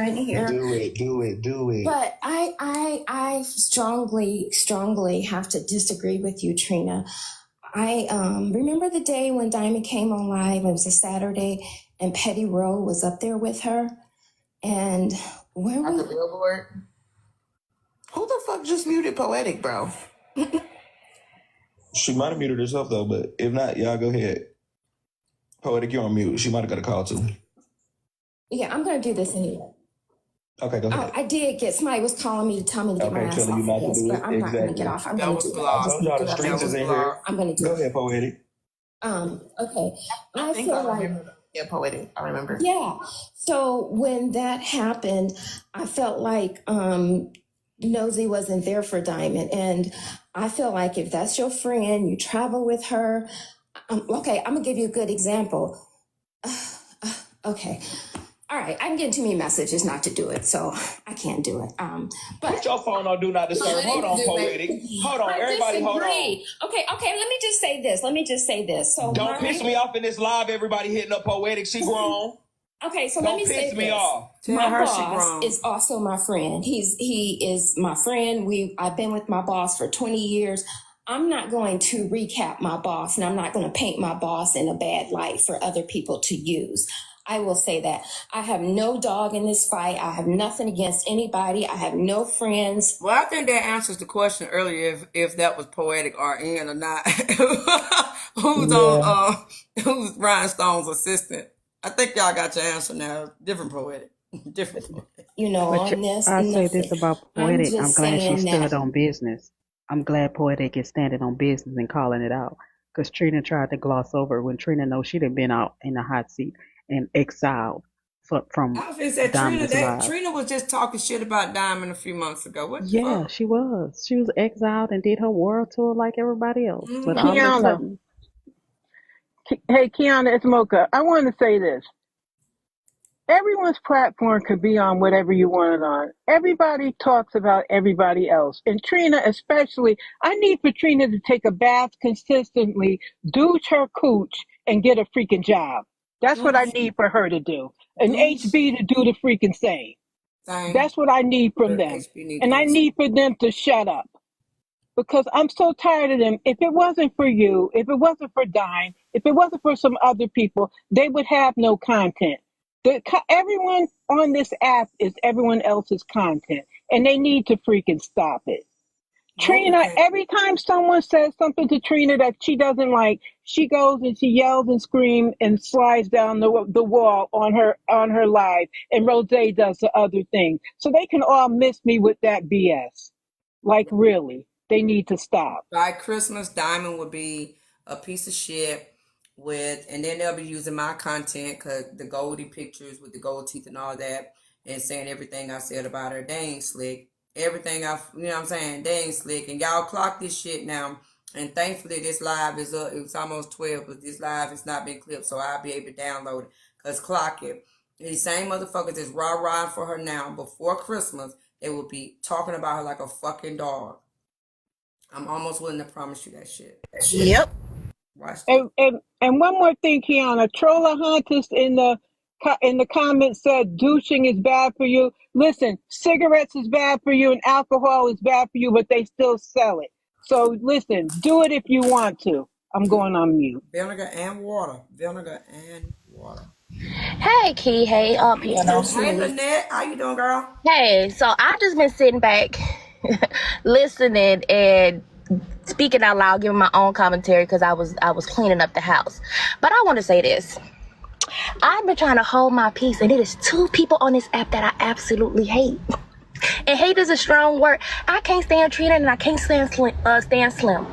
in here. Do it. But I strongly have to disagree with you, Trina. I remember the day when Diamond came on live. It was a Saturday, and Petty Rowe was up there with her. And where At was the billboard? Who the fuck just muted Poetic, bro? She might have muted herself though, but if not, y'all go ahead. Poetic, you're on mute. She might have got a call too. Yeah, I'm gonna do this anyway. Okay, go ahead. I did get somebody was calling me to tell me to get my ass telling off you not of to this, do but it. I'm not gonna Exactly. get off. I'm That gonna was do it. flawed. I told y'all the streets is in here. I'm gonna do Go it. ahead, Poetic. Okay. I think feel I like remember. Yeah, Poetic. I remember. yeah. So when that happened, I felt like Nosy wasn't there for Diamond, and I feel like if that's your friend, you travel with her. Okay, I'm gonna give you a good example. Okay. All right, I'm getting too many messages not to do it, so I can't do it. But Put your phone on Do Not Disturb. Hold on, Poetic. Hold on, everybody, hold on. Okay, let me just say this. So Don't piss me off in this live. Everybody hitting up Poetic. She grown. Okay, so Don't let me say piss me this. off. My boss is also my friend. He is my friend. I've been with my boss for 20 years. I'm not going to recap my boss, and I'm not going to paint my boss in a bad light for other people to use. I will say that. I have no dog in this fight. I have nothing against anybody. I have no friends. Well, I think that answers the question earlier if that was Poetic RN or not. Who's Rhinestone's assistant? I think y'all got your answer now. Different Poetic. Different Poetic. You know, on this. I'll say this about Poetic. I'm glad she stood that. on business. I'm glad Poetic is standing on business and calling it out. Because Trina tried to gloss over when Trina knows she'd have been out in the hot seat and exiled from Diamond's live. Trina was just talking shit about Diamond a few months ago. What the fuck? She was. She was exiled and did her world tour like everybody else. Mhm. But all of a Keyona. sudden, Hey, Keyona, it's Mocha. I want to say this. Everyone's platform could be on whatever you want it on. Everybody talks about everybody else. And Trina especially, I need for Trina to take a bath consistently, douche her cooch, and get a freaking job. That's what I need for her to do. And HB to do the freaking same. That's what I need from them. And I need for them to shut up. Because I'm so tired of them. If it wasn't for you, if it wasn't for Dime, if it wasn't for some other people, they would have no content. Everyone on this app is everyone else's content. And they need to freaking stop it. Trina, every time someone says something to Trina that she doesn't like, she goes and she yells and screams and slides down the wall on her live, and Rose does the other thing. So they can all miss me with that BS. Like, really, they need to stop. By Christmas, Diamond would be a piece of shit and then they'll be using my content, cause the Goldie pictures with the gold teeth and all that, and saying everything I said about her. They ain't slick. Everything you know what I'm saying? They ain't slick. And y'all clock this shit now. And thankfully this live is up. It's almost 12, but this live has not been clipped, so I'll be able to download it. Cause clock it. These same motherfuckers is rah-rah for her now. Before Christmas, they will be talking about her like a fucking dog. I'm almost willing to promise you that shit. Yep. Watch that. And one more thing, Keyona. Trolla Huntus in the comments said douching is bad for you. Listen, cigarettes is bad for you and alcohol is bad for you, but they still sell it. So listen, do it if you want to. I'm going on mute. Vinegar and water. Hey, Key. Hey, Hey, Lynette. How you doing, girl? Hey, so I just been sitting back, listening and speaking out loud, giving my own commentary because I was cleaning up the house. But I want to say this. I've been trying to hold my peace, and it is two people on this app that I absolutely hate. And hate is a strong word. I can't stand Trina, and I can't stand Slim.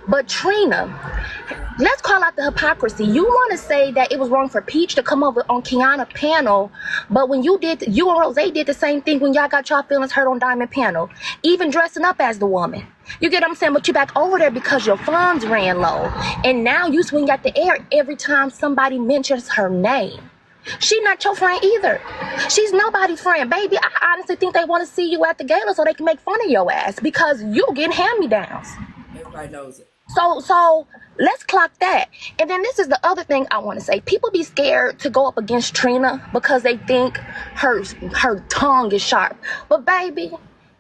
But Trina, let's call out the hypocrisy. You want to say that it was wrong for Peach to come over on Keyona panel, but when you and Rose did the same thing when y'all got y'all feelings hurt on Diamond panel, even dressing up as the woman. You get what I'm saying? But you back over there because your funds ran low, and now you swing at the air every time somebody mentions her name. She's not your friend either. She's nobody's friend, baby. I honestly think they want to see you at the gala so they can make fun of your ass because you getting hand-me-downs. Everybody knows it. So let's clock that. And then this is the other thing I want to say. People be scared to go up against Trina because they think her tongue is sharp. But baby,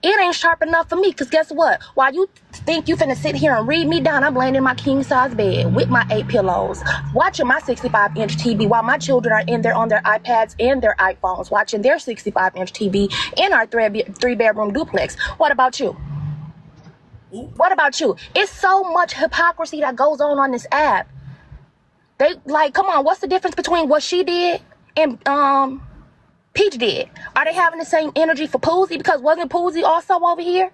it ain't sharp enough for me. Because guess what? While you think you finna sit here and read me down, I'm laying in my king size bed with my 8 pillows, watching my 65-inch TV while my children are in there on their iPads and their iPhones, watching their 65-inch TV in our 3-bedroom duplex. What about you? What about you? It's so much hypocrisy that goes on this app. They like, come on, what's the difference between what she did and Peach did? Are they having the same energy for Poozy? Because wasn't Poozy also over here?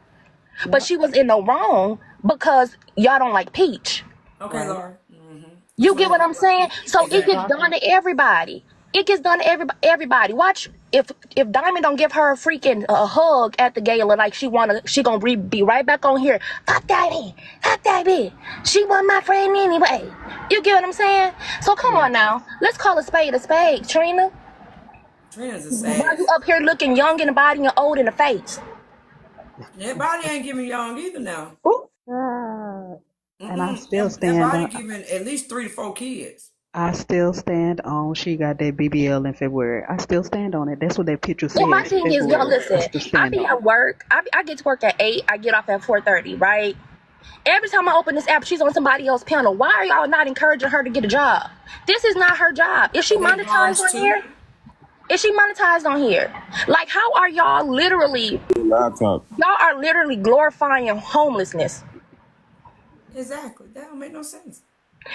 Yeah. But she was in the wrong because y'all don't like Peach. Okay, right. Laura. You get what I'm saying? So it gets done to everybody. It gets done to everybody. Watch if Diamond don't give her a freaking hug at the gala like she gonna be right back on here. Fuck that bitch. She wasn't my friend anyway. You get what I'm saying? So come on now, let's call a spade, Trina. Trina's a sad. Why you up here looking young in the body and old in the face? That body ain't giving young either now. And I still stand that body on. Giving at least 3 to 4 kids. I still stand on. She got that BBL in February. I still stand on it. That's what that picture says. Well, my thing is, y'all listen. I be on. at work. I get to work at 8. I get off at 4:30. Right. Every time I open this app, she's on somebody else's panel. Why are y'all not encouraging her to get a job? This is not her job. Is she monetized on here? Is she monetized on here? Like, how are y'all literally? Laptop. Y'all are literally glorifying homelessness. Exactly. That don't make no sense.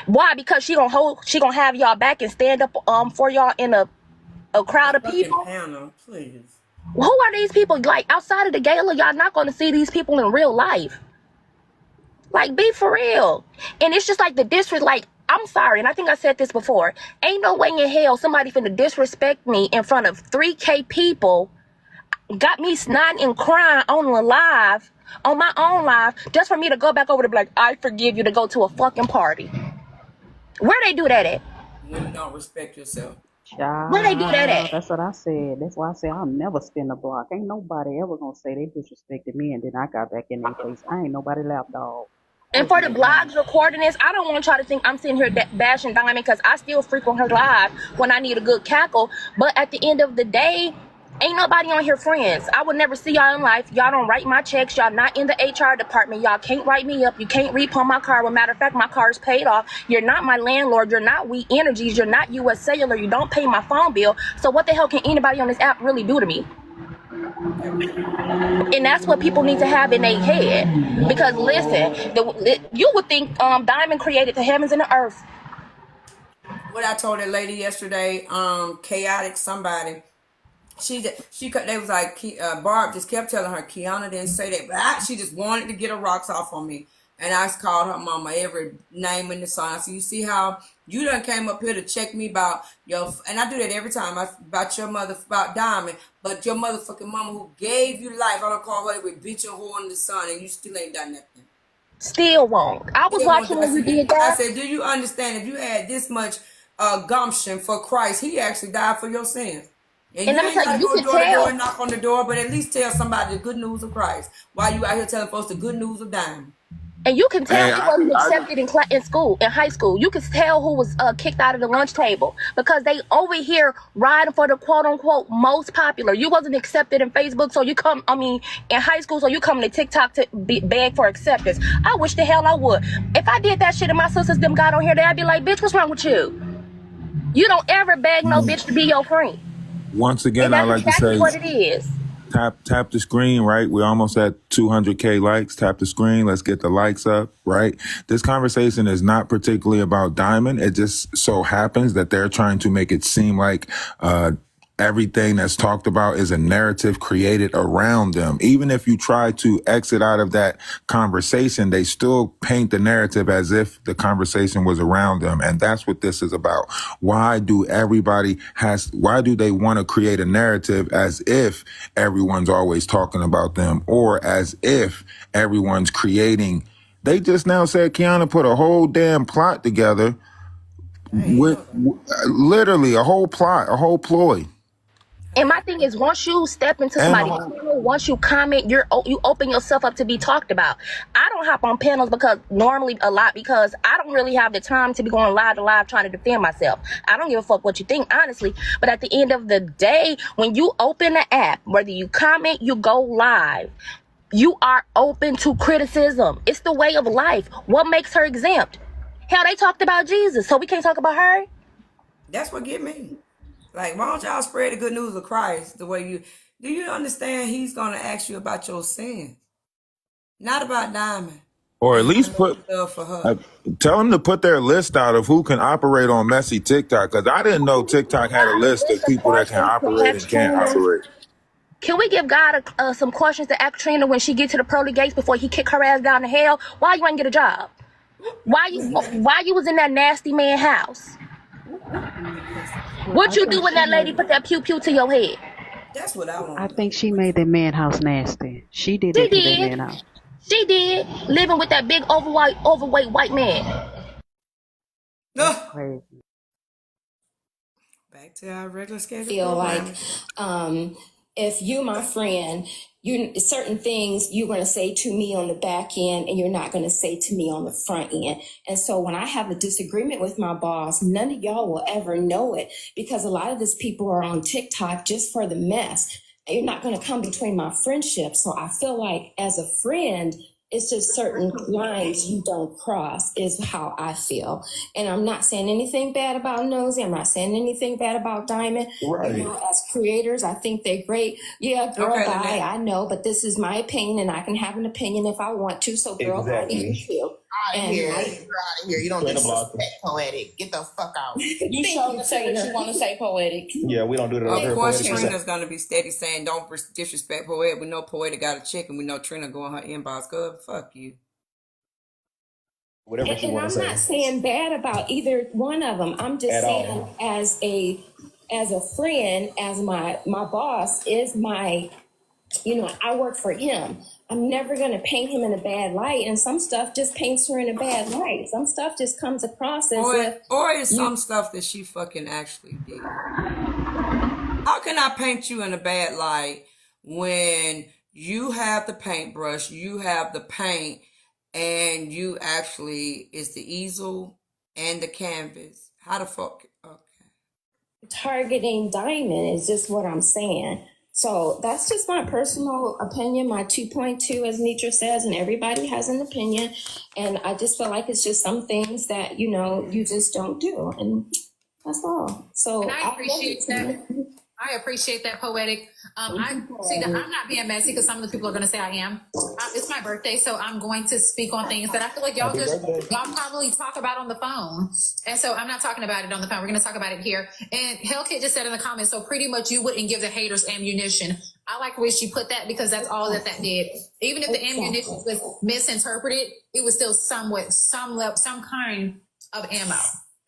Why? Because she gonna have y'all back and stand up for y'all in a crowd of people. Panel, please. Who are these people? Like, outside of the gala, y'all not gonna see these people in real life. Like, be for real. And it's just like the disrespect. Like, I'm sorry, and I think I said this before. Ain't no way in hell somebody finna disrespect me in front of 3K people, got me snotting and crying on my own live, just for me to go back over to be like, I forgive you, to go to a fucking party. Where they do that at? When you don't respect yourself. Where they do that at? That's what I said. That's why I said I'll never spin the block. Ain't nobody ever gonna say they disrespected me and then I got back in their face. I ain't nobody lapdog. And for the blogs recording this, I don't want y'all to think I'm sitting here bashing Diamond, because I still frequent her live when I need a good cackle. But at the end of the day, ain't nobody on here friends. I would never see y'all in life. Y'all don't write my checks. Y'all not in the HR department. Y'all can't write me up. You can't repo my car. Well, matter of fact, my car is paid off. You're not my landlord. You're not We Energies. You're not US Cellular. You don't pay my phone bill. So what the hell can anybody on this app really do to me? And that's what people need to have in their head. Because listen, you would think Diamond created the heavens and the earth. What I told that lady yesterday, chaotic somebody. They was like, Barb just kept telling her, Keyona didn't say that, but she just wanted to get her rocks off on me. And I called her mama every name in the song. I said, you see how you done came up here to check me about and I do that every time, about your mother, about Diamond, but your motherfucking mama who gave you life, I don't call her with bitch and whore in the sun, and you still ain't done nothing. Still won't. I was watching when you did that. I said, do you understand, if you had this much gumption for Christ, he actually died for your sins. And you ain't got to go door to door and knock on the door, but at least tell somebody the good news of Christ while you out here telling folks the good news of Diamond. And you can tell who wasn't accepted in high school. You can tell who was kicked out of the lunch table because they over here riding for the quote unquote most popular. You wasn't accepted in Facebook, so you in high school, so you come to TikTok to beg for acceptance. I wish the hell I would. If I did that shit and my sisters them got on here, they'd be like, bitch, what's wrong with you? You don't ever beg no bitch to be your friend. Once again, I like exactly to say what it is. Tap the screen, right? We're almost at 200K likes. Tap the screen. Let's get the likes up, right? This conversation is not particularly about Diamond. It just so happens that they're trying to make it seem like everything that's talked about is a narrative created around them. Even if you try to exit out of that conversation, they still paint the narrative as if the conversation was around them. And that's what this is about. Why do they want to create a narrative as if everyone's always talking about them, or as if everyone's creating? They just now said Keyona put a whole damn plot together with literally a whole plot, a whole ploy. And my thing is, once you step into And the somebody's whole channel, once you comment, you open yourself up to be talked about. I don't hop on panels because I don't really have the time to be going live to live trying to defend myself. I don't give a fuck what you think, honestly. But at the end of the day, when you open the app, whether you comment, you go live, you are open to criticism. It's the way of life. What makes her exempt? Hell, they talked about Jesus, so we can't talk about her. That's what get me. Like, why don't y'all spread the good news of Christ the way do you understand he's gonna ask you about your sin? Not about Diamond. or at And how least much put you love for her. tell them to put their list out of who can operate on messy TikTok, because I didn't know TikTok had a list of people that can operate and can't operate. Can we give God some questions to ask Trina when she get to the pearly gates before he kick her ass down to hell? Why you ain't get a job? Why you was in that nasty man house? What you do when that lady put that pew pew to your head? That's what I I want. think she made that man house nasty. She did it to that man house. She did. Living with that big overweight white man. No. Crazy. Back to our regular schedule. Feel program. like if you, my friend, certain things you're going to say to me on the back end and you're not going to say to me on the front end. And so when I have a disagreement with my boss, none of y'all will ever know it, because a lot of these people are on TikTok just for the mess. You're not going to come between my friendship. So I feel like as a friend, it's just certain lines you don't cross is how I feel. And I'm not saying anything bad about Nosy. I'm not saying anything bad about Diamond. Right. You know, as creators, I think they're great. Yeah, girl, Okay, bye. Lynette. I know, but this is my opinion and I can have an opinion if I want to. So girl, Exactly. bye to you. Out of And here. I- You're out of here. You don't Straight up disrespect Poetic. Get the fuck out. You showed to say what you want to say, Poetic. Yeah, we don't do that. Of over course, here. Trina's gonna be steady saying, "Don't disrespect Poetic." We know Poetic got a chick, and we know Trina go in her inbox. Good, fuck you. Whatever she and want I'm to say. not saying bad about either one of them. I'm just At saying all. as a friend, as my boss is my, you know, I work for him. I'm never going to paint him in a bad light. And some stuff just paints her in a bad light. Some stuff just comes across as if. Or it's some stuff that she fucking actually did. How can I paint you in a bad light when you have the paintbrush, you have the paint, and you actually, it's the easel and the canvas? How the fuck? Okay. Targeting Diamond is just what I'm saying. So that's just my personal opinion, my 2.2, as Nitra says, and everybody has an opinion. And I just feel like it's just some things that, you know, you just don't do. And that's all. So And I appreciate that. I appreciate that, Poetic. I'm not being messy because some of the people are going to say I am. It's my birthday, so I'm going to speak on things that I feel like y'all probably talk about on the phone. And so I'm not talking about it on the phone. We're going to talk about it here. And Hellkit just said in the comments, so pretty much you wouldn't give the haters ammunition. I like the way she put that because that's all that did. Even if the ammunition was misinterpreted, it was still some kind of ammo.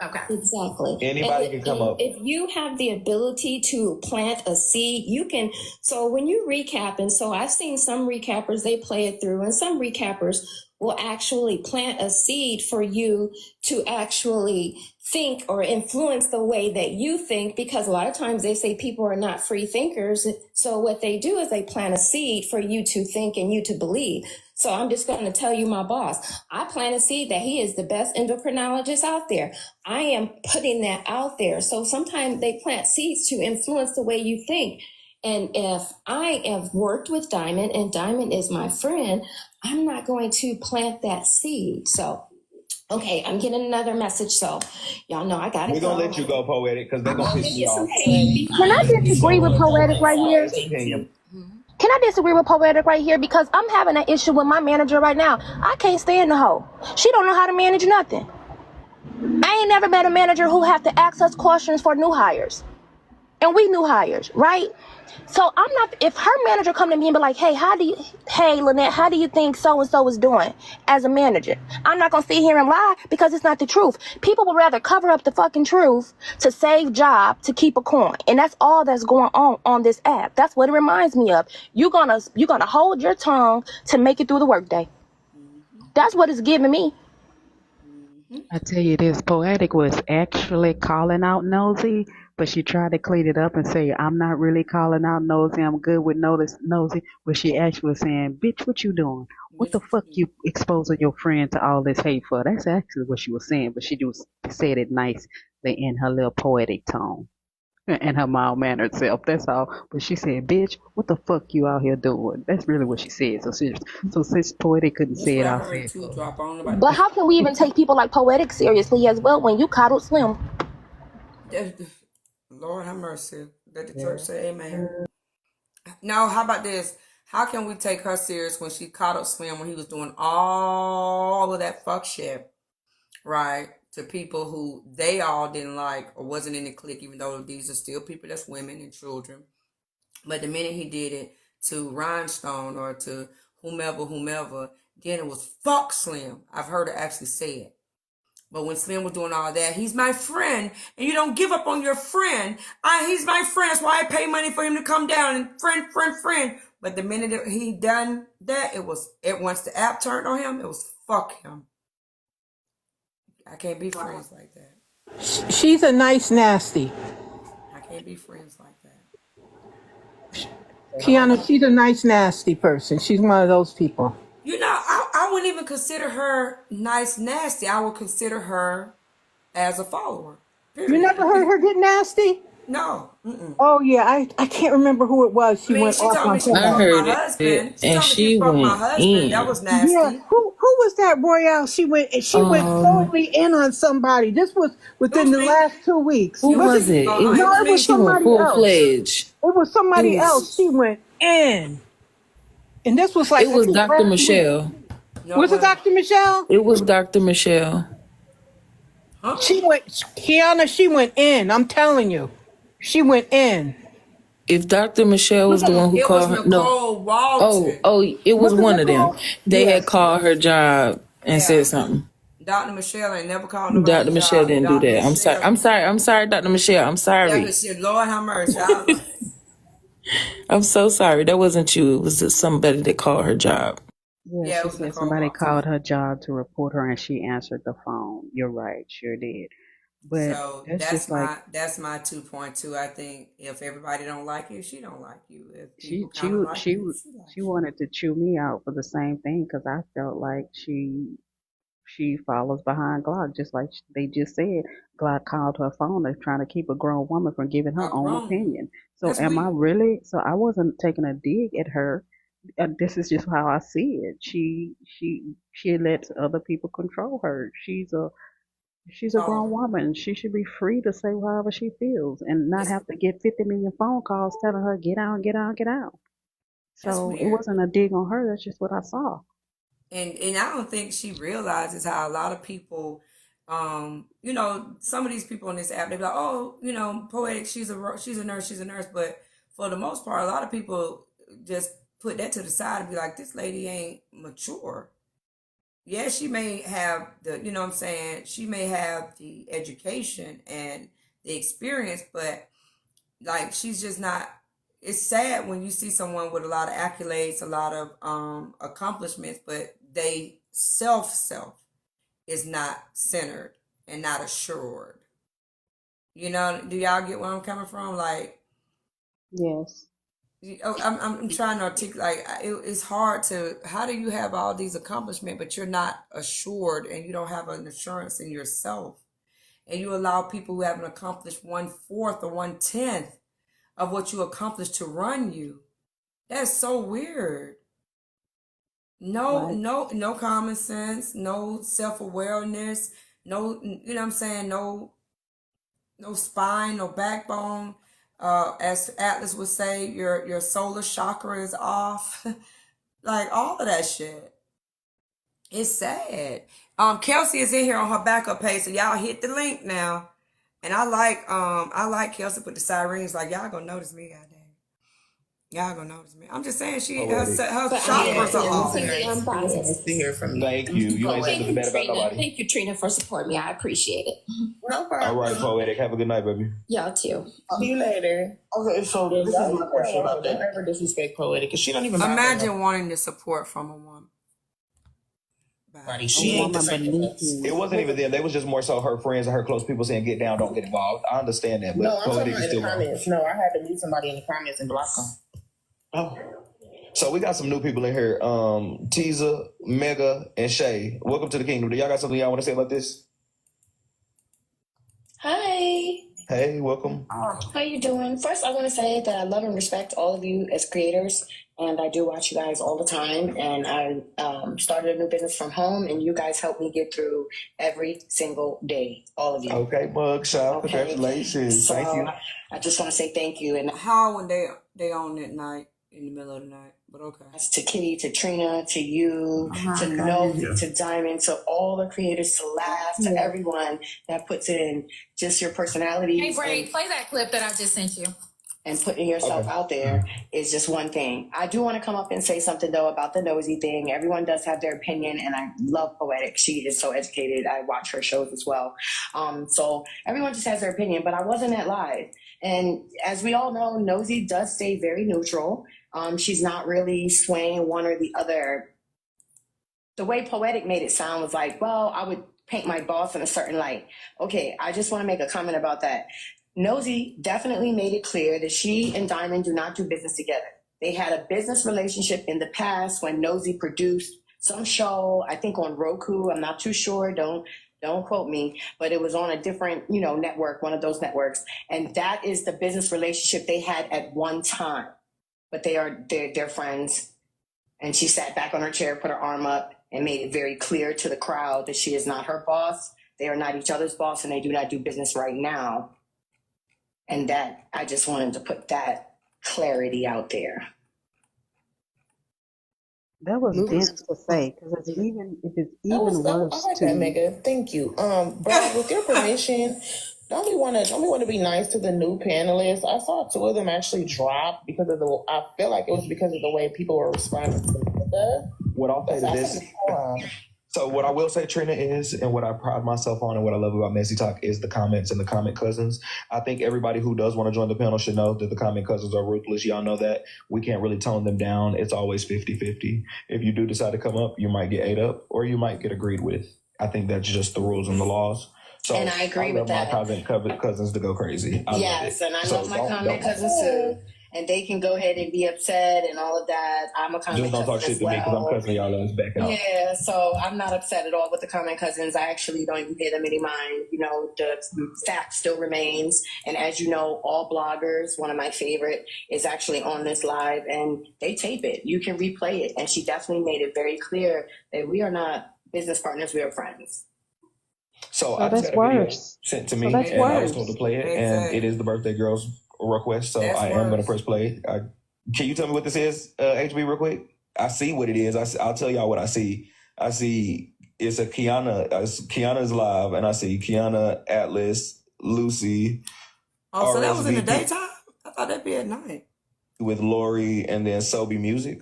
Okay. Exactly. Anybody can come up. If you have the ability to plant a seed, you can. So when you recap, and so I've seen some recappers, they play it through, and some recappers will actually plant a seed for you to actually think or influence the way that you think, because a lot of times they say people are not free thinkers. So what they do is they plant a seed for you to think and you to believe. So I'm just going to tell you, my boss, I plant a seed that he is the best endocrinologist out there. I am putting that out there. So sometimes they plant seeds to influence the way you think. And if I have worked with Diamond and Diamond is my friend, I'm not going to plant that seed. So, okay, I'm getting another message. So y'all know I got to go. We're going to let you go, Poetic, because they're going to piss you off. Can I disagree with Poetic right here? Can I disagree with Poetic right here? Because I'm having an issue with my manager right now. I can't stand the hoe. She don't know how to manage nothing. I ain't never met a manager who have to ask us questions for new hires. And we new hires, right? So I'm not, if her manager come to me and be like, hey, Lynette, how do you think so-and-so is doing as a manager? I'm not going to sit here and lie because it's not the truth. People would rather cover up the fucking truth to save job, to keep a coin. And that's all that's going on this app. That's what it reminds me of. You're gonna hold your tongue to make it through the workday. That's what it's giving me. I tell you this, Poetic was actually calling out Nosy But she tried to clean it up and say, I'm not really calling out nosy. I'm good with nosy. But she actually was saying, bitch, what you doing? What the fuck you exposing your friend to all this hate for? That's actually what she was saying. But she just said it nicely in her little poetic tone and her mild-mannered self. That's all. But she said, bitch, what the fuck you out here doing? That's really what she said. So since Poetic couldn't That's say what it, I I heard said, too. Drop on nobody. But how can we even take people like Poetic seriously as well when you coddled Slim? Lord have mercy. Let the church say amen. No, how about this? How can we take her serious when she caught up Slim when he was doing all of that fuck shit, right? To people who they all didn't like or wasn't in the clique, even though these are still people that's women and children. But the minute he did it to Rhinestone or to whomever, then it was fuck Slim. I've heard her actually say it. But when Slim was doing all that, he's my friend, and you don't give up on your friend. He's my friend. That's why I pay money for him to come down and friend. But the minute that he done that, once the app turned on him, it was fuck him. I can't be friends like that. She's a nice nasty. I can't be friends like that. Keyona, she's a nice nasty person. She's one of those people. You know, I wouldn't even consider her nice nasty. I would consider her as a follower. Period. You never heard her get nasty? No. Mm-mm. Oh yeah, I can't remember who it was. She went she off told on me she somebody. fucked heard my it, husband. She and told me she she fucked my went husband. in. That was nasty. Yeah, who was that, Royale? She went totally in on somebody. This was within the last 2 weeks. Who was it? No, No, it was She went somebody full else. fledged. It was somebody It was- else. She went in, and this was like It was I think Dr. last week. Michelle. No, Was it Dr. Michelle? It was Dr. Michelle. Huh? She went, Keyona. She went in. I'm telling you, she went in. If Dr. Michelle was the one who It called was her, no. Nicole Walton. Oh, it was Was it one of them. Nicole? They Yes. had called her job and Yeah. said something. Dr. Michelle ain't never called nobody. Dr. Michelle job. didn't do Dr. that. I'm sorry, Dr. Michelle. I'm Yeah, sorry. but shit, Lord have mercy. I was like, I'm so sorry. That wasn't you. It was just somebody that called her job. yeah, yeah, it she was said Nicole somebody Walton. called her job to report her and she answered the phone. You're right, sure did. But So that's just like that's my 2.2. I think if everybody don't like you, she don't like you. If she people she kind of would- like she you, would- she likes she you. wanted to chew me out for the same thing because I felt like she follows behind Glock, just like they just said. Glock called her phone and trying to keep a grown woman from giving her A own grown. opinion. So That's am I weird. really? So I wasn't taking a dig at her. This is just how I see it. She lets other people control her. She's a grown Totally. woman. She should be free to say however she feels and not It's have to get 50 million phone calls telling her get out, get out, get out. that's So it weird. wasn't a dig on her. That's just what I saw. And I don't think she realizes how a lot of people, you know, some of these people on this app, they be like, oh, you know, Poetic, she's a nurse. But for the most part, a lot of people just put that to the side and be like, this lady ain't mature. Yeah, she may have the, you know what I'm saying, she may have the education and the experience, but like she's just not. It's sad when you see someone with a lot of accolades, a lot of accomplishments, but they self is not centered and not assured. You know, do y'all get where I'm coming from? Like, Yes. I'm trying to articulate. It's hard to. How do you have all these accomplishments, but you're not assured, and you don't have an assurance in yourself, and you allow people who haven't accomplished 1/4 or 1/10 of what you accomplished to run you? That's so weird. No, Right. no common sense, no self-awareness, no, you know what I'm saying, no spine, no backbone. As Atlas would say, your solar chakra is off. Like all of that shit. It's sad. Kelsey is in here on her backup page, so y'all hit the link now. And I like Kelsey put the sirens, like y'all gonna notice me, goddamn. Y'all gonna notice me. I'm just saying her But chakras are off. I'm biased. To hear from you. Thank you. You ain't saying Thank nothing you, bad about Trina. nobody. Thank you, Trina, for supporting me. I appreciate it. No All problem. right, Poetic. Have a good night, baby. Y'all too. See you later. Okay, so this is my question about Don't that. ever disrespect Poetic. Because she don't even matter. Imagine wanting the support from a woman. Bye. A She ain't the woman same beneath as us. It you. wasn't even them. They was just more so her friends and her close people saying, "Get down, don't get involved." I understand that, but No, I'm talking Poetic about is in the still wrong. comments. No, I had to mute somebody in the comments and block them. Oh. So we got some new people in here. Teaser, Mega, and Shay. Welcome to the kingdom. Do y'all got something y'all want to say about this? Hi. Hey, welcome. How you doing? First, I want to say that I love and respect all of you as creators, and I do watch you guys all the time. And I started a new business from home, and you guys help me get through every single day. All of you. Okay, Mugshot. Okay. Congratulations. So Thank you. I just want to say thank you, and How when they on at night in the middle of the night, but okay. to Kitty, to Trina, to you, to Nosy, to Diamond, to all the creators, to Laugh, to everyone that puts in just your personalities. Hey, Bray, play that clip that I just sent you. And putting yourself out there is just one thing. I do want to come up and say something though about the nosy thing. Everyone does have their opinion, and I love Poetic. She is so educated. I watch her shows as well. So everyone just has their opinion, but I wasn't at live. And as we all know, Nosy does stay very neutral. She's not really swaying one or the other. The way Poetic made it sound was like, well, I would paint my boss in a certain light. Okay, I just want to make a comment about that. Nosy definitely made it clear that she and Diamond do not do business together. They had a business relationship in the past when Nosy produced some show, I think on Roku. I'm not too sure. Don't quote me, but it was on a different, network, one of those networks. And that is the business relationship they had at one time. But they're friends. And she sat back on her chair, put her arm up, and made it very clear to the crowd that she is not her boss. They are not each other's boss, and they do not do business right now. And that I just wanted to put that clarity out there. That was dense to say, because if it's even I worse like that, Mega. Thank you. Brad, with your permission, don't we want to be nice to the new panelists? I saw two of them actually drop because of I feel like it was because of the way people were responding to Mega. What I'll say to this. So what I will say, Trina, is, and what I pride myself on and what I love about Messy Talk is the comments and the comment cousins. I think everybody who does want to join the panel should know that the comment cousins are ruthless. Y'all know that. We can't really tone them down. It's always 50-50. If you do decide to come up, you might get ate up or you might get agreed with. I think that's just the rules and the laws. So and I agree with that. I love my comment cousins to go crazy. Yes, and I love my comment cousins too. And they can go ahead and be upset and all of that. I'm a comment cousin. Just don't talk shit to me because I'm cussing y'all ass back out. Yeah, so I'm not upset at all with the comment cousins. I actually don't even pay them any mind. The fact still remains. And as you know, all bloggers, one of my favorite, is actually on this live and they tape it. You can replay it. And she definitely made it very clear that we are not business partners, we are friends. So I just got a video sent to me, and I was told to play it, and it is the birthday girl's request, so I am going to press play. Can you tell me what this is, HB, real quick? I see what it is. I'll tell y'all what I see. I see it's a Keyona. Keyona's live, and I see Keyona, Atlas, Lucy. Oh, so that was in the daytime? I thought that'd be at night. With Lori and then Sobe Music.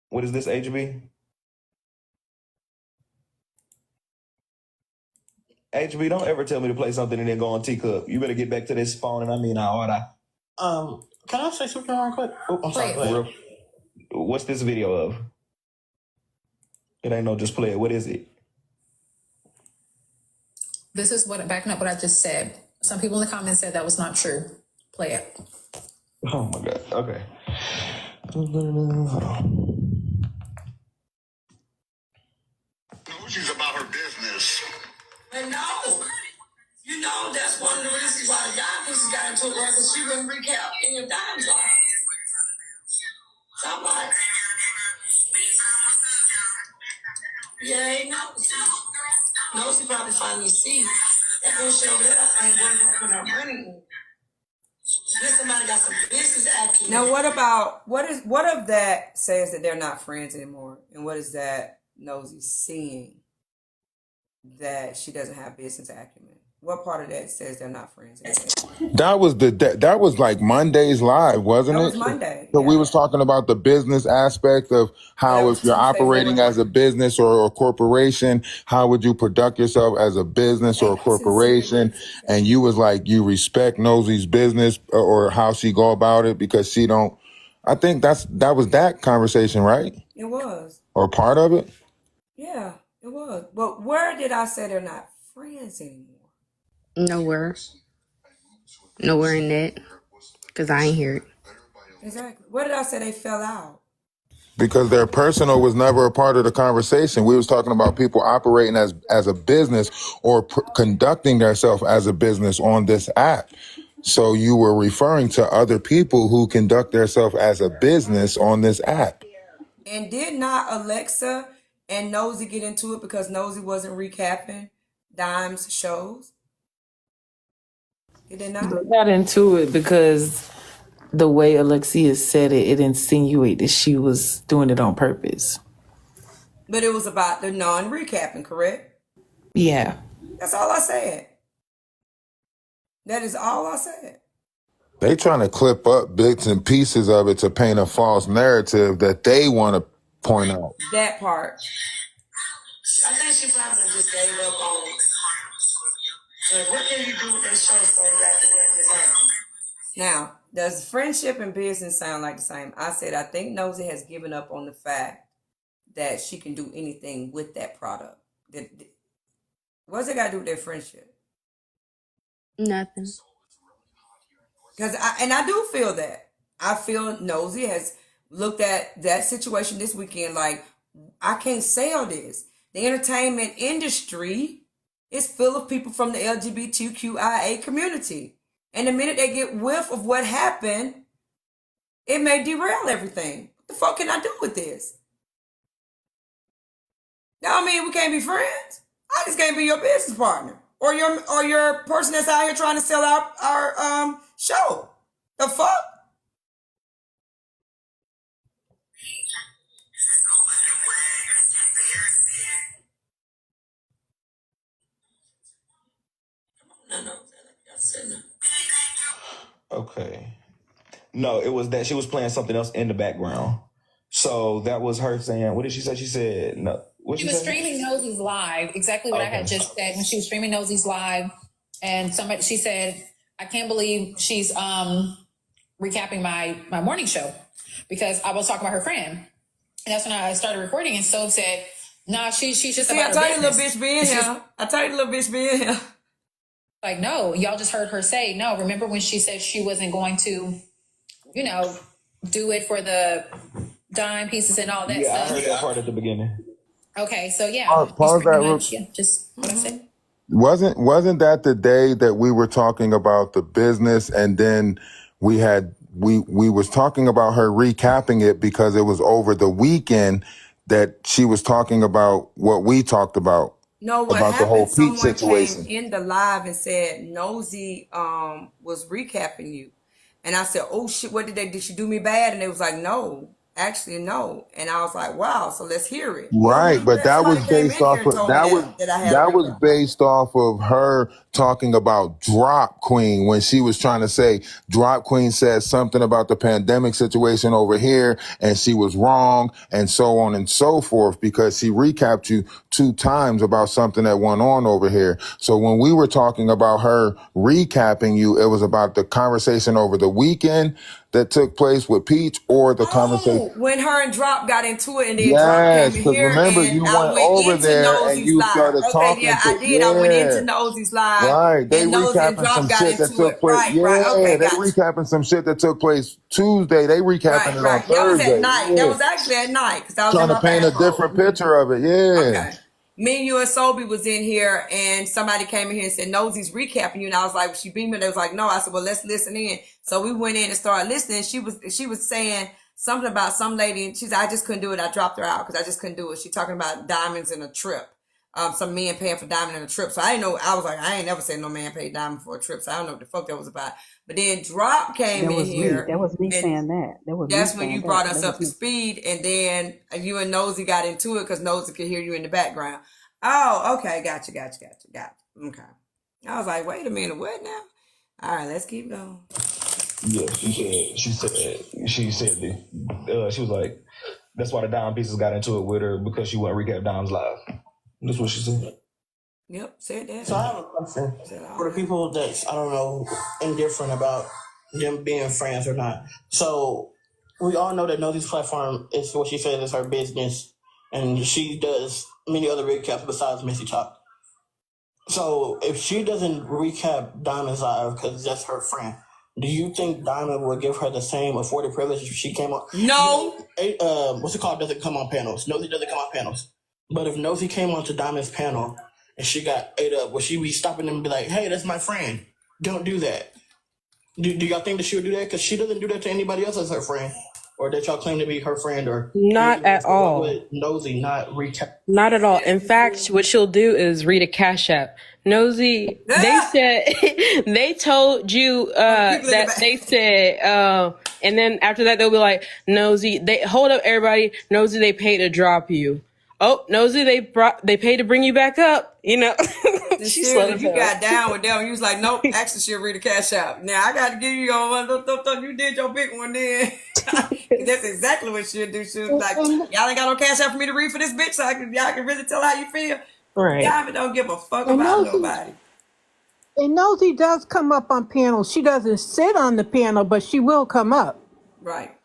What is this, HB? HB, don't ever tell me to play something and then go on Teacup. You better get back to this phone, and I mean order. Can I say something real quick? Oh, I'm sorry. What's this video of? It ain't no just play it. What is it? This is backing up what I just said. Some people in the comments said that was not true. Play it. Oh my God. Okay. She's about her business. And no, that's one of the reasons why the Diamonds got into it because she wouldn't recap any of Diamond's life. So I'm like, ain't no, she probably finally see that bitch show that I ain't working for no money. This somebody got some business acumen. Now, what of that says that they're not friends anymore, and what is that Nosy seeing that she doesn't have business acumen? What part of that says they're not friends anymore? That was like Monday's live, wasn't it? That was Monday. So we was talking about the business aspect of how if you're operating as a business or a corporation, how would you conduct yourself as a business or a corporation? And you was like, you respect Nosy's business or how she go about it because she don't. I think that was that conversation, right? It was. Or part of it? Yeah, it It was. But where did I say they're not friends anymore? Nowhere. Nowhere in that. Because I ain't hear it. Exactly. Where did I say they fell out? Because their personal was never a part of the conversation. We was talking about people operating as a business or conducting themselves as a business on this app. So you were referring to other people who conduct themselves as a business on this app. And did not Alexa and Nosy get into it because Nosy wasn't recapping Dime's shows? Did they not? They got into it because the way Alexia said it, it insinuated that she was doing it on purpose. But it was about the non-recapping, correct? Yeah. That's all I said. That is all I said. They trying to clip up bits and pieces of it to paint a false narrative that they want to point out. That part. I think she probably just gave up on it. So what can you do with that show so after what just happened? Now, does friendship and business sound like the same? I said I think Nosy has given up on the fact that she can do anything with that product. What's it got to do with their friendship? Nothing. Because I do feel that. I feel Nosy has looked at that situation this weekend like, I can't sell this. The entertainment industry is full of people from the LGBTQIA community. And the minute they get whiff of what happened, it may derail everything. What the fuck can I do with this? Now, I mean, we can't be friends. I just can't be your business partner or your person that's out here trying to sell our show. The fuck? Okay. No, it was that she was playing something else in the background. So that was her saying, what did she say? She said, no. What she was streaming Nosy's live, exactly what I had just said when she was streaming Nosy's live. And she said, I can't believe she's recapping my morning show because I was talking about her friend. And that's when I started recording. And so said, nah, she's just about her business. I told you little bitch being here. I told you little bitch being here. Like, no, y'all just heard her say, no, remember when she said she wasn't going to, do it for the dime pieces and all that stuff? Yeah, I heard that part at the beginning. Okay, so yeah. Pause that. Yeah, just what I said. Wasn't that the day that we were talking about the business and then we was talking about her recapping it because it was over the weekend that she was talking about what we talked about. No, what about happened, the whole Pete someone situation. came in the live and said Nosy was recapping you. And I said, oh shit, what did she do me bad? And they was like, no, actually no. And I was like, wow, so let's hear it. Right, but that was based off of that was based off of her talking about Drop Queen when she was trying to say Drop Queen said something about the pandemic situation over here and she was wrong and so on and so forth because she recapped you 2 times about something that went on over here. So when we were talking about her recapping you, it was about the conversation over the weekend that took place with Peach or the conversation when her and Drop got into it and then Drop came in here remember and you I went over there Nosy's and you live. started talking I did. I went into Nosy's live. Right, they and Nosy and recapping Drop some got shit that into took it. place. Right, okay, they recapping some shit that took place Tuesday. They recapping it on Thursday. That was at night. That was actually at night because I was trying to paint a different picture of it. Yeah. Okay. Me and you and Sobe was in here and somebody came in here and said, Nosy's recapping you. And I was like, she beat me. They was like, no. I said, well, let's listen in. So we went in and started listening. She was saying something about some lady. And she said, I just couldn't do it. I dropped her out because I just couldn't do it. She talking about diamonds in a trip. Some men paying for diamond in a trip. So I didn't know. I was like, I ain't never said no man paid diamond for a trip. So I don't know what the fuck that was about. But then Drop came in here. That was me saying that. That's when you brought us up to speed. And then you and Nosy got into it because Nosy could hear you in the background. Oh, okay. Gotcha. Okay. I was like, wait a minute. What now? All right, let's keep going. Yeah, she was like, that's why the Dime pieces got into it with her because she wouldn't recap Dime's live. That's what she said. Yep, said that. So I have a question for the people that's, I don't know, indifferent about them being friends or not. So we all know that Nosy's platform is what she says is her business, and she does many other recaps besides Missy Talk. So if she doesn't recap Diamond's live because that's her friend, do you think Diamond will give her the same afforded privilege if she came on? No. What's it called? Doesn't come on panels. Nosy doesn't come on panels. But if Nosy came onto Diamond's panel and she got ate up, would she be stopping them and be like, "Hey, that's my friend. Don't do that." Do y'all think that she would do that? Because she doesn't do that to anybody else as her friend, or that y'all claim to be her friend, or not at all. Would Nosy not recap? Not at all. In fact, what she'll do is read a Cash App. Nosy, they said they told you that they said, and then after that they'll be like, Nosy, they hold up everybody. Nosy, they paid to drop you. Oh, Nosy, they paid to bring you back up. You know, She's you got down with them. You was like, nope. Actually, she'll read a Cash App. Now I got to give you your one. You did your big one then. That's exactly what she'll do. She was like, y'all ain't got no Cash App for me to read for this bitch, so y'all can really tell how you feel. Right. Diamond don't give a fuck about nobody. And Nosy does come up on panels. She doesn't sit on the panel, but she will come up. Right.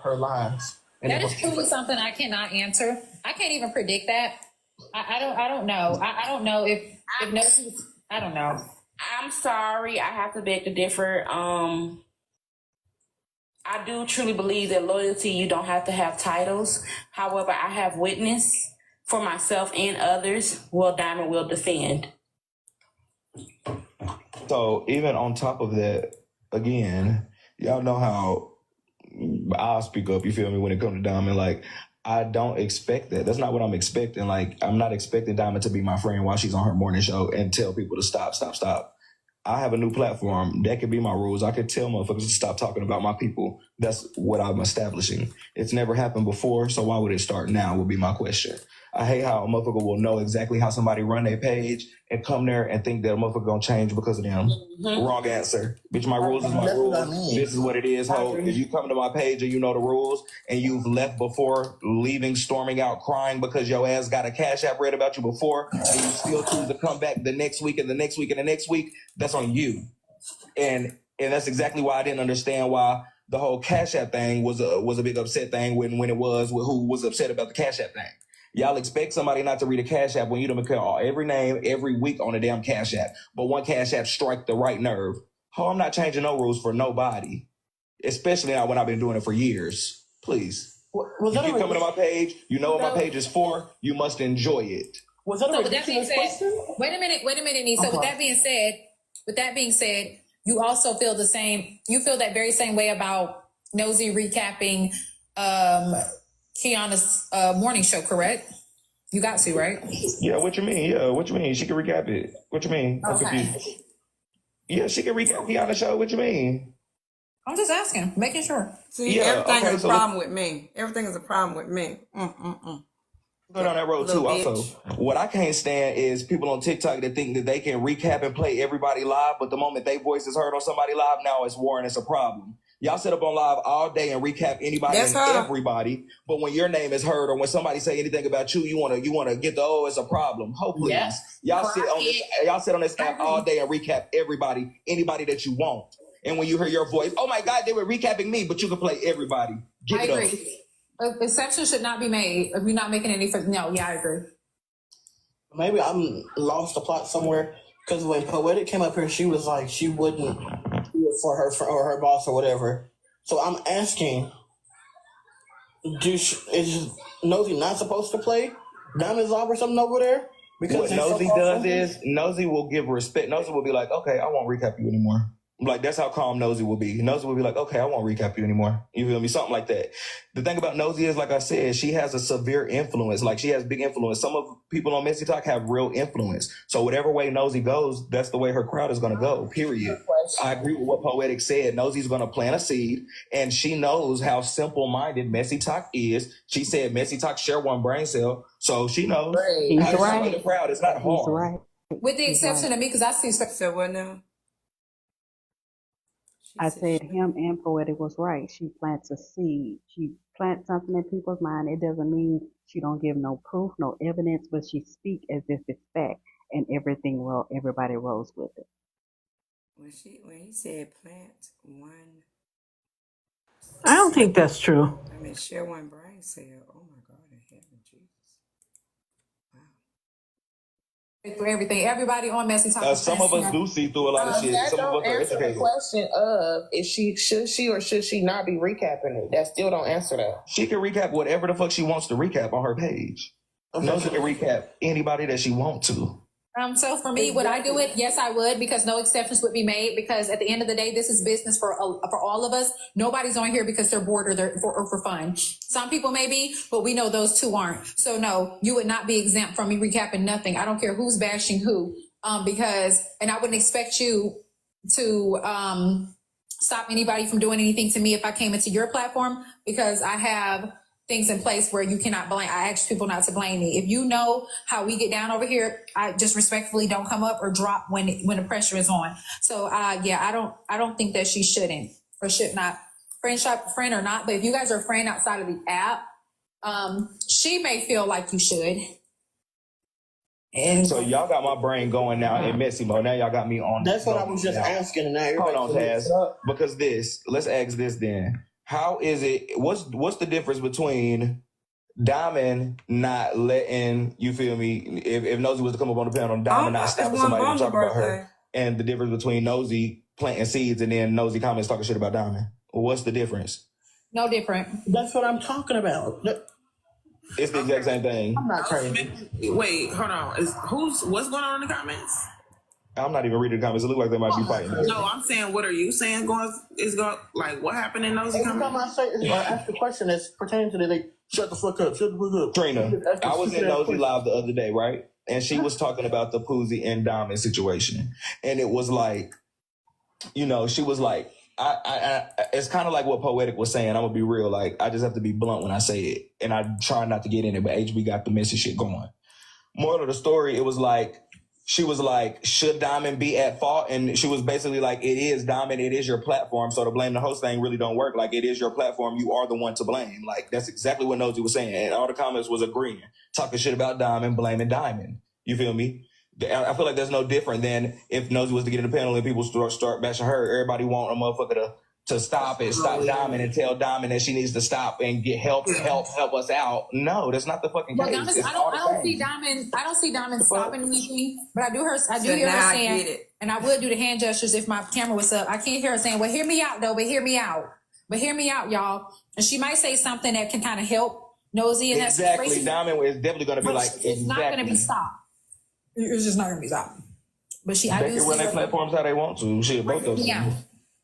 Her lines. That is truly something I cannot answer. I can't even predict that. I don't know. I don't know if Nosy. I don't know. I'm sorry, I have to beg to differ. I do truly believe that loyalty, you don't have to have titles. However, I have witnessed for myself and others, Will Diamond will defend. So even on top of that, again, y'all know how I'll speak up, you feel me, when it comes to Diamond. Like, I don't expect that. That's not what I'm expecting. Like, I'm not expecting Diamond to be my friend while she's on her morning show and tell people to stop. I have a new platform. That could be my rules. I could tell motherfuckers to stop talking about my people. That's what I'm establishing. It's never happened before, so why would it start now would be my question. I hate how a motherfucker will know exactly how somebody run their page and come there and think that a motherfucker gonna change because of them. Mm-hmm. Wrong answer. Bitch, my rules is my rules. This is what it is, ho. If you come to my page and you know the rules and you've left before leaving, storming out, crying because your ass got a Cash App read about you before and you still choose to come back the next week and the next week and the next week, that's on you. And that's exactly why I didn't understand why the whole Cash App thing was a big upset thing when it was with who was upset about the Cash App thing. Y'all expect somebody not to read a Cash App when you don't call every name every week on a damn Cash App. But one Cash App strike the right nerve. Oh, I'm not changing no rules for nobody. Especially not when I've been doing it for years. Please. If you come to my page, you know what my page is for. You must enjoy it. Was that so with that being said, wait a minute, Nee. So with that being said, you also feel the same. You feel that very same way about Nosy recapping Keyona's morning show, correct? You got to, right? Yeah, what you mean? Yeah, what you mean? She can recap it. What you mean? Okay. Yeah, she can recap Keyona's show. What you mean? I'm just asking, making sure. See, everything is a problem with me. Everything is a problem with me. Go down that road too. Also, what I can't stand is people on TikTok that think that they can recap and play everybody live, but the moment their voice is heard on somebody live, now it's war and it's a problem. Y'all sit up on live all day and recap anybody and everybody, but when your name is heard or when somebody say anything about you, you wanna get the it's a problem. Hopefully, y'all sit on this app all day and recap anybody that you want. And when you hear your voice, oh my God, they were recapping me, but you can play everybody. I agree. Exception should not be made if you're not making any. I agree. Maybe I'm lost the plot somewhere because when Poetic came up here, she was like she wouldn't do it for her or her boss or whatever. So I'm asking, is Nosy not supposed to play Diamond's Live or something over there? Because what Nosy does is Nosy will give respect. Nosy will be like, okay, I won't recap you anymore. Like, that's how calm Nosy will be. Nosy will be like, okay, I won't recap you anymore. You feel me? Something like that. The thing about Nosy is, like I said, she has a severe influence. Like, she has big influence. Some of people on Messy Talk have real influence. So whatever way Nosy goes, that's the way her crowd is going to go, period. I agree with what Poetic said. Nosy's going to plant a seed, and she knows how simple-minded Messy Talk is. She said Messy Talk share one brain cell, so she knows how to sway the crowd. It's not hard. Right. With the exception of me, because I see stuff. So what now? I said him and Poetic was right. She plants a seed. She plants something in people's mind. It doesn't mean she don't give no proof, no evidence, but she speak as if it's fact, and everybody rolls with it. When he said plant one, I don't think that's true. minute. Share one brain cell. Oh my God, in heaven, Jesus. For everything, everybody on Messy Talk. Some of us do see through a lot of shit. That Some of don't us are answer the educated. question of if should she or should she not be recapping it. That still don't answer that. She can recap whatever the fuck she wants to recap on her page. No, she can recap anybody that she wants to. So for me, would I do it? Yes, I would, because no exceptions would be made. Because at the end of the day, this is business for all of us. Nobody's on here because they're bored or for fun. Some people may be, but we know those two aren't. So no, you would not be exempt from me recapping nothing. I don't care who's bashing who, because I wouldn't expect you to stop anybody from doing anything to me if I came into your platform, because I have things in place where you cannot blame. I ask people not to blame me. If you know how we get down over here, I just respectfully don't come up or drop when the pressure is on. So yeah, I don't think that she shouldn't or should not, friend or not. But if you guys are a friend outside of the app, she may feel like you should. And so y'all got my brain going now in messy mode. Now y'all got me on. That's what I was just asking. And now hold on, Taz. Because let's ask this then. How is it? What's the difference between Diamond not letting, you feel me? If Nosy was to come up on the panel, Diamond not stopping somebody to talk about her, and the difference between Nosy planting seeds and then Nosy comments talking shit about Diamond. What's the difference? No different. That's what I'm talking about. It's the exact same thing. I'm not crazy. Wait, hold on. What's going on in the comments? I'm not even reading the comments. It look like they might be fighting. No, I'm saying, what are you saying? Like, what happened in Nosy comments? I ask the question that's pertaining to the, like, shut the fuck up, shut the fuck up. Trina, I was in Nosy Live the other day, right? And she was talking about the Poozy and Diamond situation. And it was like, you know, she was like, I it's kind of like what Poetic was saying. I'm going to be real. Like, I just have to be blunt when I say it. And I try not to get in it, but HB got the messy shit going. Moral of the story, it was like, she was like, should Diamond be at fault? And she was basically like, it is Diamond, it is your platform. So to blame the host thing really don't work. Like, it is your platform. You are the one to blame. Like, that's exactly what Nosy was saying. And all the comments was agreeing. Talking shit about Diamond, blaming Diamond. You feel me? I feel like there's no different than if Nosy was to get in the panel and people start bashing her. Everybody want a motherfucker to stop Diamond and tell Diamond that she needs to stop and get help us out. No, that's not the fucking case. Honestly, I don't see Diamond stopping anything, but I do hear her saying, and I would do the hand gestures if my camera was up. I can't hear her saying, well, hear me out though, but hear me out, y'all. And she might say something that can kind of help Nosy in that situation. Exactly. Diamond is definitely going to be like, it's not going to be stopped. It's just not going to be stopped. But they can run their platforms how they want to. Shit, both of them. Yeah.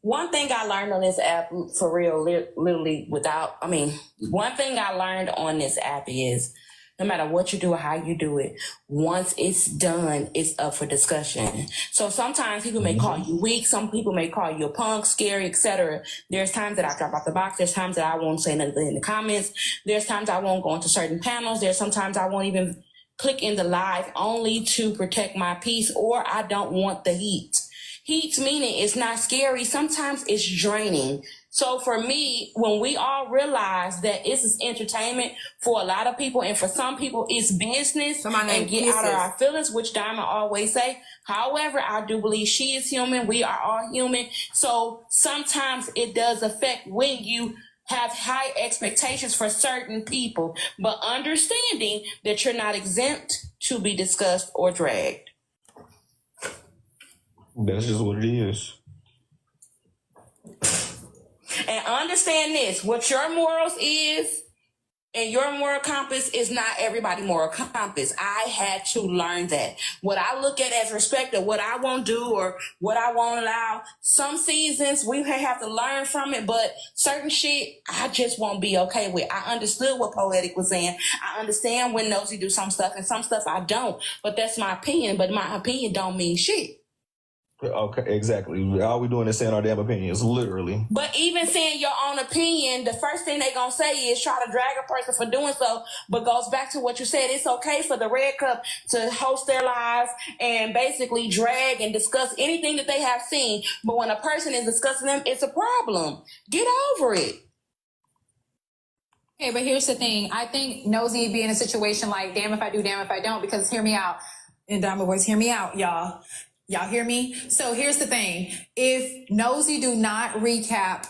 One thing I learned on this app, for real, literally one thing I learned on this app is no matter what you do or how you do it, once it's done, it's up for discussion. So sometimes people may call you weak. Some people may call you a punk, scary, etc. There's times that I drop out the box. There's times that I won't say nothing in the comments. There's times I won't go into certain panels. There's sometimes I won't even click in the live only to protect my peace, or I don't want the heat. Heat meaning it's not scary. Sometimes it's draining. So for me, when we all realize that this is entertainment for a lot of people, and for some people it's business, and get out of our feelings, which Diamond always say. However, I do believe she is human. We are all human. So sometimes it does affect when you have high expectations for certain people, but understanding that you're not exempt to be discussed or dragged. That's just what it is. And understand this, what your morals is and your moral compass is not everybody's moral compass. I had to learn that. What I look at as respect of what I won't do or what I won't allow, some seasons we may have to learn from it, but certain shit I just won't be okay with. I understood what Poetic was saying. I understand when Nosy do some stuff and some stuff I don't, but that's my opinion, but my opinion don't mean shit. Okay, exactly. All we doing is saying our damn opinions, literally. But even saying your own opinion, the first thing they gonna say is try to drag a person for doing so, but goes back to what you said. It's okay for the Red Cup to host their lives and basically drag and discuss anything that they have seen. But when a person is discussing them, it's a problem. Get over it. Okay, but here's the thing. I think Nosy be in a situation like, damn if I do, damn if I don't, because hear me out. And Diamond Voice, hear me out, y'all. Y'all hear me? So here's the thing. If Nosy do not recap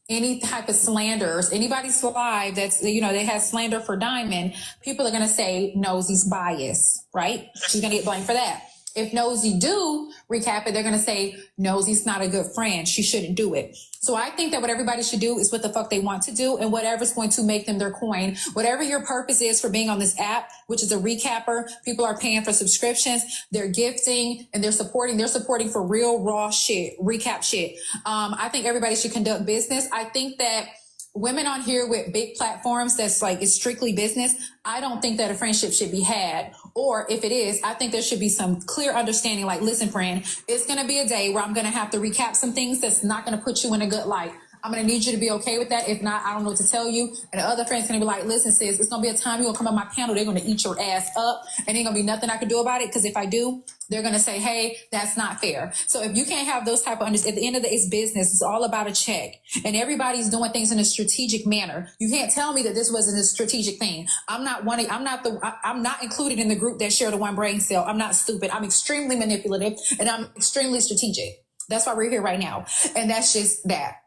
any type of slanders, anybody's live that's, you know, they have slander for Diamond, people are going to say Nosy's biased, right? She's going to get blamed for that. If Nosy do recap it, they're going to say Nosy's not a good friend. She shouldn't do it. So I think that what everybody should do is what the fuck they want to do and whatever's going to make them their coin. Whatever your purpose is for being on this app, which is a recapper, people are paying for subscriptions, they're gifting, and they're supporting for real raw shit, recap shit. I think everybody should conduct business. I think that women on here with big platforms that's like, it's strictly business. I don't think that a friendship should be had. Or if it is, I think there should be some clear understanding. Like, listen, friend, it's going to be a day where I'm going to have to recap some things that's not going to put you in a good light. I'm going to need you to be okay with that. If not, I don't know what to tell you. And the other friend's going to be like, listen, sis, it's going to be a time you're going to come on my panel. They're going to eat your ass up and ain't going to be nothing I can do about it. Because if I do, they're going to say, hey, that's not fair. So if you can't have those type of understanding, at the end of the day, it's business. It's all about a check. And everybody's doing things in a strategic manner. You can't tell me that this wasn't a strategic thing. I'm not included in the group that share the one brain cell. I'm not stupid. I'm extremely manipulative and I'm extremely strategic. That's why we're here right now. And that's just that.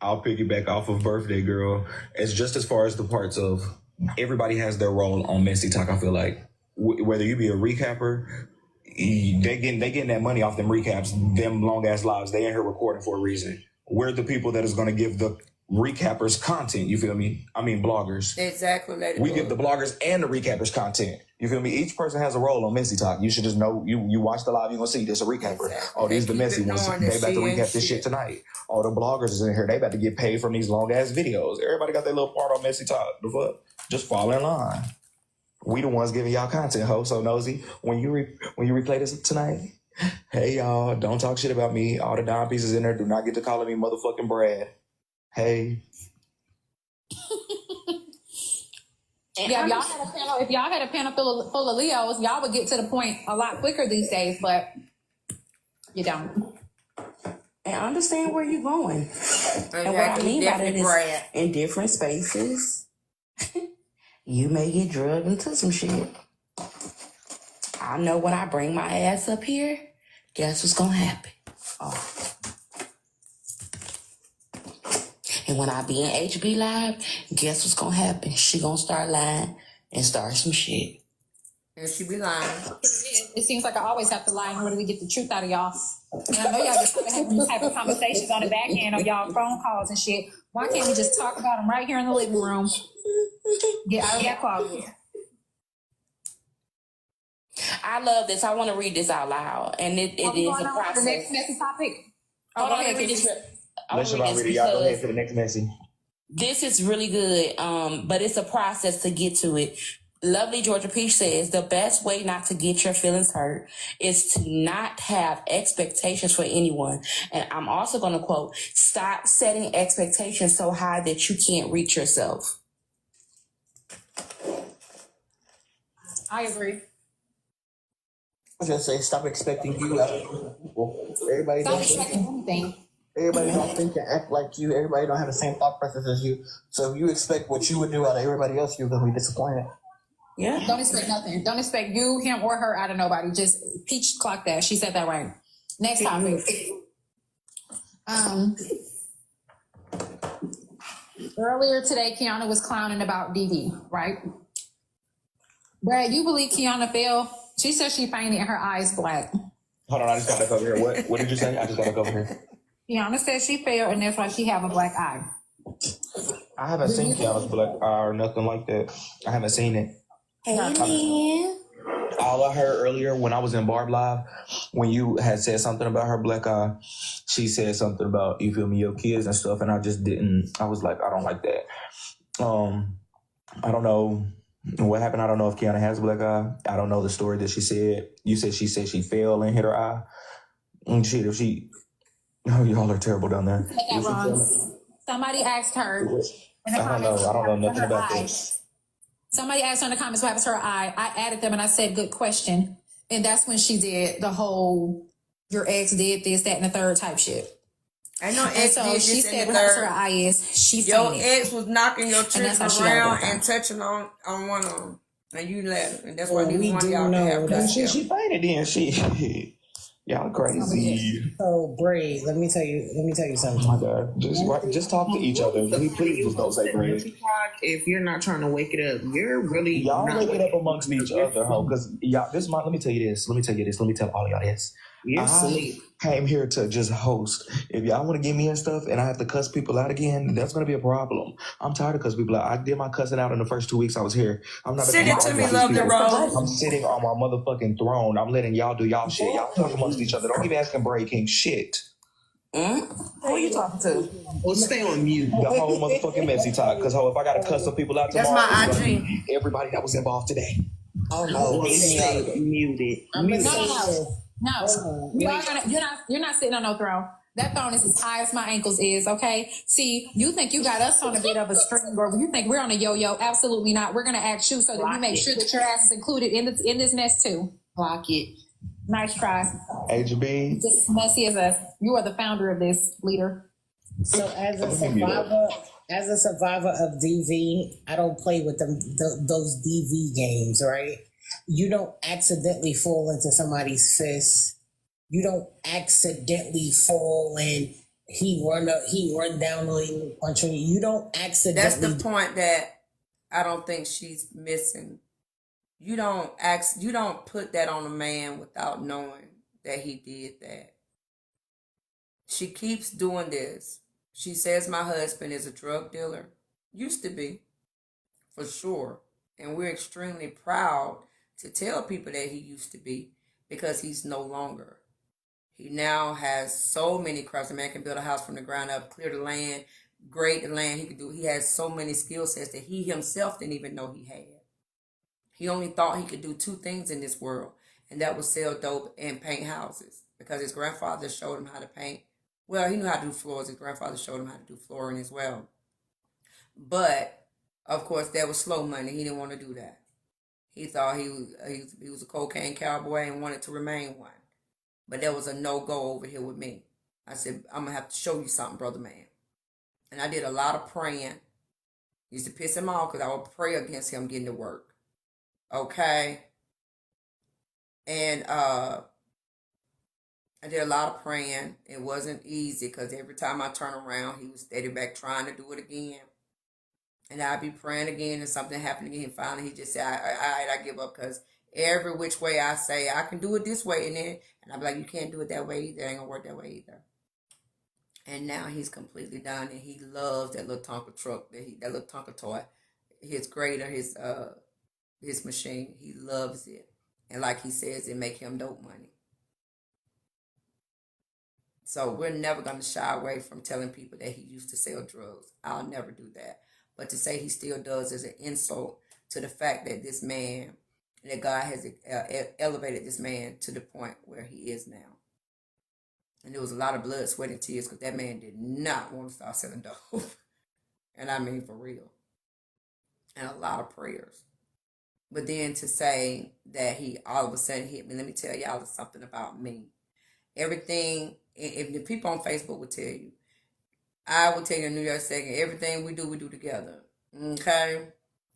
I'll piggyback off of Birthday Girl. It's just as far as the parts of everybody has their role on Messy Talk. I feel like whether you be a recapper, they getting that money off them recaps, them long ass lives. They in here recording for a reason. We're the people that is going to give the recappers content. You feel me? I mean bloggers. Exactly. We give the bloggers and the recappers content. You feel me? Each person has a role on Messy Talk. You should just know, you watch the live, you're going to see this a recapper. Exactly. Oh, these the messy ones. They about to recap this shit tonight. Oh, the bloggers is in here. They about to get paid from these long ass videos. Everybody got their little part on Messy Talk. The fuck? Just fall in line. We the ones giving y'all content, ho. So Nosy, when you replay this tonight, hey y'all, don't talk shit about me. All the dime pieces in there do not get to calling me motherfucking Brad. Hey. Yeah, if y'all had a panel full of Leos, y'all would get to the point a lot quicker these days, but you don't. And I understand where you're going. Exactly. And what I mean by that is in different spaces, you may get drugged into some shit. I know when I bring my ass up here, guess what's gonna happen? Oh. And when I be in HB Live, guess what's gonna happen? She gonna start lying and start some shit. And she be lying. It seems like I always have to lie in order to get the truth out of y'all. And I know y'all just having these type of conversations on the back end on y'all phone calls and shit. Why can't we just talk about them right here in the living room? Get out of that closet. I love this. I want to read this out loud. And it is a process. The next messy topic? Hold on, let me read this. Let's y'all go ahead for the next messy. This is really good, but it's a process to get to it. Lovely Georgia Peach says, the best way not to get your feelings hurt is to not have expectations for anyone. And I'm also going to quote, stop setting expectations so high that you can't reach yourself. I agree. I was going to say, stop expecting you out of people. Everybody Stop expecting anything. Everybody don't think and act like you. Everybody don't have the same thought process as you. So if you expect what you would do out of everybody else, you're going to be disappointed. Yeah. Don't expect nothing. Don't expect you, him, or her out of nobody. Just Peach clock that. She said that right. Next topic. Earlier today, Keyona was clowning about DD, right? Brad, you believe Keyona fell? She said she fainted and her eyes black. Hold on, I just got back over here. What did you say? I just got back over here. Keyona said she fell and that's why she have a black eye. I haven't seen Keona's black eye or nothing like that. I haven't seen it. Hey, man. All I heard earlier when I was in Barb Live, when you had said something about her black eye, she said something about, you feel me, your kids and stuff, and I just didn't, I was like, I don't like that. I don't know what happened. I don't know if Keyona has a black eye. I don't know the story that she said. You said she fell and hit her eye. And shit, if she, oh, y'all are terrible down there. Somebody asked her in the comments. I don't know nothing about this. Somebody asked her in the comments what happens to her eye. I added them and I said, good question. And that's when she did the whole, your ex did this, that, and the third type shit. I know ex so did this she said in the what happens third. to her eye is she Your fainted. ex was knocking your children that's how she around got and touching on one of them. And you let her. And that's why Well, we one of do y'all know have that She fainted then. She Y'all crazy. So Bray, let me tell you something. Oh my God. Just talk to each other. Please just don't say Bray. If you're not trying to wake it up, you're really Y'all not wake it waking up amongst each other, ho. Because y'all, let me tell you this. Let me tell all y'all this. I came here to just host. If y'all want to get me and stuff and I have to cuss people out again, that's going to be a problem. I'm tired of cussing people out. I did my cussing out in the first 2 weeks I was here. I'm not Send it to me, love the road. I'm sitting on my motherfucking throne. I'm letting y'all do y'all shit. Y'all talk amongst each other. Don't keep asking breaking shit. Who are you talking to? Well, stay on mute. The whole motherfucking messy talk. Because if I got to cuss some people out tomorrow, that's my IG. Everybody that was involved today. Oh no, stay muted. No. You're not sitting on no throne. That throne is as high as my ankles is, okay? See, you think you got us on a bit of a string, or you think we're on a yo-yo. Absolutely not. We're gonna ask you so that you make sure that your ass is included in this mess too. Block it. Nice try. HB. Just messy as us. You are the founder of this, leader. So as a survivor of DV, I don't play with those DV games, right? You don't accidentally fall into somebody's fist. You don't accidentally fall and he run down on you, punch on you. You don't accidentally. That's the point that I don't think she's missing. You don't put that on a man without knowing that he did that. She keeps doing this. She says my husband is a drug dealer. Used to be, for sure. And we're extremely proud to tell people that he used to be, because he's no longer. He now has so many crafts. A man can build a house from the ground up, clear the land, grade the land. He has so many skill sets that he himself didn't even know he had. He only thought he could do two things in this world, and that was sell dope and paint houses, because his grandfather showed him how to paint. Well, he knew how to do floors. His grandfather showed him how to do flooring as well. But, of course, that was slow money. He didn't want to do that. He thought he was a cocaine cowboy and wanted to remain one. But there was a no-go over here with me. I said, I'm going to have to show you something, brother man. And I did a lot of praying. Used to piss him off because I would pray against him getting to work. Okay? And I did a lot of praying. It wasn't easy because every time I turn around, he was steady back trying to do it again. And I'd be praying again and something happened again. Finally, he just said, I give up, because every which way I say, I can do it this way. And I'd be like, you can't do it that way either. It ain't going to work that way either. And now he's completely done, and he loves that little Tonka truck, that little Tonka toy, his grader, his machine. He loves it. And like he says, it make him dope money. So we're never going to shy away from telling people that he used to sell drugs. I'll never do that. But to say he still does is an insult to the fact that this man, that God has elevated this man to the point where he is now. And there was a lot of blood, sweat, and tears, because that man did not want to start selling dope. And I mean for real. And a lot of prayers. But then to say that he all of a sudden hit me, let me tell y'all something about me. Everything, if the people on Facebook would tell you, I will tell you in New York second, everything we do together. Okay?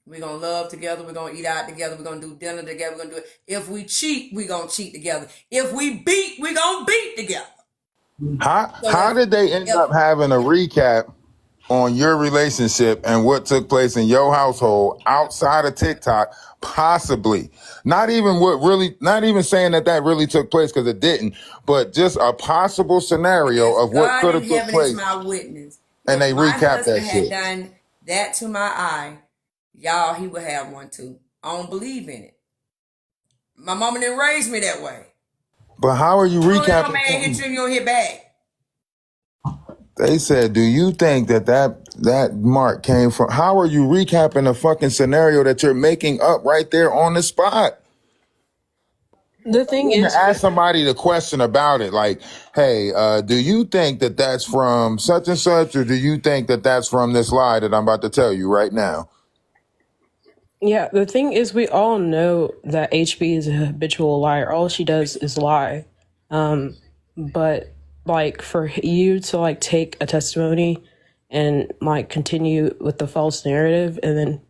We're going to love together. We're going to eat out together. We're going to do dinner together. We're going to do it. If we cheat, we're going to cheat together. If we beat, we're going to beat together. How did they end up having a recap on your relationship and what took place in your household outside of TikTok? Possibly. Not even saying that really took place, because it didn't, but just a possible scenario of what could have took place. My witness. And they recapped that shit. Had done that to my eye, y'all, he would have one too. I don't believe in it. My mama didn't raise me that way. But how are you recapping? No man hit you and you don't hit back. They said, do you think that mark came from? How are you recapping a fucking scenario that you're making up right there on the spot? The thing is, ask somebody the question about it, like, hey, do you think that that's from such and such, or do you think that that's from this lie that I'm about to tell you right now? Yeah, the thing is, we all know that HB is a habitual liar. All she does is lie. But like, for you to like take a testimony and like continue with the false narrative, and then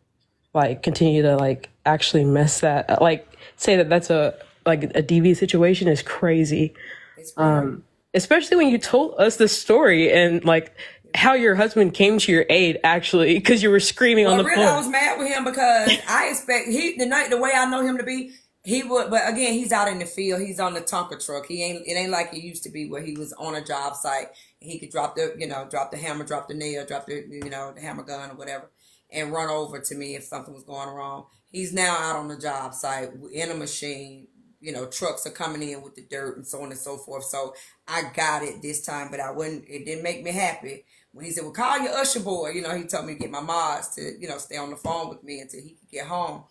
like continue to like actually mess that, like say that that's a DV situation, is crazy. Especially when you told us the story and like how your husband came to your aid, actually, because you were screaming on the really, phone. I was mad with him because I expect the way I know him to be, he would. But again, he's out in the field. He's on the Tonka truck. It ain't like it used to be where he was on a job site. He could drop the hammer, drop the nail, drop the hammer gun or whatever, and run over to me if something was going wrong. He's now out on the job site in a machine. Trucks are coming in with the dirt and so on and so forth. So I got it this time, but it didn't make me happy when he said, well, call your usher boy. He told me to get my mods to, stay on the phone with me until he could get home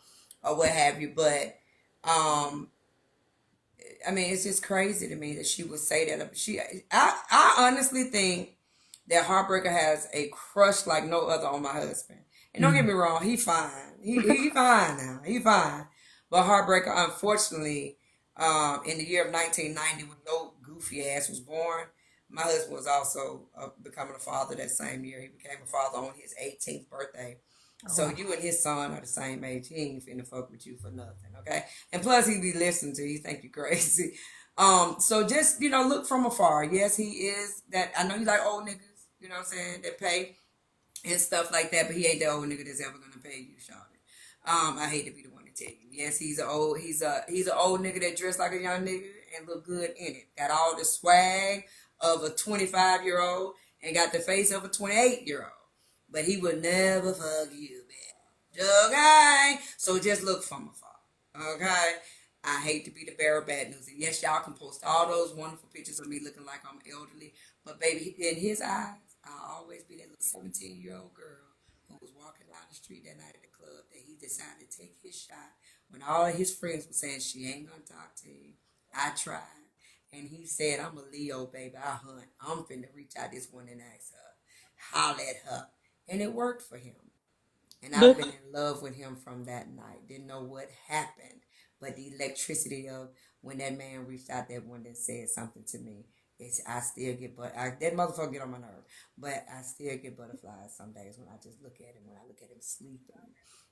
or what have you. But, it's just crazy to me that she would say that. I honestly think that Heartbreaker has a crush like no other on my husband. And don't get me wrong, he fine. He fine now. He fine. But Heartbreaker, unfortunately, in the year of 1990, when no goofy ass was born, my husband was also becoming a father that same year. He became a father on his 18th birthday. So you and his son are the same age. He ain't finna fuck with you for nothing, okay? And plus, he be listening to you. Think you crazy. So just, look from afar. Yes, he is that. I know you like old niggas, you know what I'm saying, that pay and stuff like that, but he ain't the old nigga that's ever gonna pay you, Shawty. I hate to be the one to tell you. Yes, he's an old nigga that dressed like a young nigga and look good in it. Got all the swag of a 25-year-old and got the face of a 28-year-old. But he would never fuck you, man. Okay? So just look from afar. Okay? I hate to be the bearer of bad news. And yes, y'all can post all those wonderful pictures of me looking like I'm elderly. But baby, in his eyes, I'll always be that little 17-year-old girl who was walking down the street that night at the club that he decided to take his shot when all of his friends were saying, she ain't gonna talk to you. I tried. And he said, I'm a Leo, baby. I hunt. I'm finna reach out this one and ask her. Holler at her. And it worked for him. And I've been in love with him from that night. Didn't know what happened. But the electricity of when that man reached out, that one that said something to me, I still get, that motherfucker get on my nerve. But I still get butterflies some days when I just look at him, when I look at him sleeping,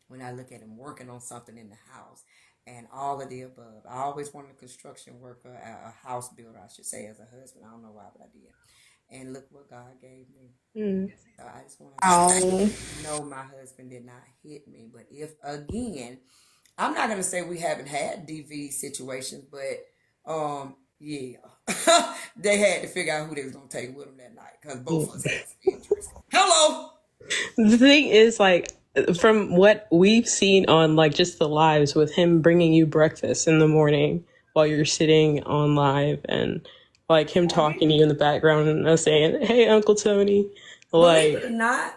when I look at him working on something in the house, and all of the above. I always wanted a construction worker, a house builder, I should say, as a husband. I don't know why, but I did. And look what God gave me. So I just want to know my husband did not hit me. But if, again, I'm not going to say we haven't had DV situations, but yeah, they had to figure out who they was going to take with them that night because both of us had injuries. Hello! The thing is, like, from what we've seen on, like, just the lives with him bringing you breakfast in the morning while you're sitting on live and, like, him talking to you in the background and us saying, hey, Uncle Tony. Like, believe it or not,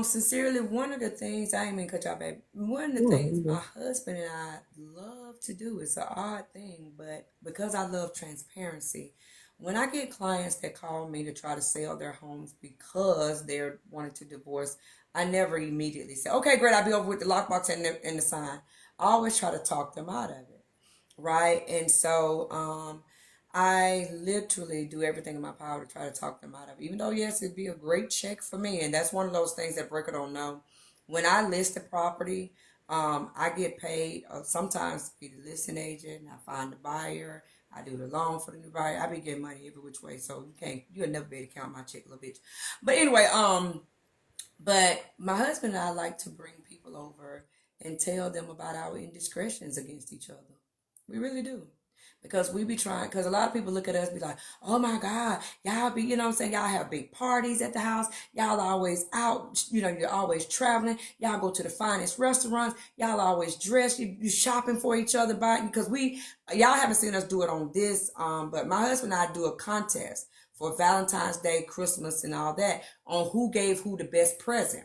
sincerely, one of the things, I ain't mean to cut y'all, baby. One of the things my husband and I love to do, it's an odd thing, but because I love transparency, when I get clients that call me to try to sell their homes because they're wanting to divorce, I never immediately say, okay, great, I'll be over with the lockbox and the sign. I always try to talk them out of it, right? And so I literally do everything in my power to try to talk them out of it. Even though, yes, it'd be a great check for me. And that's one of those things that Breaker don't know. When I list a property, I get paid sometimes to be the listing agent. I find the buyer. I do the loan for the new buyer. I be getting money every which way. So you'll never be able to count my check, little bitch. But anyway, but my husband and I like to bring people over and tell them about our indiscretions against each other. We really do. Because we be trying, because a lot of people look at us and be like, oh my God, y'all be, you know what I'm saying? Y'all have big parties at the house. Y'all always out, you're always traveling. Y'all go to the finest restaurants. Y'all always dress. You shopping for each other, because y'all haven't seen us do it on this, but my husband and I do a contest for Valentine's Day, Christmas, and all that on who gave who the best present.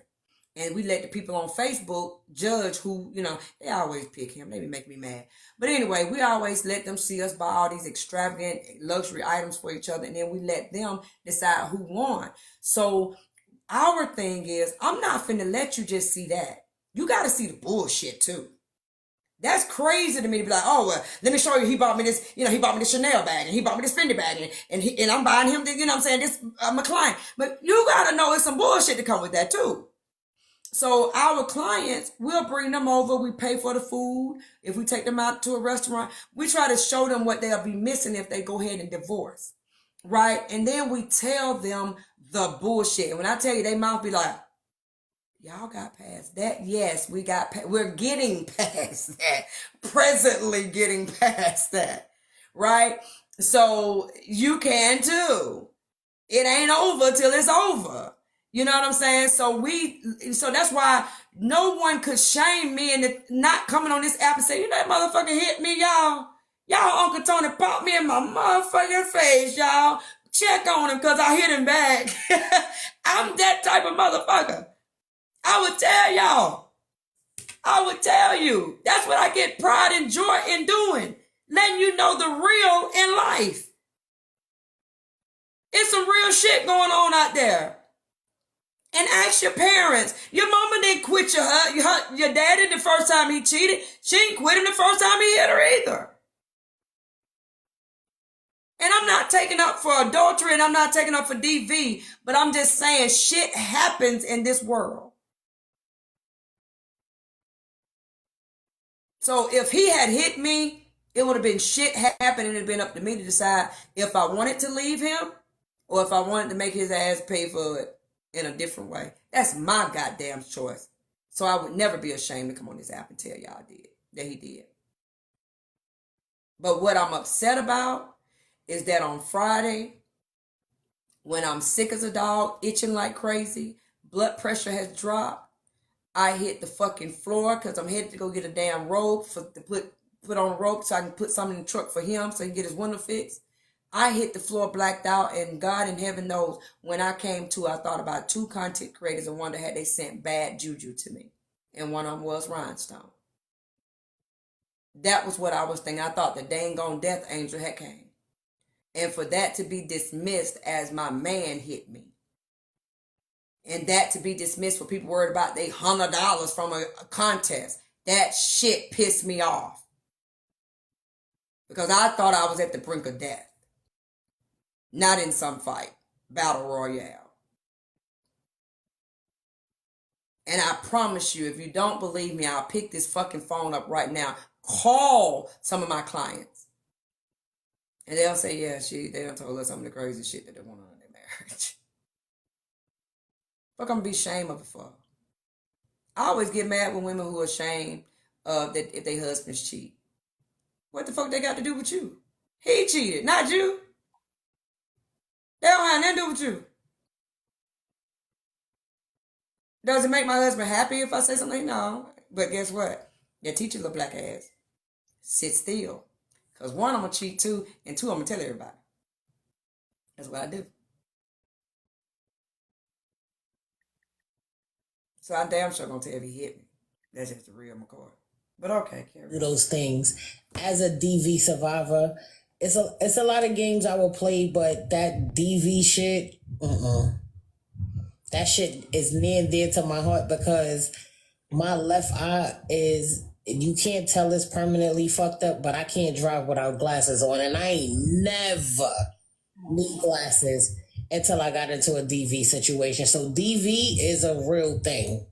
And we let the people on Facebook judge who, they always pick him. They make me mad. But anyway, we always let them see us buy all these extravagant luxury items for each other. And then we let them decide who won. So our thing is, I'm not finna let you just see that. You got to see the bullshit too. That's crazy to me to be like, oh, well, let me show you. He bought me this, he bought me this Chanel bag and he bought me this Fendi bag and I'm buying him this, I'm saying, this my client. But you got to know it's some bullshit to come with that too. So our clients, we'll bring them over. We pay for the food. If we take them out to a restaurant, we try to show them what they'll be missing if they go ahead and divorce. Right? And then we tell them the bullshit. And when I tell you, they mouth be like, y'all got past that? Yes, we're getting past that. Presently getting past that. Right? So you can too. It ain't over till it's over. You know what I'm saying? So that's why no one could shame me into not coming on this app and say, you know that motherfucker hit me, y'all. Y'all, Uncle Tony popped me in my motherfucking face, y'all. Check on him because I hit him back. I'm that type of motherfucker. I would tell y'all. I would tell you. That's what I get pride and joy in doing. Letting you know the real in life. It's some real shit going on out there. And ask your parents. Your mama didn't quit your daddy the first time he cheated. She didn't quit him the first time he hit her either. And I'm not taking up for adultery and I'm not taking up for DV, but I'm just saying shit happens in this world. So if he had hit me, it would have been shit happening. It would have been up to me to decide if I wanted to leave him or if I wanted to make his ass pay for it in a different way. That's my goddamn choice. So I would never be ashamed to come on this app and tell y'all that he did. But what I'm upset about is that on Friday, when I'm sick as a dog, itching like crazy, blood pressure has dropped, I hit the fucking floor because I'm headed to go get a damn rope to put on a rope so I can put something in the truck for him so he can get his window fixed. I hit the floor, blacked out, and God in heaven knows when I came to, I thought about 2 content creators and wonder had they sent bad juju to me. And one of them was Rhinestone. That was what I was thinking. I thought the dang on death angel had came. And for that to be dismissed as my man hit me. And that to be dismissed for people worried about they $100 from a contest. That shit pissed me off. Because I thought I was at the brink of death. Not in some fight. Battle Royale. And I promise you, if you don't believe me, I'll pick this fucking phone up right now. Call some of my clients. And they'll say, yeah, they done told us some of the crazy shit that they want on in their marriage. Fuck, I'm gonna be ashamed of it for. I always get mad with women who are ashamed of that if their husbands cheat. What the fuck they got to do with you? He cheated, not you. They don't have nothing to do with you. Does it make my husband happy if I say something? No. But guess what? Your teacher little black ass. Sit still. Because 1, I'm going to cheat 2, and 2, I'm going to tell everybody. That's what I do. So I damn sure going to tell if he hit me. That's just the real McCoy. But okay, Carrie. Do those things. As a DV survivor, it's a lot of games I will play, but that DV shit, that shit is near and dear to my heart because my left eye is, you can't tell it's permanently fucked up, but I can't drive without glasses on, and I ain't never need glasses until I got into a DV situation. So DV is a real thing.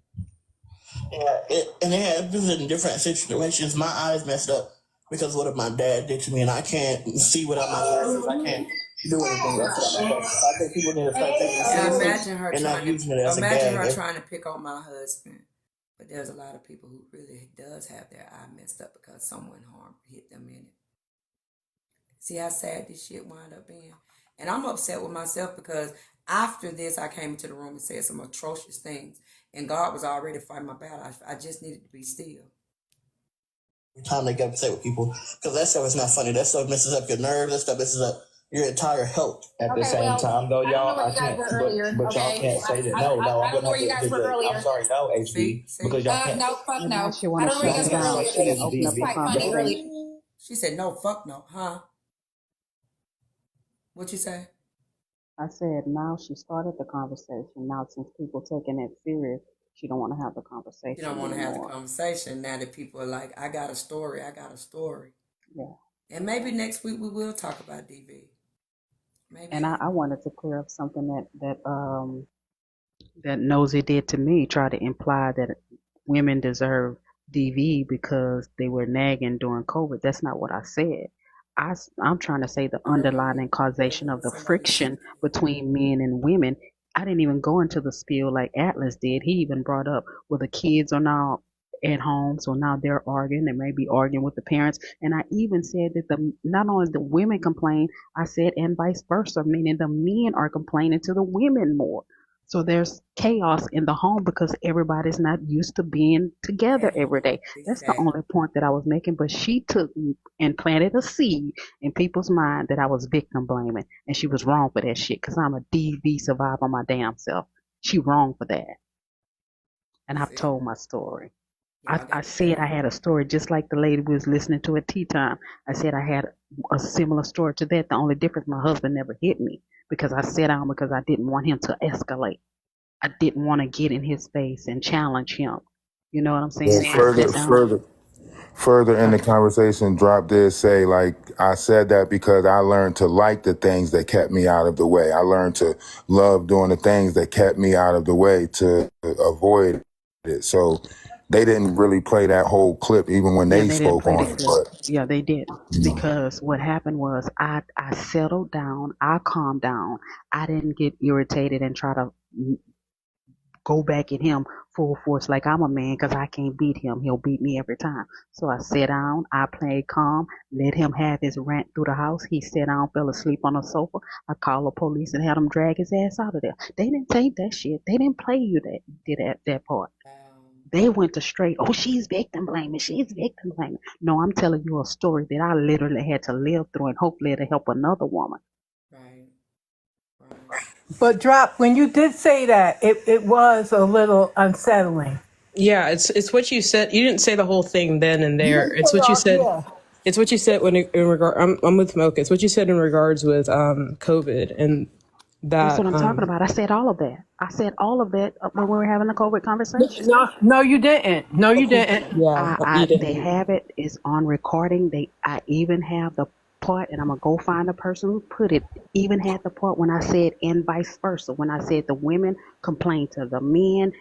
Yeah, it happens in different situations. My eyes messed up because what my dad did to me, and I can't see without my glasses. I can't do anything else. I think people need to start taking it seriously and not using it as a gag. Imagine her trying to pick on my husband. But there's a lot of people who really does have their eye messed up because someone hit them in it. See how sad this shit wound up being? And I'm upset with myself because after this, I came into the room and said some atrocious things. And God was already fighting my battle. I just needed to be still. Time they get upset with people because that stuff is not funny. That stuff messes up your nerves. That stuff messes up your entire health. At the same time, though, y'all, I can't. But y'all can't say that. No, I'm gonna have to. I'm sorry, no, HB, because y'all can't. No, fuck no. She want to shut it down. She didn't open up the conversation. She said, no, fuck no, huh? What you say? I said, now she started the conversation. Now, since people taking it serious, she don't want to have the conversation. She don't want to have the conversation now that people are like, I got a story. Yeah. And maybe next week we will talk about DV. Maybe. And I wanted to clear up something that that Nosy did to me, try to imply that women deserve DV because they were nagging during COVID. That's not what I said. I'm trying to say the underlying causation of the friction between men and women. I didn't even go into the spiel like Atlas did. He even brought up, well, the kids are now at home, so now they're arguing. They may be arguing with the parents. And I even said that not only the women complain, I said, and vice versa, meaning the men are complaining to the women more. So there's chaos in the home because everybody's not used to being together every day. That's the only point that I was making. But she took and planted a seed in people's mind that I was victim blaming, and she was wrong for that shit because I'm a DV survivor my damn self. She wrong for that, and I've told my story. I said I had a story just like the lady we was listening to at tea time. I said I had a similar story to that. The only difference, my husband never hit me because I sat down because I didn't want him to escalate. I didn't want to get in his face and challenge him. You know what I'm saying? Yeah, further in the conversation, drop this, say, like, I said that because I learned to like the things that kept me out of the way. I learned to love doing the things that kept me out of the way to avoid it. So they didn't really play that whole clip even when they spoke on it. Yeah, they did. Because what happened was I settled down. I calmed down. I didn't get irritated and try to go back at him full force like I'm a man because I can't beat him. He'll beat me every time. So I sat down. I played calm. Let him have his rant through the house. He sat down, fell asleep on the sofa. I called the police and had him drag his ass out of there. They didn't take that shit. They didn't play you that part. They went to straight, oh, she's victim blaming. She's victim blaming. No, I'm telling you a story that I literally had to live through, and hopefully it'll help another woman. But Drop, when you did say that, it was a little unsettling. Yeah, it's what you said. You didn't say the whole thing then and there. It's what you said. Yeah. It's what you said when in regard. I'm with Mocha. It's what you said in regards with COVID and that. That's what I'm talking about. I said all of that. I said all of that when we were having the COVID conversation. No, you didn't. No, you didn't. Yeah, they have it. It's on recording. I even have the part, and I'm gonna go find the person who put it. Even had the part when I said and vice versa. When I said the women complain to the men,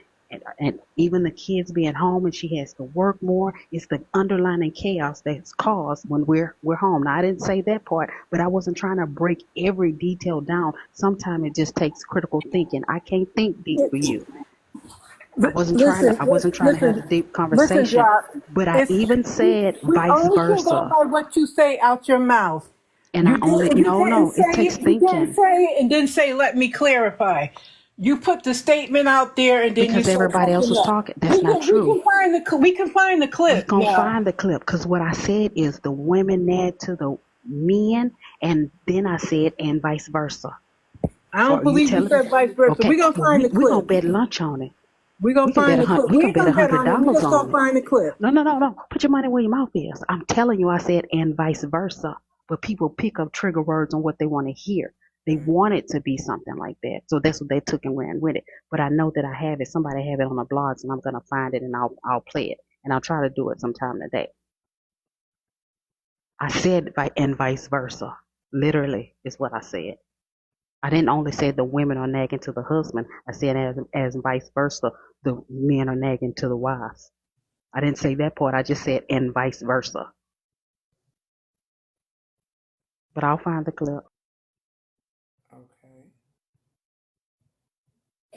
and even the kids being home, and she has to work more. It's the underlying chaos that's caused when we're home. Now I didn't say that part, but I wasn't trying to break every detail down. Sometimes it just takes critical thinking. I can't think deep for you. I wasn't trying to have a deep conversation, but I even said vice versa. By what you say out your mouth. And it takes thinking. You didn't say it and then say, let me clarify. You put the statement out there and then because everybody else was talking. That's not true. We can find the clip. We can find the clip because what I said is the women nag to the men, and then I said and vice versa. I don't believe you said vice versa. Okay. We're gonna find the clip. We're gonna bet lunch on it. We're gonna find the clip. We can bet $100 on it. Find the clip. No. Put your money where your mouth is. I'm telling you, I said and vice versa. But people pick up trigger words on what they want to hear. They want it to be something like that. So that's what they took and ran with it. But I know that I have it. Somebody have it on the blogs, and I'm gonna find it and I'll play it. And I'll try to do it sometime today. I said and vice versa. Literally is what I said. I didn't only say the women are nagging to the husband. I said as vice versa, the men are nagging to the wives. I didn't say that part. I just said and vice versa. But I'll find the clip.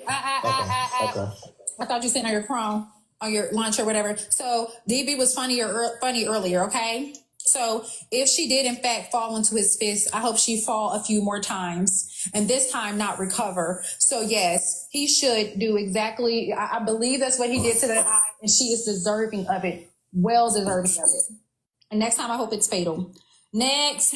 I thought you said on your Chrome, on your lunch or whatever. So DB was funny earlier, okay? So if she did in fact fall into his fist, I hope she fall a few more times and this time not recover. So yes, he should do exactly, I believe that's what he did to that eye, and she is deserving of it, well deserving of it. And next time I hope it's fatal. Next,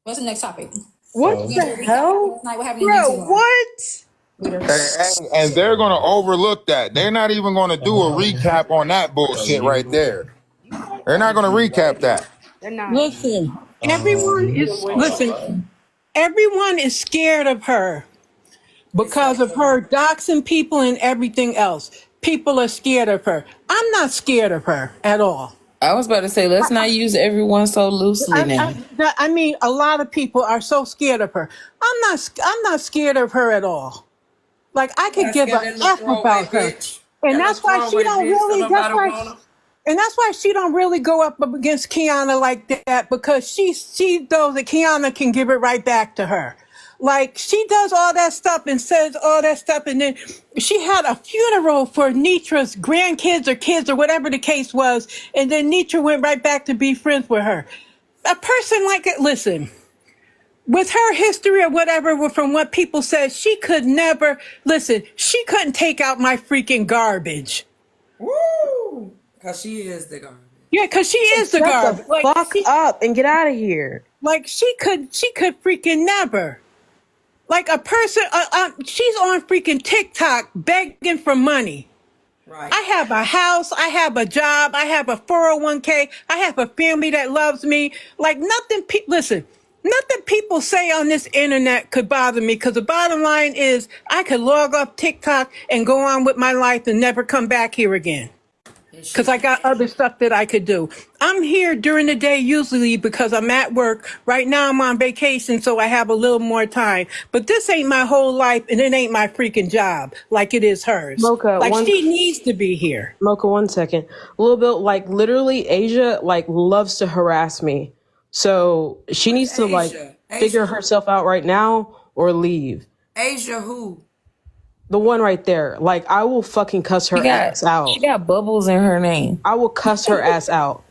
what's the next topic? What the hell? Bro, what? And they're going to overlook that. They're not even going to do a recap on that bullshit right there. They're not going to recap that. Listen, everyone is scared of her because of her doxing people and everything else. People are scared of her. I'm not scared of her at all. I was about to say, let's not use everyone so loosely now. I mean, a lot of people are so scared of her. I'm not scared of her at all. Like I could give a F about her. And that's why she don't really, and that's why she don't really go up against Keyona like that, because she knows that Keyona can give it right back to her. Like she does all that stuff and says all that stuff, and then she had a funeral for Nitra's grandkids or kids or whatever the case was, and then Nitra went right back to be friends with her. A person like it, listen, with her history or whatever, from what people said, she could never, listen, she couldn't take out my freaking garbage. Woo! Because she is the garbage. Yeah, because she is the garbage. Shut the fuck up and get out of here. Like she could freaking never. Like a person, she's on freaking TikTok begging for money. Right. I have a house, I have a job, I have a 401k, I have a family that loves me. Like nothing, listen, nothing people say on this internet could bother me, because the bottom line is I could log off TikTok and go on with my life and never come back here again. Because I got other stuff that I could do. I'm here during the day usually because I'm at work. Right now I'm on vacation, so I have a little more time. But this ain't my whole life, and it ain't my freaking job like it is hers. Mocha, like she needs to be here. Mocha, 1 second. A little bit, like literally Asia like loves to harass me. So she needs to like figure herself out right now or leave. Asia who? The one right there. Like, I will fucking cuss her ass out. She got bubbles in her name. I will cuss her ass out.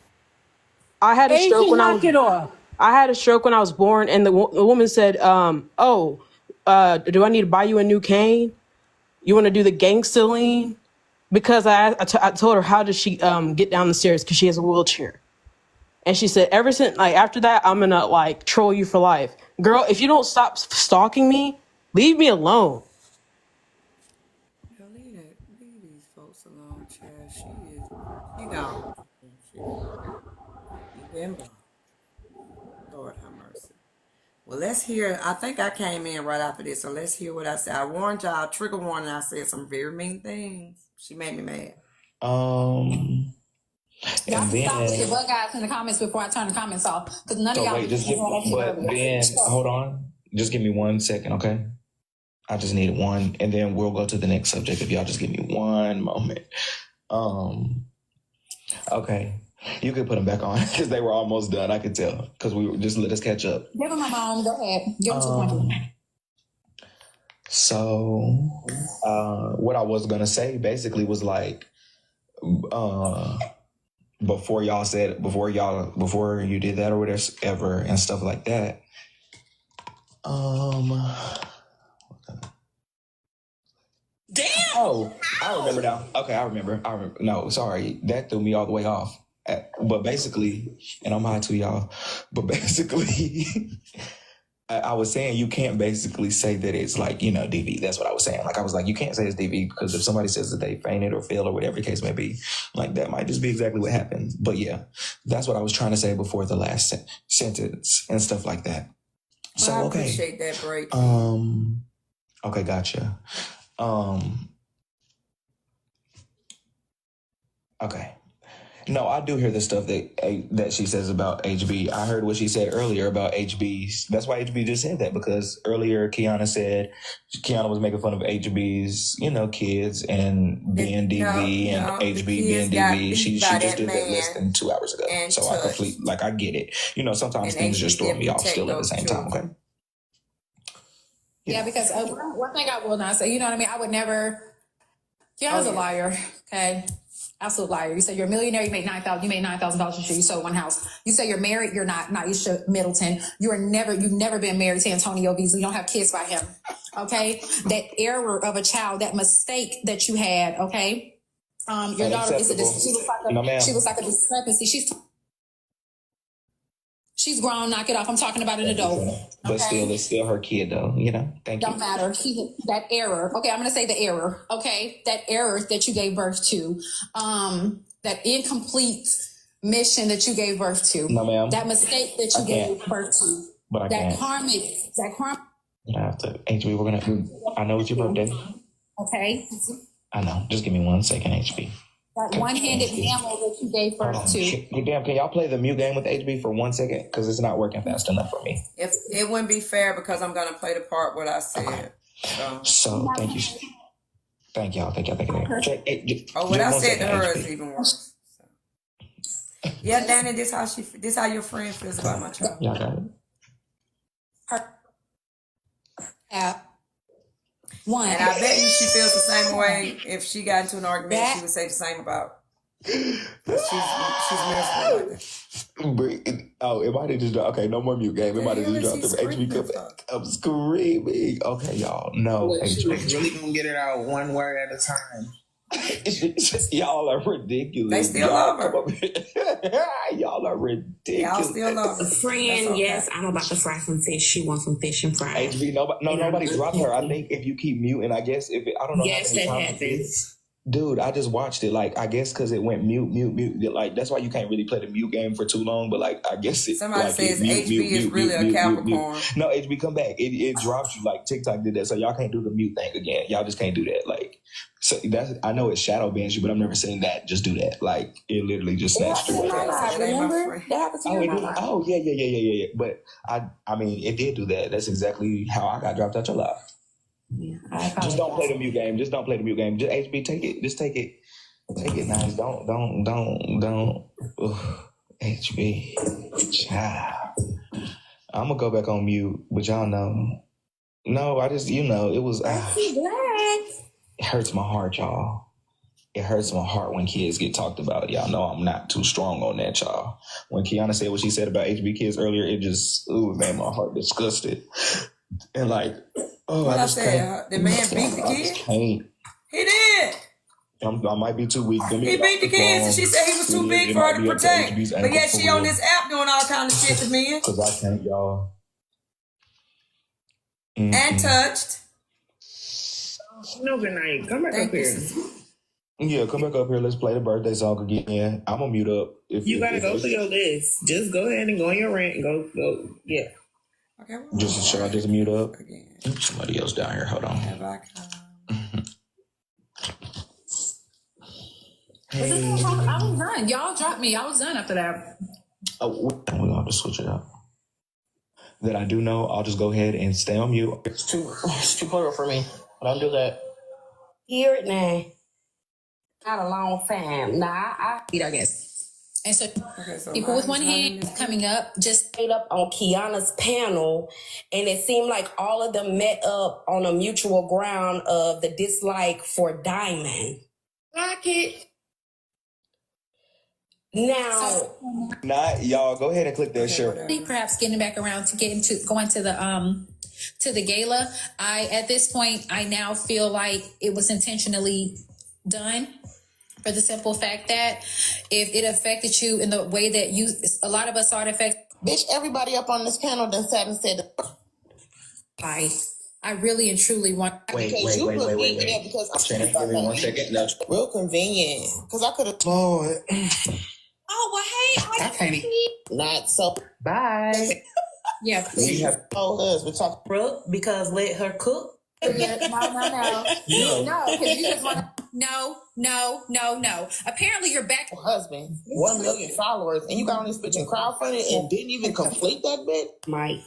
I had a stroke when I was. I had a stroke when I was born, and the woman said, do I need to buy you a new cane? You want to do the gangsta lean? Because I told her, how does she get down the stairs? Because she has a wheelchair. And she said, ever since, like, after that, I'm going to, like, troll you for life. Girl, if you don't stop stalking me, leave me alone. Leave these folks alone, child. She gone. You been blocked. Lord have mercy. Well, let's hear. I think I came in right after this, so let's hear what I said. I warned y'all, trigger warning. I said some very mean things. She made me mad. Y'all can stop with your bug guys in the comments before I turn the comments off, because none of y'all. Hold on. Just give me 1 second, okay? I just need one, and then we'll go to the next subject if y'all just give me one moment. Okay. You could put them back on because they were almost done. I could tell because we were just let us catch up. Give them my mom. Go ahead. Give them So, what I was gonna say basically was like, before you did that or whatever and stuff like that. Damn. Oh, I remember now. Okay, I remember. No, sorry, that threw me all the way off. But basically, and I'm high to y'all. But basically, I was saying you can't basically say that it's like, DV. That's what I was saying. Like I was like, you can't say it's DV because if somebody says that they fainted or failed or whatever the case may be, like that might just be exactly what happened. But yeah, that's what I was trying to say before the last sentence and stuff like that. So I okay. appreciate that break. Okay, gotcha. Okay. No, I do hear the stuff that she says about HB. I heard what she said earlier about HBs. That's why HB just said that, because earlier Keyona said Keyona was making fun of HB's, kids and being DV and HB being DV. She just did that less than 2 hours ago. So I get it. Sometimes things just throw me off still at the same time. Okay. Yeah, because one thing I will not say, you know what I mean? I would never. Keona's a liar. Okay. Absolute liar. You say you're a millionaire, you made $9,000 this year, you sold one house. You say you're married, you're not Naisha Middleton. You've never been married to Antonio Beasley. You don't have kids by him. Okay? That error of a child, that mistake that you had, okay? Your daughter she looks like a discrepancy. She's grown, knock it off. I'm talking about an adult. But still, it's still her kid, though. Thank you. Don't matter. That error. Okay, I'm going to say the error. Okay, that error that you gave birth to, that incomplete mission that you gave birth to, no, ma'am. That mistake that you gave birth to, but I that can't. karmic. I have to. HB, I know it's your birthday. Okay. I know. Just give me 1 second, HB. That one-handed mammal that you gave birth to. Damn, can y'all play the mute game with HB for 1 second? Because it's not working fast enough for me. If it wouldn't be fair because I'm going to play the part what I said. Okay. So thank you. Thank y'all. What I said to her is even worse. So. Yeah, Danny, this how your friend feels about my child. Y'all got it. One. And I bet you she feels the same way. If she got into an argument, she would say the same about. She's miserable like that. Oh, it might have just dropped. Okay, no more mute game. It might have just dropped. HB come back. I'm screaming. Okay, y'all. No. She was really gonna get it out one word at a time. Y'all are ridiculous. They still love her. Y'all are ridiculous. Y'all still love her. Friend, okay. yes, I'm about to fry some fish. She wants some fish and fries. HB, nobody dropped her. I think if you keep muting, I guess I don't know. Yes, that happens. Dude, I just watched it. Like, I guess because it went mute. Like, that's why you can't really play the mute game for too long. But like, I guess it. Somebody like, says mute, HB is really a Capricorn. No, HB, come back. It drops you. Like TikTok did that, so y'all can't do the mute thing again. Y'all just can't do that. Like, so I know it shadow bans you, but I've never seen that. Just do that. Like, it literally just snatched you. Remember? That happened to you. Oh yeah. But I mean, it did do that. That's exactly how I got dropped out your life. Yeah, just don't play the mute game. Just don't play the mute game. Just HB, take it. Just take it. Take it nice. Don't. HB. Child. I'm gonna go back on mute, but y'all know. No, I just, it was. It hurts my heart, y'all. It hurts my heart when kids get talked about. Y'all know I'm not too strong on that, y'all. When Keyona said what she said about HB kids earlier, it just, it made my heart disgusted. And like, I just can't. The man beat the kid? He did. I might be too weak. He beat the kids, and she said he was too big for her to protect. But yet she on this app doing all kind of shit to men. Because I can't, y'all. And touched. No, good night. Come back up here. Yeah, come back up here. Let's play the birthday song again. I'm gonna mute up. You gotta go through your list. Just go ahead and go on your rant and go. Yeah. Okay. Should I just mute up? Somebody else down here. Hold on. I was done. Y'all dropped me. I was done after that. Oh, we're gonna have to switch it up. That I do know. I'll just go ahead and stay on mute. It's too plural for me. I don't do that. Hear it now. Not a long time. Nah, I guess. And so people with one hand coming up just stayed up on Keyona's panel, and it seemed like all of them met up on a mutual ground of the dislike for Diamond. Like it. Now, not y'all. Go ahead and click that share. Perhaps getting back around to going to the gala. At this point, I now feel like it was intentionally done. For the simple fact that if it affected you in the way that a lot of us saw it affect. Bitch, everybody up on this panel done sat and said, I really and truly want. Wait. Because Shannon, give me 1 second. No. Real convenient. Because I could have. Oh, well, hey, I can't even. Not so. Bye. Yeah, we have told us. We're talking. Brooke, because let her cook. No. No, because you just want to. No. Apparently, your back husband, 1 million followers, and you got on this bitch and crowdfunded and didn't even complete that bit. Mike,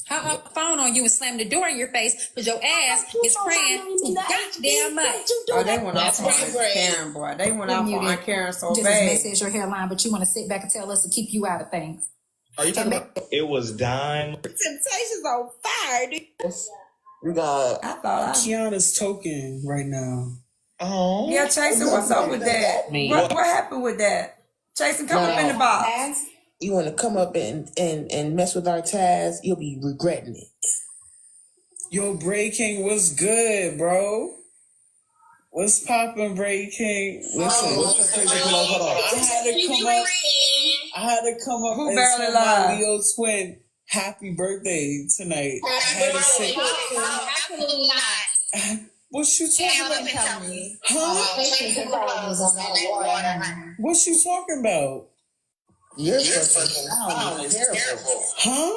how up the phone on you and slam the door in your face because your ass is praying too goddamn much. Oh, they went off on Karen, boy. They went off on Karen so just bad. Just as your hairline, but you want to sit back and tell us to keep you out of things. Are you talking about? It was Dime. Temptation's on fire, dude. We got Keyona's token right now. Oh. Yeah, Chasen, what's up with that? What happened with that? Chasen, come up in the box. You want to come up and mess with our Taz, you'll be regretting it. Yo, Bray King, what's good, bro? What's poppin', Bray King? Listen, I had to come up and tell my Leo twin happy birthday tonight. Absolutely not. What you talking about? What you talking about? You're fucking terrible. Huh?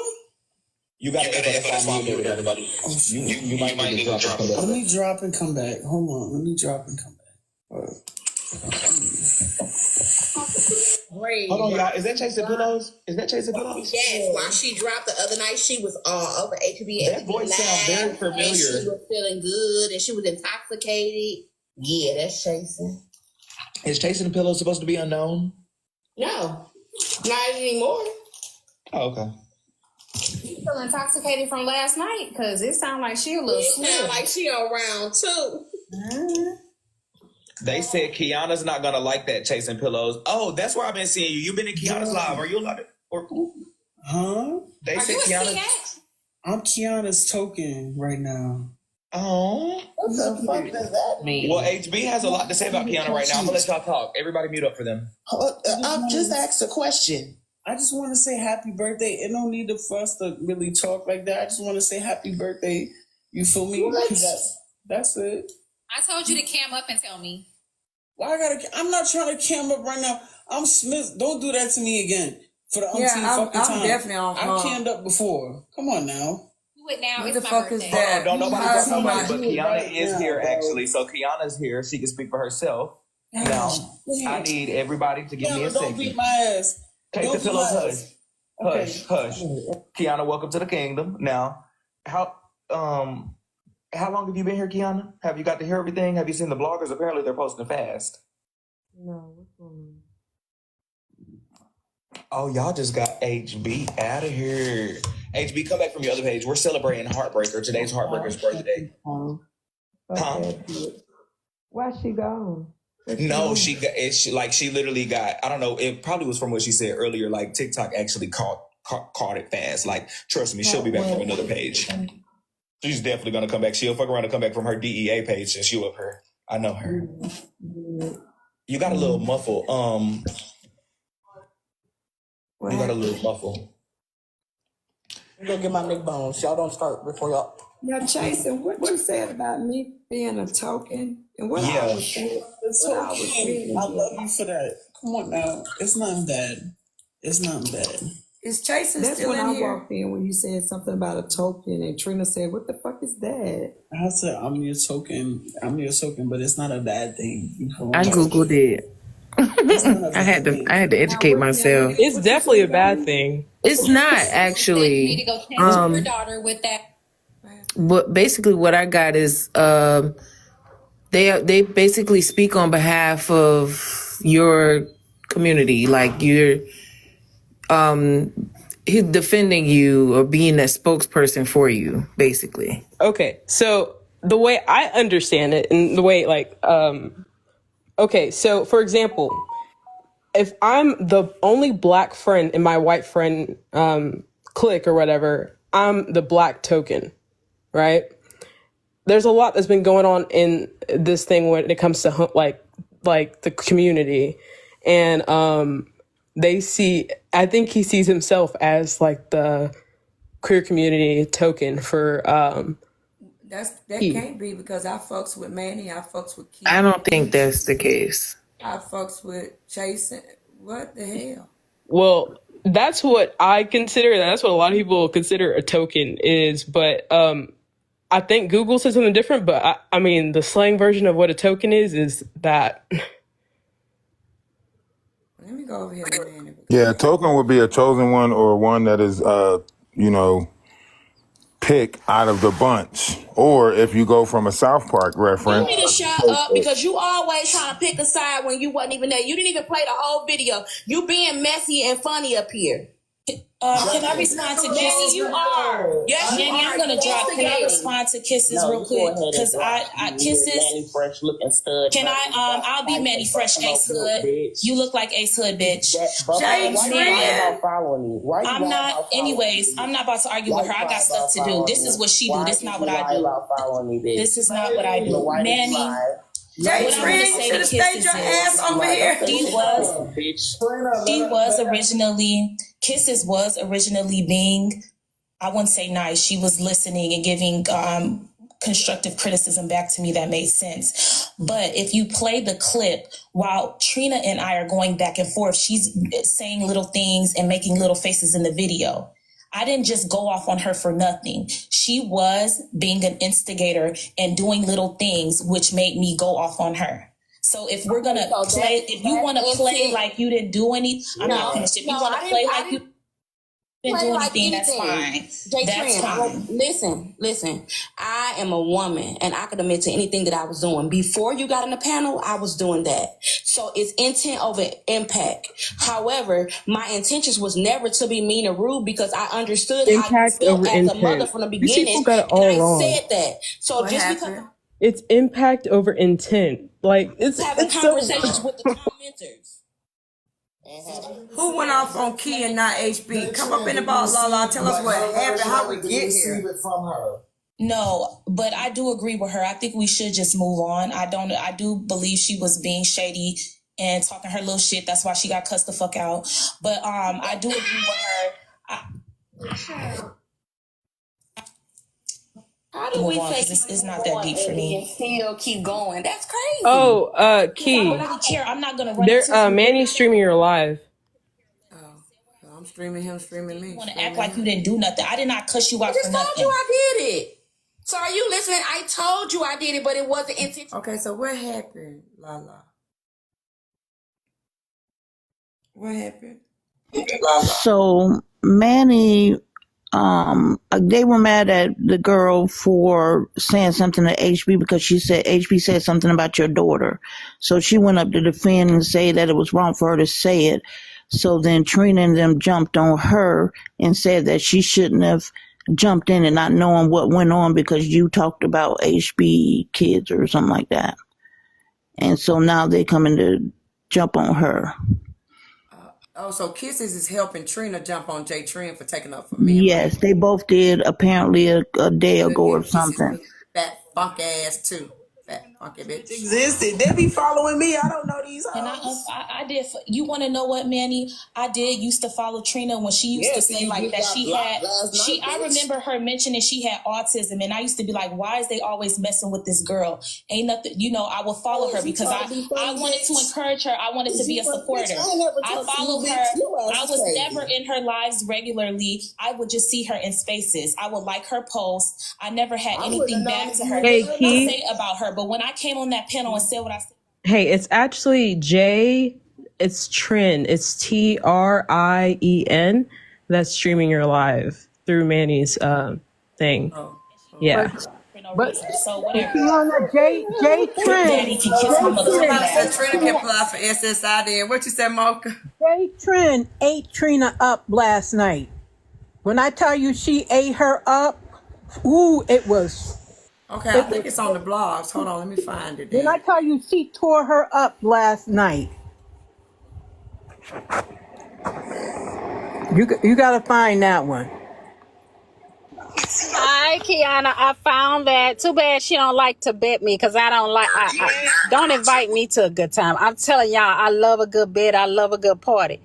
You got to echo everybody. You might need to drop and come back. Let me drop and come back. Hold on. Let me drop and come back. Great. Hold on, y'all. Is that Chasing Pillows? Is that Chasing Pillows? Yes, while she dropped the other night, she was over HB. That voice sounds very familiar. And she was feeling good and she was intoxicated. Yeah, that's Chasing. Is Chasing the Pillows supposed to be unknown? No, not anymore. Oh, okay. You feel intoxicated from last night? Because it sounds like she a little It sound like she on round 2. They said Keyona's not gonna like that Chasing Pillows. Oh, that's where I've been seeing you. You've been in Keyona's live. Are you allowed to? Huh? They said Keyona's. I'm Keyona's token right now. Oh. What the fuck does that mean? Well, HB has a lot to say about Keyona right now. I'm gonna let y'all talk. Everybody mute up for them. I've just asked a question. I just want to say happy birthday. It don't need for us to really talk like that. I just want to say happy birthday. You feel me? That's it. I told you to cam up and tell me. Why I'm not trying to cam up right now. I'm Smith. Don't do that to me again. For the umpteenth fucking time. Definitely on I've cammed up before. Come on now. Do it now. What It's the my fuck birthday. is that? Don't nobody talk Somebody about it, but do it Keyona right is now, here bro. actually. So Keyona's here. She can speak for herself. Now, I need everybody to give me a Don't beat second. my ass. Take Don't the beat pillows, my hush. ass. Hush. Keyona, welcome to the kingdom. Now, how long have you been here, Keyona? Have you got to hear everything? Have you seen the bloggers? Apparently they're posting fast. No, what's going on? Oh, y'all just got HB out of here. HB, come back from your other page. We're celebrating Heartbreaker. Today's Heartbreaker's birthday. Huh? Why she gone? No, she literally got, I don't know, it probably was from what she said earlier, like TikTok actually caught it fast. Like, trust me, she'll be back from another page. She's definitely gonna come back. She'll fuck around and come back from her DEA page since you up her. I know her. You got a little muffle. You got a little muffle. I'm gonna get my neck bones. Y'all don't start before y'all. Now, Jason, what you said about me being a token and what I was saying. It's okay. I love you for that. Come on now. It's nothing bad. It's nothing bad. Is Jason That's still when in I here? walked in when you said something about a token, and Trina said, "What the fuck is that?" I said, I'm your token, but it's not a bad thing. I Googled it. I had to educate myself. It's definitely a bad thing. It's not You need to actually. go change your daughter with that. But basically, what I got is they basically speak on behalf of your community, like you're he's defending you or being a spokesperson for you, basically. Okay, so the way I understand it, and the way okay, so for example, if I'm the only black friend in my white friend clique or whatever, I'm the black token, right? There's a lot that's been going on in this thing when it comes to like the community, and I think he sees himself as like the queer community token for That can't be because I fucks with Manny, I fucks with Keith. I don't think that's the case. I fucks with Jason. What the hell? Well, that's what I consider. That's what a lot of people consider a token is. But I think Google says something different. But I mean, the slang version of what a token is that. Let me go over here to Manny. Yeah, a token would be a chosen one or one that is, pick out of the bunch. Or if you go from a South Park reference. You need to shut up because you always trying to pick a side when you wasn't even there. You didn't even play the whole video. You being messy and funny up here. Can I respond to Kisses? You are. Yes, Manny, I'm gonna drop. Can I respond to Kisses real quick? Because I Kisses. Manny Fresh looking stud. Can I? I'll be Manny Fresh, Ace Hood. You look like Ace Hood, bitch. Why you about following me? Why you I'm not. Anyways, I'm not about to argue with her. I got stuff to do. This is what she do. This is not what I do. Following me, bitch? This is not what I do, Manny. Jay What I'm gonna Trent, say you should to have stayed your Kisses ass over here. Kisses was originally being, I wouldn't say nice. She was listening and giving constructive criticism back to me that made sense. But if you play the clip while Trina and I are going back and forth, she's saying little things and making little faces in the video. I didn't just go off on her for nothing. She was being an instigator and doing little things which made me go off on her. So if we're gonna play, if you want to play like you didn't do any, I'm not finished. If you want to play like you didn't do anything, that's fine. That's fine. Listen. I am a woman, and I can admit to anything that I was doing before you got in the panel. I was doing that. So it's intent over impact. However, my intentions was never to be mean or rude because I understood Impact how you felt over as intent. a mother from the These people beginning, got it all and I wrong. said that. So what just happened? Because It's impact over intent. Like it's having so conversations with the commenters. Who went off on Key and not HB? Come up in the ball, Lala. Tell us what happened, how we get here. From her. No, but I do agree with her. I think we should just move on. I do believe she was being shady and talking her little shit. That's why she got cussed the fuck out. But I do agree with her. How do we say it's not that deep for me? And still keep going? That's crazy. Oh, Key. I don't really care. I'm not gonna run. They're Manny's streaming your live. I'm streaming him, streaming me. You want to act like you didn't do nothing? I did not cuss you out for nothing. I just told you I did it. So are you listening? I told you I did it, but it wasn't intentional. Okay, so what happened, Lala? What happened? So Manny, they were mad at the girl for saying something to HB because HB said something about your daughter. So she went up to defend and say that it was wrong for her to say it. So then Trina and them jumped on her and said that she shouldn't have jumped in and not knowing what went on because you talked about HB kids or something like that. And so now they coming to jump on her. So Kisses is helping Trina jump on J Trin for taking up for me. Yes, right? they both did apparently a day ago or something. That funk ass too. That funky bitch. Existed. They be following me. I don't know these. And I did. You want to know what, Manny? I did used to follow Trina when she used to say like that. I remember her mentioning she had autism, and I used to be like, why is they always messing with this girl? Ain't nothing. I would follow her because I wanted to encourage her. I wanted to be a supporter. I followed her. I was never in her lives regularly. I would just see her in spaces. I would like her posts. I never had anything back to her to say about her. But when I came on that panel and said what I said. Hey, it's actually it's Trin. It's TRIEN that's streaming your live through Manny's thing. Yeah. But so whatever. J Trin. Daddy can kiss my mother's ass. Trina can apply for SSI then. What you said, Mocha? J Trin ate Trina up last night. When I tell you she ate her up, it was. Okay, I think it's on the blogs. Hold on, let me find it. When I tell you she tore her up last night. You got to find that one. Hi, Keyona. I found that. Too bad she don't like to bet me because I don't like. Don't invite me to a good time. I'm telling y'all, I love a good bet. I love a good party.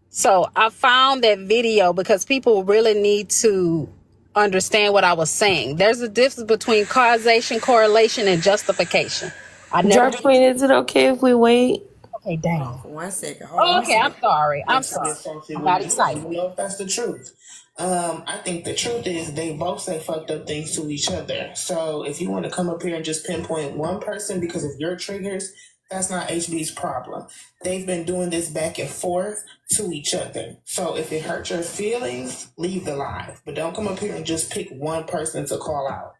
So I found that video because people really need to understand what I was saying. There's a difference between causation, correlation, and justification. Dark Queen, is it okay if we wait? Okay, dang. For 1 second. Okay, I'm sorry. I'm sorry. I got excited. I don't know if that's the truth. I think the truth is they both say fucked up things to each other. So if you want to come up here and just pinpoint one person because of your triggers, that's not HB's problem. They've been doing this back and forth to each other. So if it hurts your feelings, leave the live. But don't come up here and just pick one person to call out.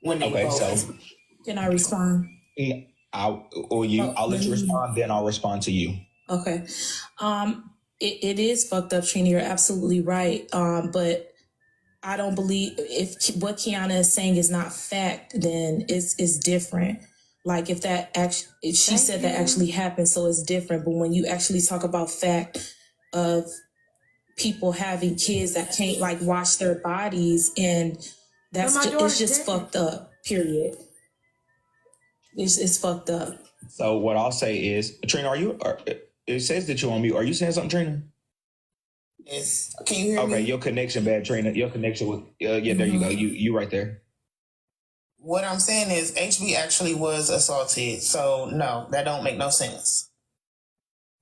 When they both. Can I respond? Yeah, I'll let you respond, then I'll respond to you. Okay. It is fucked up, Trina. You're absolutely right. But I don't believe if what Keyona is saying is not fact, then it's different. Like if that actually, she said that actually happened, so it's different. But when you actually talk about fact of people having kids that can't like wash their bodies, and it's just fucked up. Period. It's fucked up. So what I'll say is, Trina, it says that you're on mute. Are you saying something, Trina? Yes. Can you hear me? Okay, your connection bad, Trina. Your connection with there you go. You right there. What I'm saying is HB actually was assaulted. So no, that don't make no sense.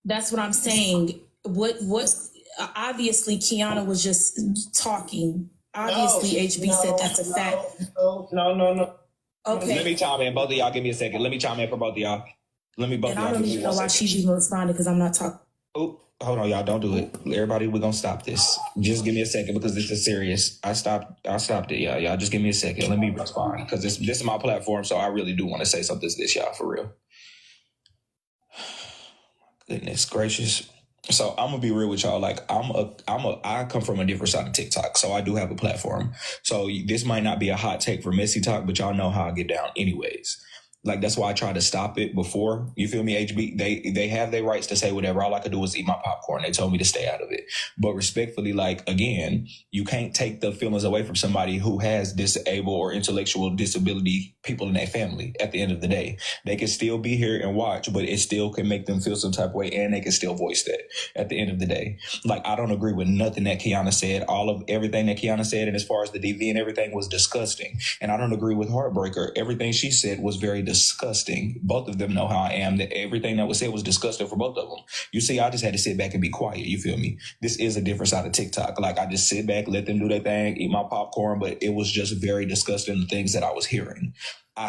That's what I'm saying. What obviously Keyona was just talking. Obviously HB said that's a fact. No. Okay. Let me chime in. Both of y'all, give me a second. Let me chime in for both of y'all. Let me both And of I y'all don't give me even know 1 why second. she's even responding because I'm not talking. Oh, hold on, y'all. Don't do it. Everybody, we're gonna stop this. Just give me a second because this is serious. I stopped it, y'all. Y'all just give me a second. Let me respond. Because this is my platform, so I really do want to say something to this, y'all, for real. Goodness gracious. So I'm gonna be real with y'all. Like I come from a different side of TikTok, so I do have a platform. So this might not be a hot take for Messy Talk, but y'all know how I get down anyways. Like that's why I tried to stop it before. You feel me, HB? They have their rights to say whatever. All I could do was eat my popcorn. They told me to stay out of it. But respectfully, like again, you can't take the feelings away from somebody who has disabled or intellectual disability people in their family. At the end of the day, they can still be here and watch, but it still can make them feel some type of way, and they can still voice that. At the end of the day, like I don't agree with nothing that Keyona said. All of everything that Keyona said, and as far as the DV and everything, was disgusting. And I don't agree with Heartbreaker. Everything she said was very disgusting. Both of them know how I am. That everything that was said was disgusting for both of them. You see, I just had to sit back and be quiet. You feel me? This is a different side of TikTok. Like I just sit back, let them do their thing, eat my popcorn, but it was just very disgusting, the things that I was hearing. I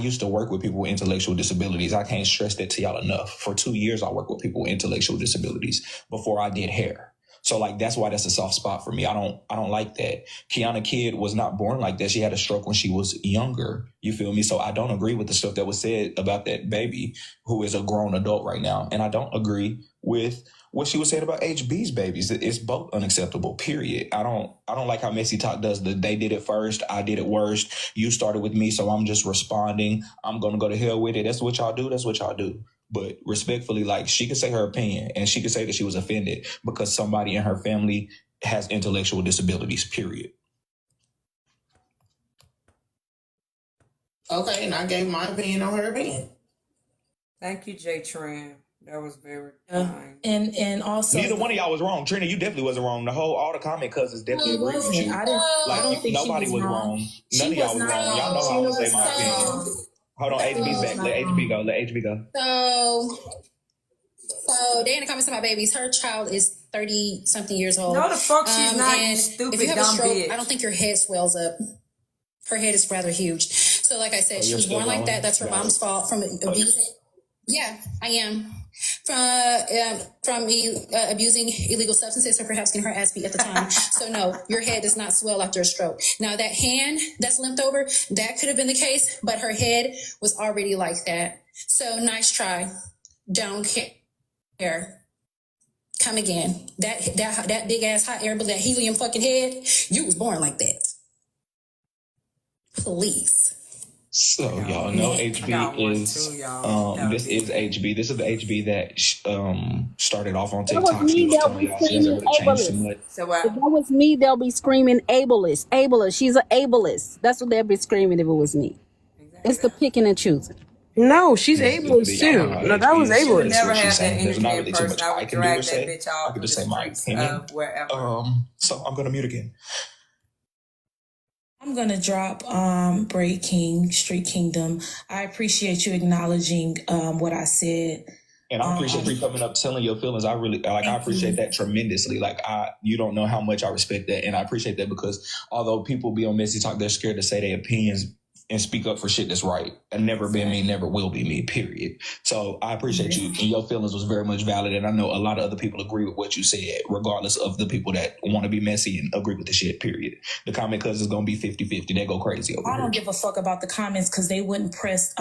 used to work with people with intellectual disabilities. I can't stress that to y'all enough. For 2 years, I worked with people with intellectual disabilities before I did hair. So like, that's why that's a soft spot for me. I don't like that. Keyona Kid was not born like that. She had a stroke when she was younger. You feel me? So I don't agree with the stuff that was said about that baby who is a grown adult right now. And I don't agree with what she was saying about HB's babies. It's both unacceptable, period. I don't like how Messy Talk does they did it first, I did it worst. You started with me, so I'm just responding. I'm going to go to hell with it. That's what y'all do. That's what y'all do. But respectfully, like she could say her opinion and she could say that she was offended because somebody in her family has intellectual disabilities, period. Okay, and I gave my opinion on her opinion. Thank you, J. Tran. That was very kind. And also, neither one of y'all was wrong. Trina, you definitely wasn't wrong. All the comment cousins definitely agreed with you. I don't think nobody she was wrong. None of y'all was wrong. Y'all know how I would say my opinion. Hold on, HB's back. Let HB go. Let HB go. So they in the comments about babies. Her child is 30-something years old. No, the fuck she's not, you and stupid if you have a dumb stroke, bitch. I don't think your head swells up. Her head is rather huge. So like I said, she was born like that. That's her mom's fault from abusing. Yeah, I am. From abusing illegal substances or perhaps getting her ass beat at the time. So no, your head does not swell after a stroke. Now that hand that's limped over, that could have been the case, but her head was already like that. So nice try. Don't care. Come again. That big ass hot air balloon, that helium fucking head, you was born like that. Please. So y'all know HB is this is HB. This is the HB that started off on TikTok. That was me. They'll be screaming ableist. If that was me, they'll be screaming ableist. Ableist. She's an ableist. That's what they'll be screaming if it was me. Exactly. It's the picking and choosing. No, she's ableist too. No, that was ableist. Never had that energy in person. I would drag that bitch off I could the just say my streets opinion. of wherever. So I'm gonna mute again. I'm going to drop Braid King, Street Kingdom. I appreciate you acknowledging what I said. And I appreciate you coming up, telling your feelings. I really I appreciate that tremendously. You don't know how much I respect that. And I appreciate that because although people be on Messy Talk, they're scared to say their opinions and speak up for shit that's right. And never been me, never will be me, period. So I appreciate you. And your feelings was very much valid. And I know a lot of other people agree with what you said, regardless of the people that want to be messy and agree with the shit, period. The comment cuz is going to be 50-50. They go crazy over I don't give a fuck about the comments because they wouldn't press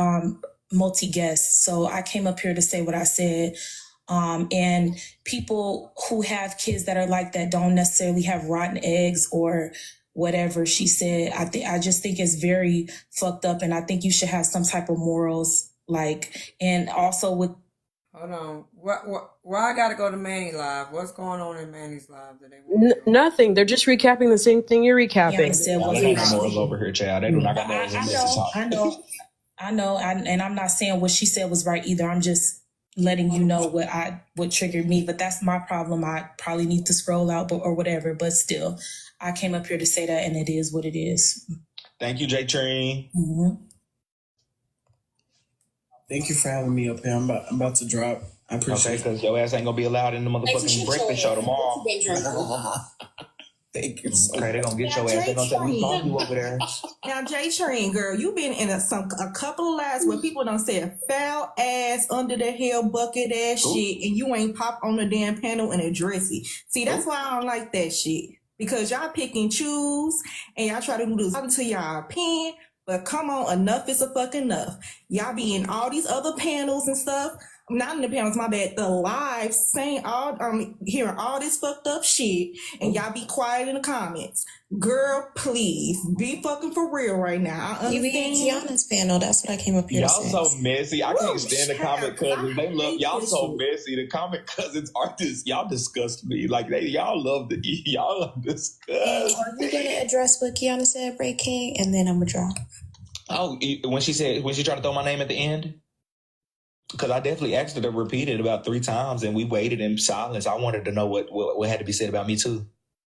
multi-guests. So I came up here to say what I said. And people who have kids that are like that don't necessarily have rotten eggs or whatever she said. I just think it's very fucked up, and I think you should have some type of morals. And also with. Hold on, why I gotta go to Manny Live? What's going on in Manny's Live today? Nothing. They're just recapping the same thing you're recapping. They have no morals over here, child. They do not got morals in Messy Talk. I know, and I'm not saying what she said was right either. I'm just letting you know what triggered me. But that's my problem. I probably need to scroll out or whatever. But still, I came up here to say that, and it is what it is. Thank you, J. Train. Mm-hmm. Thank you for having me up here. I'm about to drop. I appreciate it. Because your ass ain't gonna be allowed in the motherfucking breakfast show tomorrow. Thank you. Okay, they're gonna get your ass. They're gonna say we saw you over there. Now, J Train, girl, you been in a couple of lives where people done said foul ass, under the hell bucket ass shit, and you ain't pop on the damn panel and address it. See, that's why I don't like that shit. Because y'all pick and choose, and y'all try to do this until y'all opinion. But come on, enough is a fucking enough. Y'all be in all these other panels and stuff. Not in the panels, my bad. The live saying all, hearing all this fucked up shit, and y'all be quiet in the comments. Girl, please be fucking for real right now. I You be in understand. Keyonna's panel. That's what I came up here to Y'all say. so messy. I can't stand the comment cousins. They love y'all this so shit. messy. The comment cousins are just y'all disgust me. Like y'all love disgust. Are you gonna address what Keyona said, Break King, and then I'm gonna drop? Oh, when she tried to throw my name at the end, because I definitely asked her to repeat it about 3 times, and we waited in silence. I wanted to know what had to be said about me too.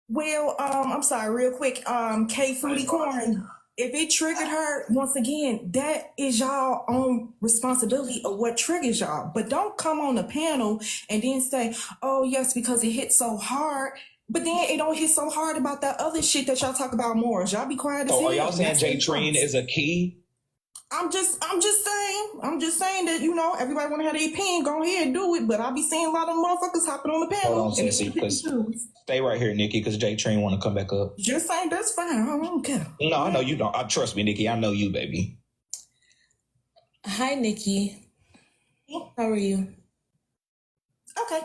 Well, I'm sorry, real quick. K Fruity Corn, if it triggered her, once again, that is y'all own responsibility of what triggers y'all. But don't come on the panel and then say, oh, yes, because it hit so hard. But then it don't hit so hard about that other shit that y'all talk about more. Y'all be quiet as hell. So are y'all saying That's J the Treen difference. is a key? I'm just saying that, you know, everybody want to have their opinion, go ahead and do it. But I be seeing a lot of motherfuckers hopping on the panel. Hold on, Sissy, because stay right here, Nikki, because J Treen want to come back up. Just saying, that's fine. I don't care. No, I know you don't. Trust me, Nikki. I know you, baby. Hi, Nikki. How are you? Okay.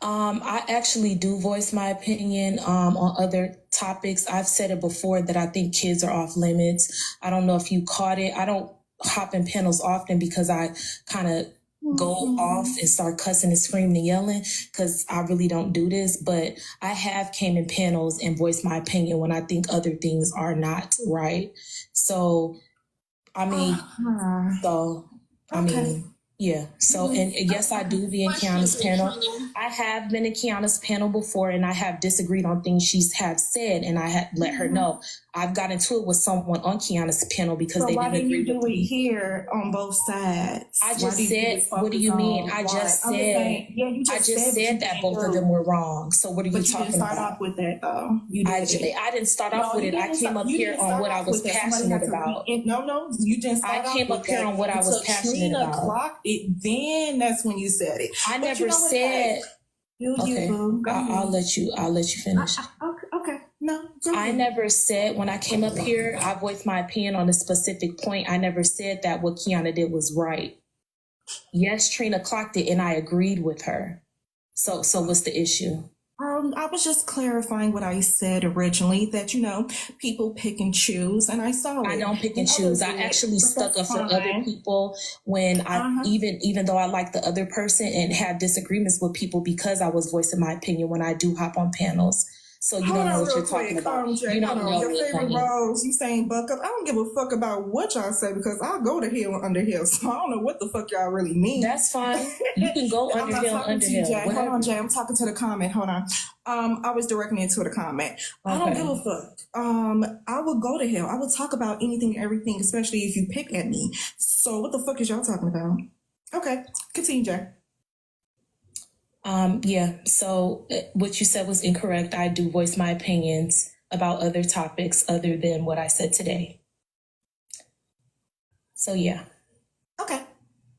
I actually do voice my opinion on other topics. I've said it before that I think kids are off limits. I don't know if you caught it. I don't hop in panels often because I kind of go off and start cussing and screaming and yelling because I really don't do this. But I have came in panels and voiced my opinion when I think other things are not right. So, I mean, yeah. So, and yes, I do be in Keyonna's panel. I have been in Keyonna's panel before, and I have disagreed on things she's have said, and I had let her know. I've got into it with someone on Kiana's panel because they didn't agree with me. Why didn't you do it here on both sides? I just said, what do you mean? I just said that both of them were wrong. So what are you talking about? You didn't start off with that though. I didn't start off with it. I came up here on what I was passionate about. No, you didn't start off with that. I came up here on what I was passionate about. Clocked it, then that's when you said it. I never said. Okay, I'll let you finish. Okay. No, I never said when I came up here, I voiced my opinion on a specific point. I never said that what Keyona did was right. Yes, Trina clocked it and I agreed with her. So what's the issue? I was just clarifying what I said originally, that, you know, people pick and choose, and I saw it. I don't pick and choose. I actually stuck up for other people when I, even though I like the other person and have disagreements with people because I was voicing my opinion when I do hop on panels. So you don't know what you're talking about. You don't know your favorite roles. You saying buck up. I don't give a fuck about what y'all say because I'll go to hell under hell. So I don't know what the fuck y'all really mean. That's fine. You can go under hell, under hell. Hold on, Jay. I'm talking to the comment. Hold on. I was directing it to the comment. Okay. I don't give a fuck. I will go to hell. I will talk about anything and everything, especially if you pick at me. So what the fuck is y'all talking about? Okay, continue, Jay. Yeah, so what you said was incorrect. I do voice my opinions about other topics other than what I said today. So, yeah. Okay.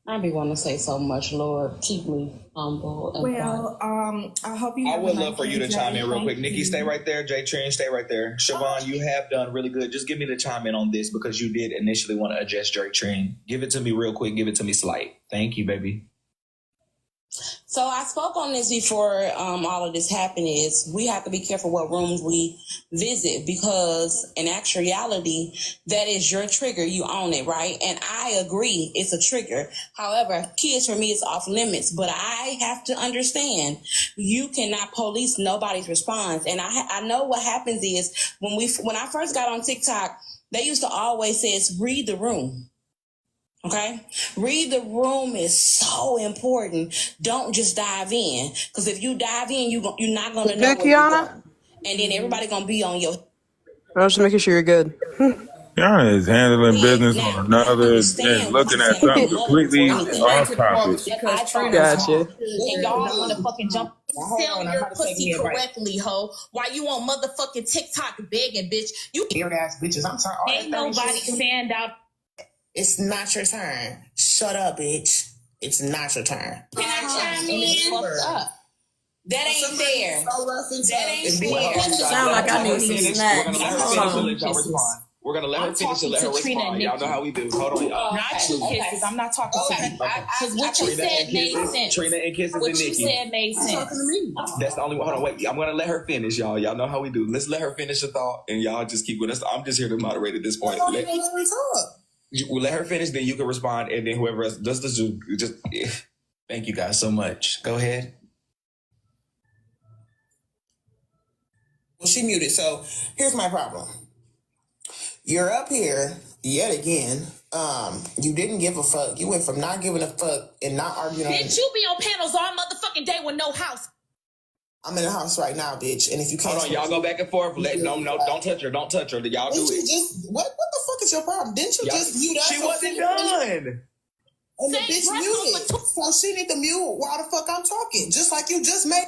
I be wanting to say so much, Lord. Keep me humble. I hope you. I would love for you to chime in real quick. Nikki, stay right there. J Trin, stay right there. Siobhan, you have done really good. Just give me the chime in on this because you did initially want to address J Trin. Give it to me real quick. Give it to me slight. Thank you, baby. So I spoke on this before all of this happened. Is we have to be careful what rooms we visit because in actuality, that is your trigger. You own it, right? And I agree, it's a trigger. However, kids for me is off limits, but I have to understand you cannot police nobody's response. And I know what happens is when I first got on TikTok, they used to always say, read the room. Okay, read the room is so important. Don't just dive in, because if you dive in, you're not gonna know where you're going, and then everybody gonna be on your. I was just making sure you're good. Keyona is handling business Now, on another understand and what looking you at said something about completely I'm just waiting off to the part topic. because Trina Gotcha. and y'all want to fucking jump. Sell your pussy correctly, ho. Why you on motherfucking TikTok begging, bitch? You weird ass bitches. I'm sorry. Ain't nobody stand out. It's not your turn. Shut up, bitch. It's not your turn. Can I chime in? That ain't fair. That ain't fair. Sound like I need some We're snacks. gonna let her Hold finish and on. let y'all respond. We're gonna let her finish and let her respond. Y'all know how we do. Hold on, y'all. Not two kisses. I'm not talking to you. Because what you said made sense. Trina and Kisses What and you Nikki. said made sense. That's the only one. Hold on, wait. I'm gonna let her finish, y'all. Y'all know how we do. Let's let her finish the thought, and y'all just keep with us. I'm just here to moderate at this point. We'll let her finish, then you can respond, and then whoever else just thank you guys so much. Go ahead. Well, she muted. So here's my problem. You're up here yet again. You didn't give a fuck. You went from not giving a fuck and not arguing. Bitch, you be on panels all motherfucking day with no house. I'm in the house right now, bitch. And if you can't, Hold on, y'all go back and forth. No, don't touch her. Don't touch her. Y'all do it. What the fuck is your problem? Didn't you just mute us? She wasn't done. And the bitch muted. So she need to mute while the fuck I'm talking. Just like you just made.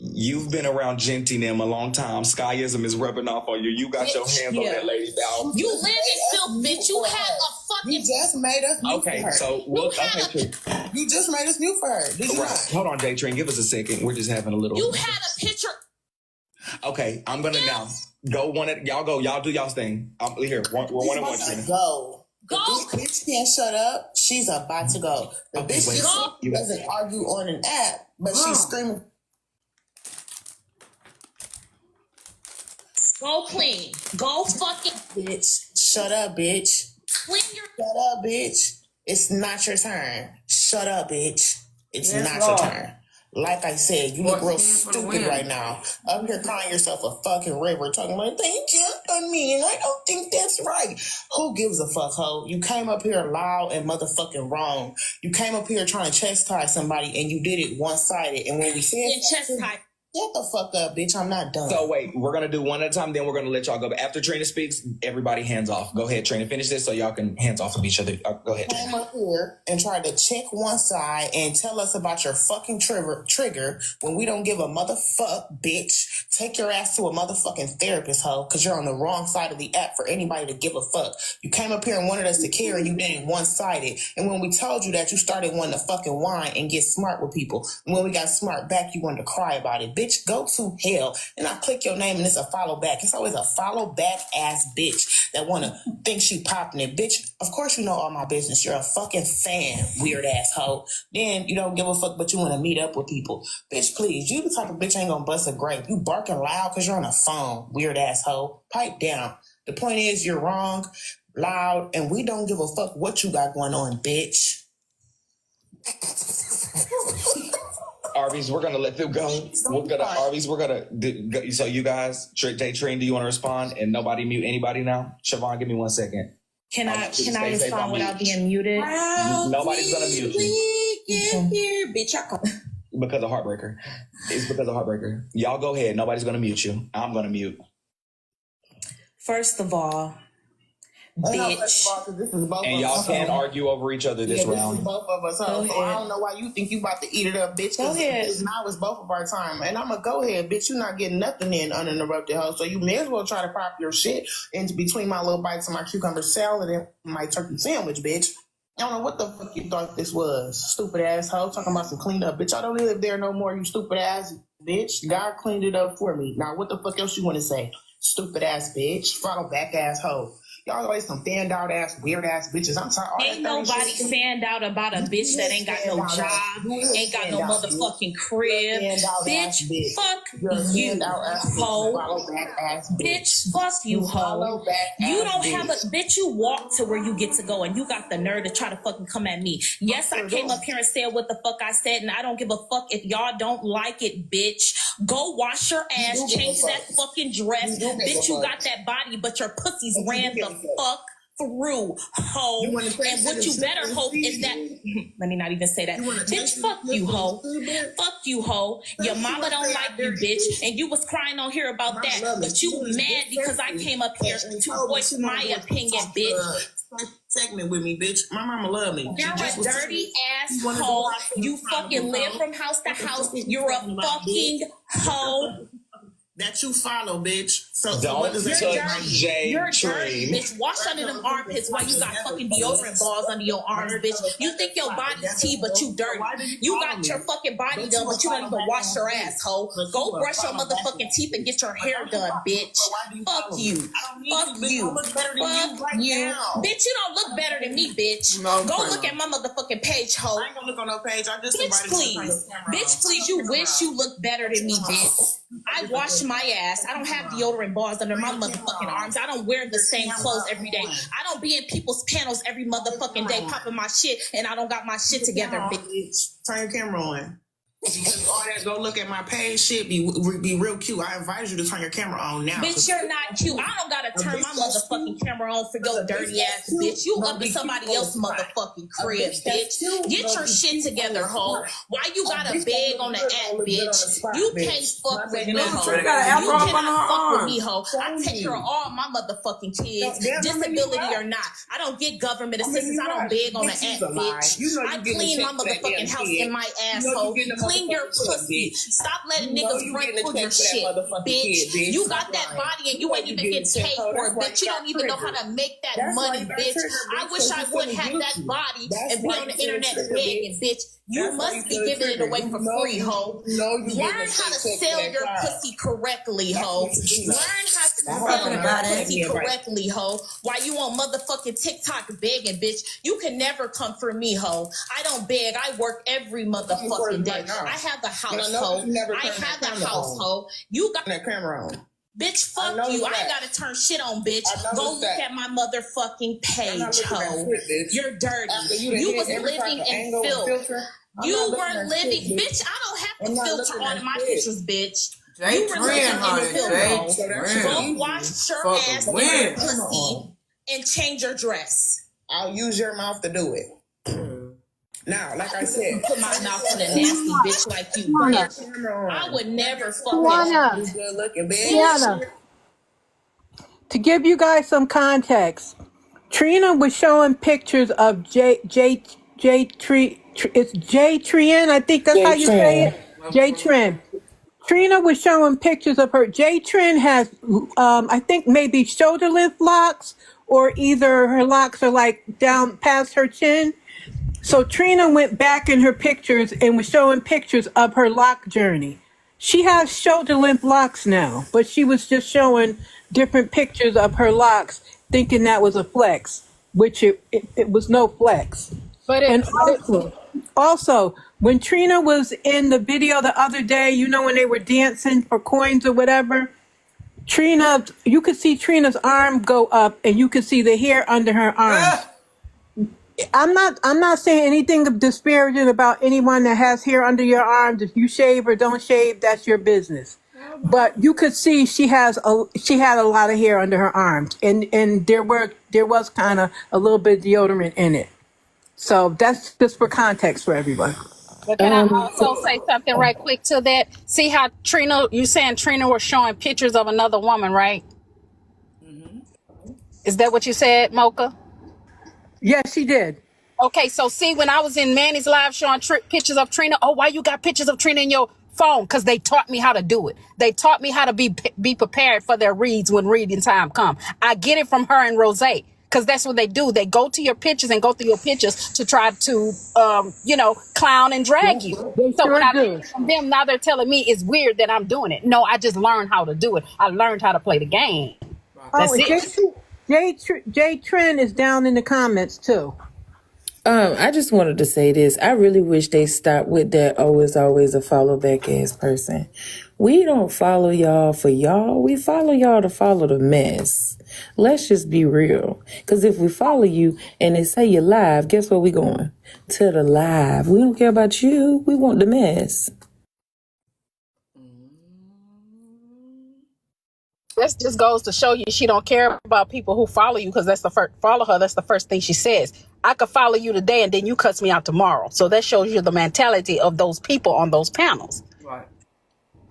You've been around Genty them a long time. Skyism is rubbing off on you. You got your hands on that lady now. You live in filth, bitch. You have a fucking. You just made us mute for her. So you just made us mute for her. Did you not? Hold on, J-Train. Give us a second. We're just having a little. You had a picture. Okay, I'm gonna now go one at y'all. Go, y'all do y'all's thing. Here, we're one and one. Trina. Go. This bitch can't shut up. She's about to go. The bitch just doesn't argue on an app, but she's screaming. Go clean. Go fucking bitch. Shut up, bitch. Clean your. Shut up, bitch. It's not your turn. Shut up, bitch. It's not your turn. Like I said, you look real stupid right now. Up here calling yourself a fucking river, talking about they jumped on me, and I don't think that's right. Who gives a fuck, ho? You came up here loud and motherfucking wrong. You came up here trying to chastise somebody, and you did it one-sided. And when we said chastise. Get the fuck up, bitch. I'm not done. So wait, we're going to do one at a time, then we're going to let y'all go. But after Trina speaks, everybody hands off. Go ahead, Trina. Finish this so y'all can hands off of each other. Go ahead. Came up here and tried to check one side and tell us about your fucking trigger when we don't give a motherfuck, bitch. Take your ass to a motherfucking therapist, hoe, because you're on the wrong side of the app for anybody to give a fuck. You came up here and wanted us to care and you did it one-sided. And when we told you that, you started wanting to fucking whine and get smart with people. And when we got smart back, you wanted to cry about it. Bitch, go to hell. And I click your name and it's a follow back. It's always a follow back ass bitch that want to think she popping it. Bitch, of course you know all my business. You're a fucking fan, weird ass hoe. Then you don't give a fuck, but you want to meet up with people. Bitch, please. You the type of bitch ain't gonna bust a grape. You barking loud because you're on a phone, weird ass hoe. Pipe down. The point is you're wrong, loud, and we don't give a fuck what you got going on, bitch. Arby's, we're gonna let them go. So you guys, J-Train, do you want to respond? And nobody mute anybody now? Siobhan, give me 1 second. Can I respond without being muted? Nobody's gonna mute you. Here, bitch. Because of Heartbreaker. It's because of Heartbreaker. Y'all go ahead. Nobody's gonna mute you. I'm gonna mute. First of all, bitch. And y'all can't argue over each other this round. This is both of us. So I don't know why you think you about to eat it up, bitch. Go ahead. Now it's both of our time. And I'm going to go ahead, bitch. You're not getting nothing in uninterrupted, hoe. So you may as well try to pop your shit into between my little bites of my cucumber salad and my turkey sandwich, bitch. I don't know what the fuck you thought this was. Stupid asshole. Talking about some cleanup. Bitch, I don't live there no more, you stupid ass bitch. God cleaned it up for me. Now, what the fuck else you want to say? Stupid ass bitch. Follow back asshole. Y'all always some fanned out ass, weird ass bitches. I'm sorry. Ain't nobody fanned out about a bitch that ain't got no job, ain't got no motherfucking crib. Bitch, fuck you, hoe. Bitch, fuck you, hoe. You don't have a bitch. You walk to where you get to go, and you got the nerve to try to fucking come at me. Yes, I came up here and said what the fuck I said, and I don't give a fuck if y'all don't like it, bitch. Go wash your ass, change that fucking dress, bitch. You got that body, but your pussies ran the fuck through, hoe. And what you better hope is that, let me not even say that. Bitch, fuck you, hoe. Fuck you, hoe. Your mama don't like you, bitch. And you was crying on here about that. But you mad because I came up here to voice my opinion, bitch. Segment with me, bitch. My mama love me. You're a dirty ass hoe. You fucking live from house to house. You're a fucking hoe. That you follow, bitch. So Don't what does that touch You're dirty, bitch. Wash under them armpits while you got fucking deodorant balls under your arms, bitch. You think your body's tea, but you dirty. You got your fucking body done, but you don't even wash your ass, hoe. Go brush your motherfucking teeth and get your hair done, bitch. Fuck you. Fuck you. Fuck you. Bitch, you don't look better than me, bitch. Go look at my motherfucking page, hoe. I ain't gonna look on no page. I just Bitch, please. Bitch, please. You wish you looked better than me, bitch. I wash my ass. I don't have deodorant balls under my motherfucking arms. I don't wear the same clothes every day. I don't be in people's panels every motherfucking day popping my shit, and I don't got my shit together, bitch. Turn your camera on. All that, go look at my page shit be real cute. I advise you to turn your camera on now. Bitch, you're not cute. I don't gotta turn my motherfucking camera on for your dirty ass bitch. You up in somebody else's motherfucking crib, bitch. Get your shit together, hoe. Why you gotta beg on the app, bitch? You can't fuck with me, hoe. You cannot fuck with me, hoe. I take care of all my motherfucking kids, disability or not. I don't get government assistance. I don't beg on the app, bitch. I clean my motherfucking house in my asshole. Clean your pussy. Stop letting niggas run through your shit, bitch. You got that body and you ain't even get paid for it, bitch. You don't even know how to make that money, bitch. I wish I would have that body and be on the internet begging, bitch. You must be giving it away for free, ho. Learn how to sell your pussy correctly, ho. Learn how to sell your pussy correctly, ho. Why you on motherfucking TikTok begging, bitch? You can never come for me, ho. I don't beg. I work every motherfucking day. I have the house, ho. I have the house, ho. You got that camera on. Bitch, fuck you. I ain't gotta turn shit on, bitch. Go look at my motherfucking page, ho. You're dirty. You was living in filth. You were living, bitch. I don't have to filter on my pictures, bitch. You were living in filth. Go wash your ass and your pussy and change your dress. I'll use your mouth to do it. Now, like I said, put my mouth on a nasty bitch like you, bitch. I would never fuck with good looking bitch. To give you guys some context, Trina was showing pictures of it's J Trin, I think that's how you say it. J Trin. Trina was showing pictures of her. J Trin has, I think maybe shoulder length locks, or either her locks are like down past her chin. So Trina went back in her pictures and was showing pictures of her lock journey. She has shoulder length locks now, but she was just showing different pictures of her locks, thinking that was a flex, which it was no flex. But also, when Trina was in the video the other day, you know, when they were dancing for coins or whatever, Trina, you could see Trina's arm go up and you could see the hair under her arm. I'm not saying anything disparaging about anyone that has hair under your arms. If you shave or don't shave, that's your business. But you could see she had a lot of hair under her arms, and there was kind of a little bit of deodorant in it. So that's just for context for everyone. But can I also say something right quick to that? See how Trina, you saying Trina was showing pictures of another woman, right? Mm-hmm. Is that what you said, Mocha? Yes, she did. Okay, so see, when I was in Manny's live showing pictures of Trina, oh, why you got pictures of Trina in your phone? Because they taught me how to do it. They taught me how to be prepared for their reads when reading time come. I get it from her and Rose, because that's what they do. They go to your pictures and go through your pictures to try to, clown and drag you. So when I learned from them, now they're telling me it's weird that I'm doing it. No, I just learned how to do it. I learned how to play the game. That's it. Jay Trent is down in the comments too. I just wanted to say this. I really wish they stopped with that, oh, it's always a follow back ass person. We don't follow y'all for y'all. We follow y'all to follow the mess. Let's just be real. Because if we follow you and they say you're live, guess where we going? To the live. We don't care about you. We want the mess. That just goes to show you she don't care about people who follow you, because that's the first follow her. That's the first thing she says. I could follow you today and then you cuss me out tomorrow. So that shows you the mentality of those people on those panels. Right.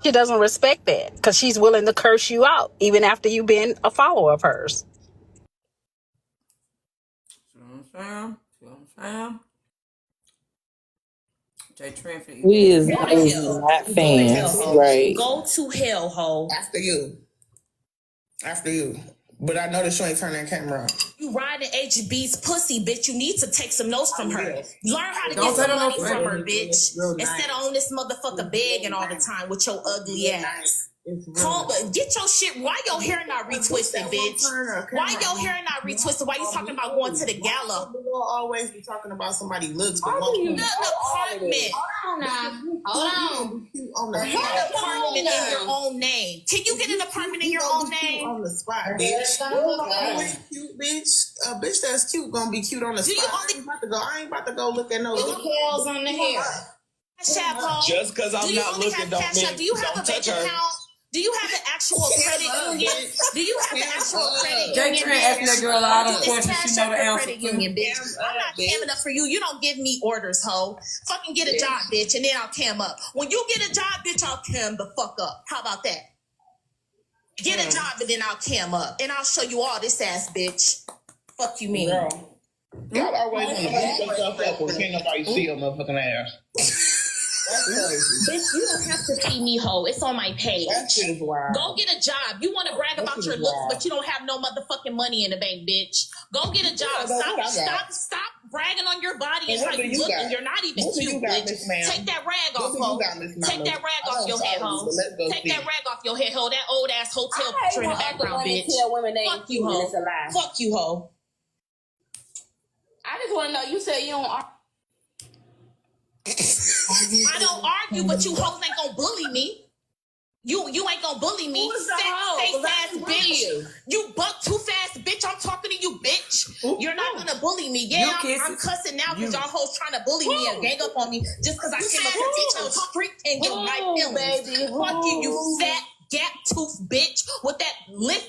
She doesn't respect that because she's willing to curse you out even after you've been a follower of hers. See what I'm saying? Jay Trent, We is not fans, right? Go to hell, ho. After you. But I noticed you ain't turning that camera on. You riding HB's pussy, bitch. You need to take some notes from her. Learn how to Don't get some tell her money no from her, friend. bitch. Instead of on this motherfucker begging all the time with your ugly ass. Get your shit. Why your hair not retwisted, bitch? Why your hair not retwisted? Why you talking about going to the gala? We'll always be talking about somebody's looks, but The apartment. Hold on. Get an apartment in your own name. Can you get an apartment in your own name? On the spot, bitch. Always cute, bitch. A bitch that's cute gonna be cute on the spot. I ain't about to go look at no curls on the hair. Just because I'm not looking don't mean do you have a touch bank her. account? Do you have an actual credit union? Do you have an actual credit Jay union? Trent asking that girl a lot of It's questions. Cash She know App the or answer. credit union, bitch. I'm not camming up for you. You don't give me orders, ho. Fucking get a job, bitch, and then I'll cam up. When you get a job, bitch, I'll cam the fuck up. How about that? Get a job and then I'll cam up. And I'll show you all this ass, bitch. Fuck you mean? Girl. Y'all always want to beat yourself up when can't nobody see your motherfucking ass. Bitch, you don't have to see me, ho. It's on my page. Go get a job. You want to brag about your looks, but you don't have no motherfucking money in the bank, bitch. Go get a job. Stop bragging on your body and how you look, and you're not even cute, bitch. Take that rag off, ho. Take that rag off your head, ho. Take that rag off your head, ho. That old ass hotel picture in the background, bitch. Fuck you, ho. Fuck you, ho. I just want to know. You said you don't. I don't argue, but you hoes ain't gonna bully me. You ain't gonna bully me. Face ass bitch. You buck too fast, bitch. I'm talking to you, bitch. You're not gonna bully me. Yeah, I'm cussing now because y'all hoes trying to bully me and gang up on me just because I came up to teach your street and your life feelings. Baby. Fuck you, you fat gap tooth bitch with that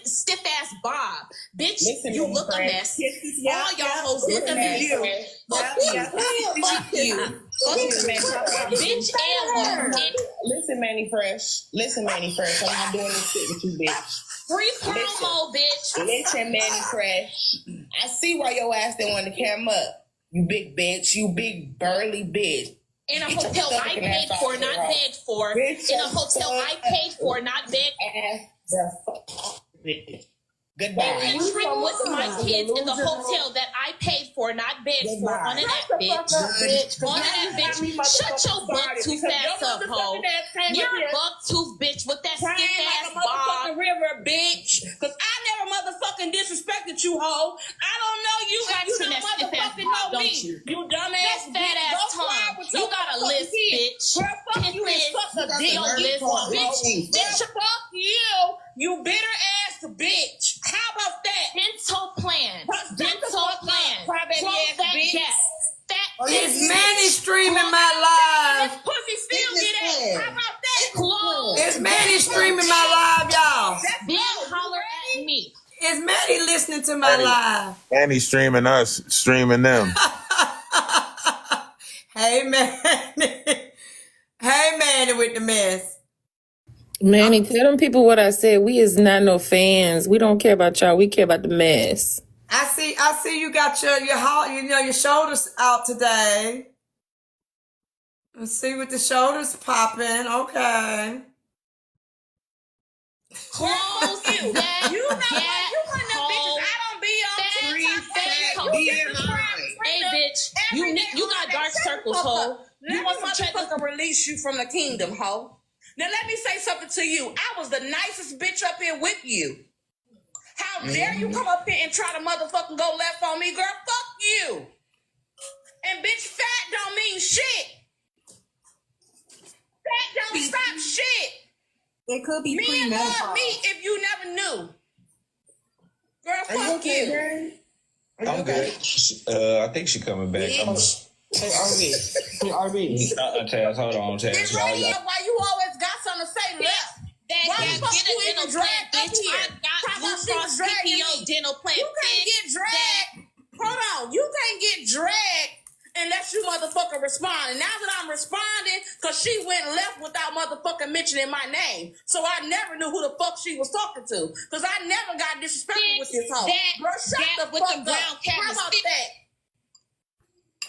stiff ass bob. Bitch, you look a mess. All y'all hoes look a mess. Fuck you. Fuck you. Bitch and Listen, Manny Fresh. I'm not doing this shit with you, bitch. Free promo, bitch. Listen, Manny Fresh. I see why your ass didn't want to cam up. You big bitch. You big burly bitch. In a hotel I paid for, not begged for. In a hotel I paid for, not begged. Goodbye. And a trip with my kids in the hotel that I paid for, not begged for. On to that bitch. On to that bitch. Shut your buck tooth ass up, ho. You're a buck tooth bitch with that stiff ass bob. River, bitch. Cause I never motherfucking disrespected you, ho. I don't know you, and you don't motherfucking know me. You dumbass fat ass tongue. You got a list, bitch. Girl, fuck you and fuck a dick, bitch. Bitch, fuck you. You bitter ass bitch. How about that? Dental plan. Crybaby ass bitch. Is Manny streaming my live? This pussy still get ass. How about that? Close. Is Manny streaming my live, y'all? Then holler at me. Is Manny listening to my live? And he's streaming us, streaming them. Hey, Manny. Hey, Manny with the mess. Manny, tell them people what I said. We is not no fans. We don't care about y'all. We care about the mess. I see you got your shoulders out today. Let's see with the shoulders popping. Okay. Close that. You know what? You one of them bitches. I don't be on Hey, bitch. You got dark circles, ho. You want some motherfucker release you from the kingdom, ho. Now let me say something to you. I was the nicest bitch up here with you. How dare you come up here and try to motherfucking go left on me, girl? Fuck you. And bitch, fat don't mean shit. Fat don't stop shit. It could be Men love premenopausal. me if you never knew. Girl, fuck you. I'm good. I think she coming back. Hey, RB. Chaz, hold on, Chaz. This radio, why you always got something to say left? Why Get a dental plan, bitch. I got Blue Cross PPO dental plan. You can't get dragged. Hold on. You can't get dragged unless you motherfucker respond. And now that I'm responding, because she went left without motherfucking mentioning my name. So I never knew who the fuck she was talking to. Because I never got disrespectful with this hoe. Bro, shut the fuck up. How about that?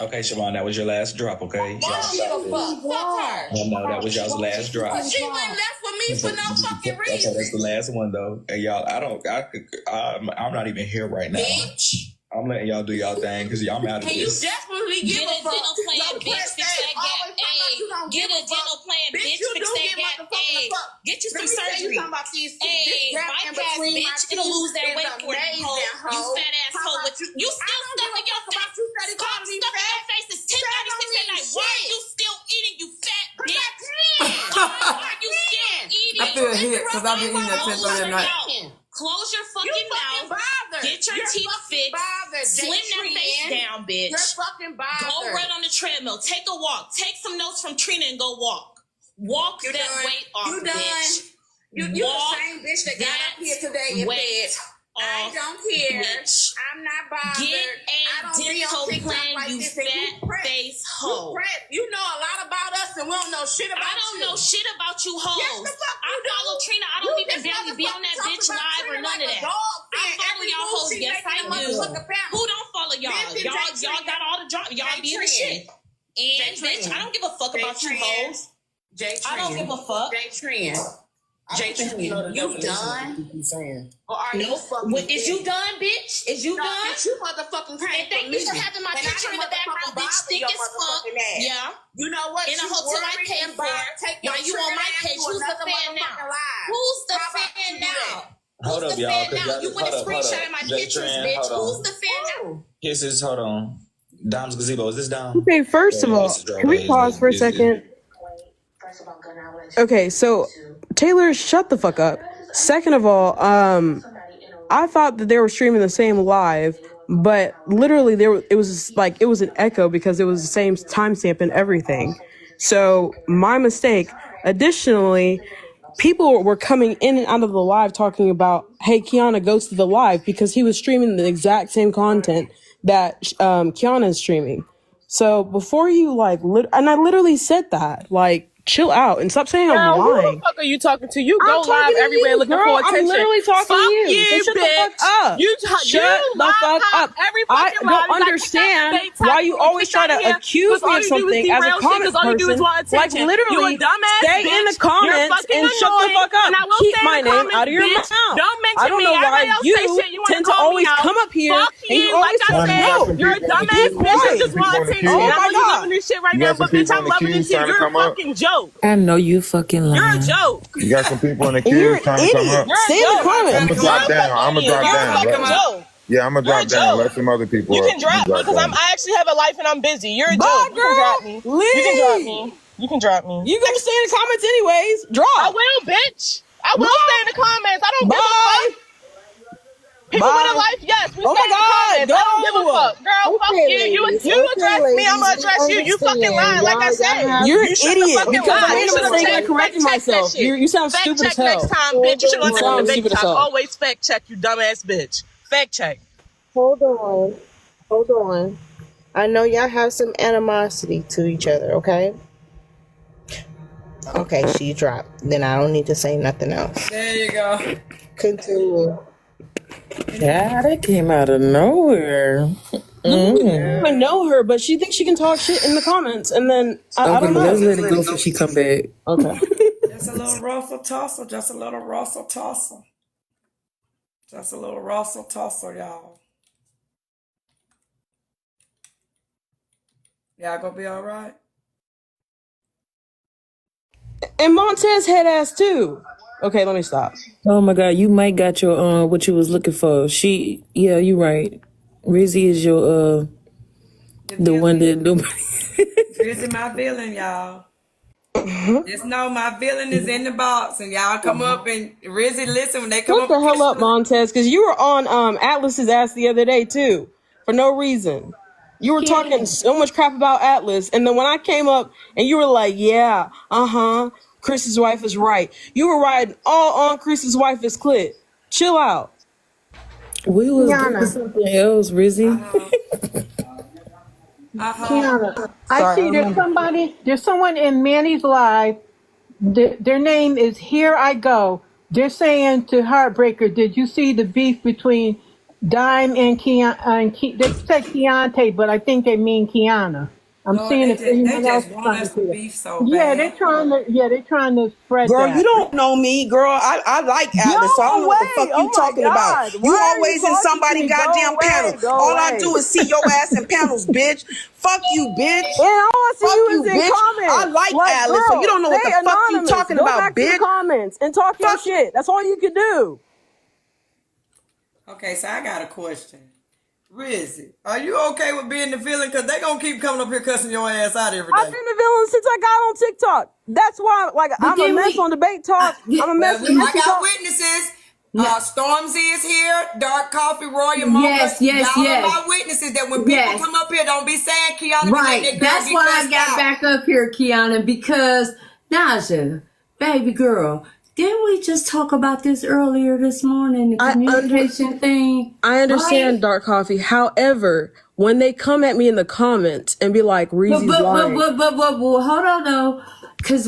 Okay, Siobhan, that was your last drop, okay? I don't give a fuck. Fuck her. No, that was y'all's last drop. But she went left with me for no fucking Okay, reason. that's the last one, though. And y'all, I'm not even here right now. Bitch. I'm letting y'all do y'all thing because y'all mad at Can you this. definitely give a fuck? Dental plan, bitch. Fix that gap. Get a dental plan, bitch. Fix that gap. Get you some surgery. Bypass, bitch. It'll lose that weight for you, hoe. You fat ass hoe. But you still stuffing your face. Stop stuffing your face. It's 10:36 at night. Why are you still eating, you fat bitch? Why are you still eating? I feel hit because I've been eating at 10:30 at night. Close your fucking mouth. Get your teeth fixed. Slim that face down, bitch. You're fucking bothered. Go run on the treadmill. Take a walk. Take some notes from Trina and go walk. Walk that weight off, bitch. You the same bitch that got up here today and said, I don't care. Bitch. I'm not bothered. Get a dental plan, you fat face hoe. You know a lot about us and we don't know shit about you. I don't know shit about you hoes. Yes, the fuck I follow Trina. I don't even barely be on that bitch live or none of that. I follow y'all hoes. Yes, I do. Who don't follow y'all? Y'all got all the jobs. Y'all be in the shit. And bitch, I don't give a fuck about you hoes. I don't give a fuck. Jay Trina, you done? Or are you fucking Is you done, bitch? Is you done? Bitch, you motherfucking came. And thank you for having my picture in the background, bitch. Thick as fuck. Yeah. You know what? In a hotel I paid for. Now you on my page. Who's the fan now? Who's the fan now? Hold up, y'all. You want to screenshot my pictures, bitch. Who's the fan now? Kisses, hold on. Dom's Gazebo, is this Dom? Okay, first of all, can we pause for a second? Okay, so Taylor, shut the fuck up. Second of all, I thought that they were streaming the same live, but literally it was an echo because it was the same timestamp and everything. So my mistake. Additionally, people were coming in and out of the live talking about, hey, Keyona, go to the live, because he was streaming the exact same content that Keyona is streaming. So before you and I literally said that, chill out and stop saying I'm lying. Who the fuck are you talking to? You go live everywhere looking for attention. I'm literally talking to you. So shut bitch. the fuck up. Shut the fuck up. I don't understand why you always try to accuse me of something as a comment person. Like literally, stay in the comments and shut the fuck up. Keep my name out of your mouth. I don't know why you tend to always come up here and you always no. You're a dumbass bitch that just want attention. Oh my God. You loving this shit right now, but bitch, I'm loving this shit. You're a fucking joke. I know you fucking lying. You're a joke. You got some people in the queue trying to come up. Stay in the comments. I'm gonna drop down. You're a fucking joke. Yeah, I'm gonna drop down. Let some other people. You can drop me because I actually have a life and I'm busy. You're a joke. You can drop me. You can drop me. You can drop me. You gonna stay in the comments anyways. Drop. I will, bitch. I will stay in the comments. I don't give a fuck. People with a life, yes. We stay in the comments. I don't give a fuck. Girl, fuck you. You address me, I'm gonna address you. You fucking lying, like I said. You're an idiot because I made a mistake and corrected myself. You sound stupid as hell. Next time, bitch. You should learn that from the big time. Always fact check, you dumbass bitch. Fact check. Hold on. I know y'all have some animosity to each other, okay? Okay, she dropped. Then I don't need to say nothing else. There you go. Continue. Yeah, that came out of nowhere. I don't even know her, but she thinks she can talk shit in the comments, and then I don't know. Let's let it go so she come back. Okay. Just a little Russell tussle. Just a little Russell tussle. Just a little Russell tussle, y'all. Y'all gonna be all right? And Montez head ass too. Okay, let me stop. Oh my God, you might got your what you was looking for. Yeah, you right. Rizzy is your the one that nobody. Rizzy my villain, y'all. Just know my villain is in the box, and y'all come up and Rizzy listen when they come Shut up. the hell up, Montez, because you were on Atlas's ass the other day too, for no reason. You were talking so much crap about Atlas, and then when I came up and you were like, yeah, Chris's wife is right. You were riding all on Chris's wife is clit. Chill out. We was doing Keyona, something else, Rizzy. Keyona, I Sorry, I see remember. there's someone in Manny's live. Their name is Here I Go. They're saying to Heartbreaker, did you see the beef between Dime and they said Keontae, but I think they mean Kiana. I'm Lord, seeing if they anyone else just is want trying us to to see it. beef so Yeah, bad. they're trying to spread Girl, you that. don't know me, girl. I like Go Atlas, so I don't know what the away. fuck Oh you my talking about. God. Why You are you always in talking to somebody me? Go goddamn panel. away. Go All I away. do is see your ass in panels, bitch. Fuck you, bitch. And all I see Fuck you you, is in bitch. I comments. like Like, Atlas, so you girl, don't know what the stay fuck you anonymous. talking Go about, back to the bitch. comments and talk your Fuck. shit. That's all you can do. Okay, so I got a question. Rizzy, are you okay with being the villain? Because they going to keep coming up here cussing your ass out every I've day. been the villain since I got on TikTok. That's why, like, But I'm a then mess on debate talk. I'm a mess Well, with I Messy got Talk. witnesses. No. Stormzy is here. Dark Coffee, Royal Mocha. Yes, yes, Y'all are yes. my witnesses that when people Yes. come up here, don't be saying Keyona be letting Right. that girl That's get why I cussed got out. back up here, Keyona, because Naja, baby girl, didn't we just talk about this earlier this morning? The communication thing. I understand Right? Dark Coffee. However, when they come at me in the comments and be like, Reezy's lying. But hold on though, because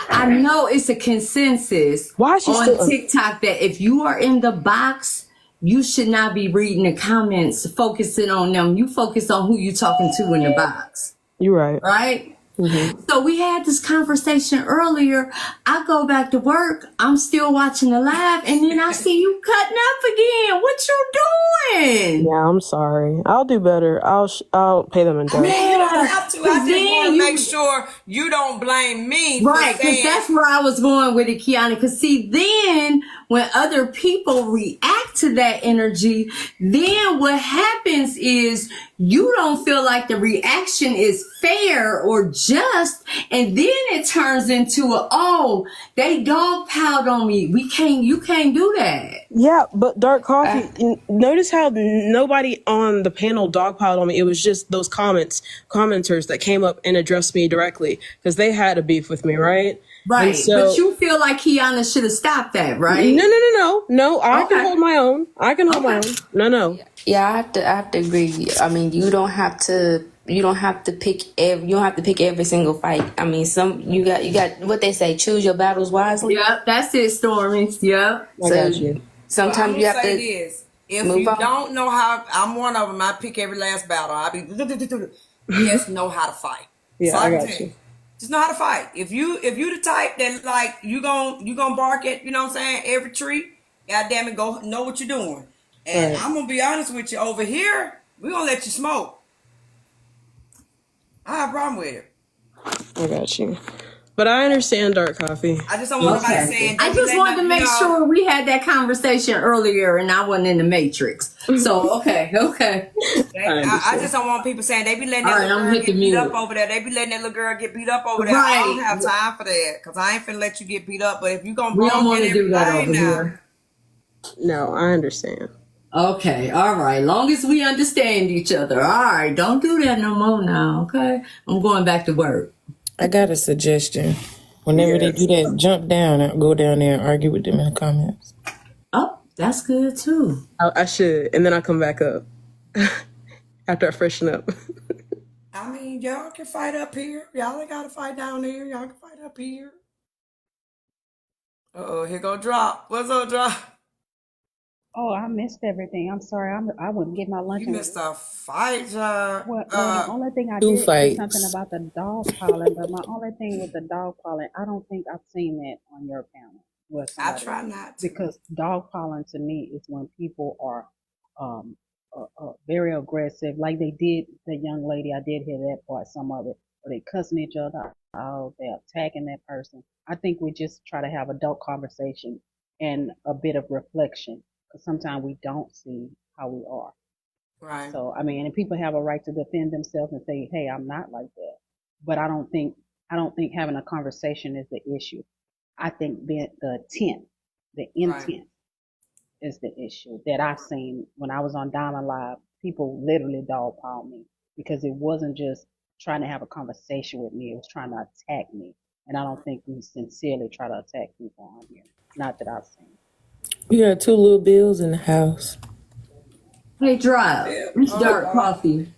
I know it's a consensus Why is she on still? TikTok that if you are in the box, you should not be reading the comments, focusing on them. You focus on who you talking to in the box. You're right. Right? Mm-hmm. So we had this conversation earlier. I go back to work. I'm still watching the live, and then I see you cutting up again. What you doing? Yeah, I'm sorry. I'll do better. I'll pay them in I mean, you don't Yeah, have to. I 'cause just then want to you make sure you don't blame me right, for because saying. that's where I was going with it, Keyona. Because see, then when other people react to that energy, then what happens is you don't feel like the reaction is fair or just, and then it turns into they dog piled on me. You can't do that. Yeah, but Dark Coffee, notice how nobody on the panel dogpiled on me. It was just those commenters that came up and addressed me directly because they had a beef with me, right? Right. And so, but you feel like Keyona should have stopped that, right? No. I can hold my own. My own. No. Yeah, I have to agree. I mean, you don't have to pick every single fight. I mean, you got what they say, choose your battles wisely. Yep, that's it, Stormy. Yep. I got you. Sometimes you have to This. If move you on. don't know how, I'm one of them. I pick every last battle. I be just know how to fight. Yeah, so I can got tell you. Just know how to fight. If you the type that like you gonna bark at, you know what I'm saying, every tree, god damn it, go know what you're doing. And Right. I'm gonna be honest with you, over here, we're gonna let you smoke. I have a problem with it. I got you. But I understand Dark Coffee. I just don't want nobody saying. I just wanted to make sure we had that conversation earlier and I wasn't in the matrix. So, okay. I just don't want people saying they be letting that little girl get beat up over there. They be letting that little girl get beat up over there. I don't Right. have time for that because I ain't finna let you get beat up. But if you gonna We don't want to do that over here. No, I understand. Okay, all right. Long as we understand each other. All right, don't do that no more now, okay? I'm going back to work. I got a suggestion. Whenever they do that, jump down and go down there and argue with them in the comments. Oh, that's good too. I should, and then I come back up after I freshen up. I mean, y'all can fight up here. Y'all ain't gotta fight down there. Y'all can fight up here. Here go Drop. What's up, Drop? Oh, I missed everything. I'm sorry. I wouldn't get my lunch. You missed a fight, Drop. Well, the only thing I two did fights. say something about the dog piling, but my only thing with the dog piling, I don't think I've seen that on your panel. I try not to. Because dog piling to me is when people are very aggressive, like they did the young lady. I did hear that part, some of it, where they cussing each other out, they're attacking that person. I think we just try to have adult conversation and a bit of reflection, because sometimes we don't see how we are. Right. So I mean, and people have a right to defend themselves and say, "Hey, I'm not like that." But I don't think having a conversation is the issue. I think the intent is the issue that I seen when I was on Diamond Live. People literally dogpiled me because it wasn't just trying to have a conversation with me; it was trying to attack me. And I don't think we sincerely try to attack people on here. Not that I've seen. We got 2 little bills in the house. Hey, Drive. It's Dark Coffee.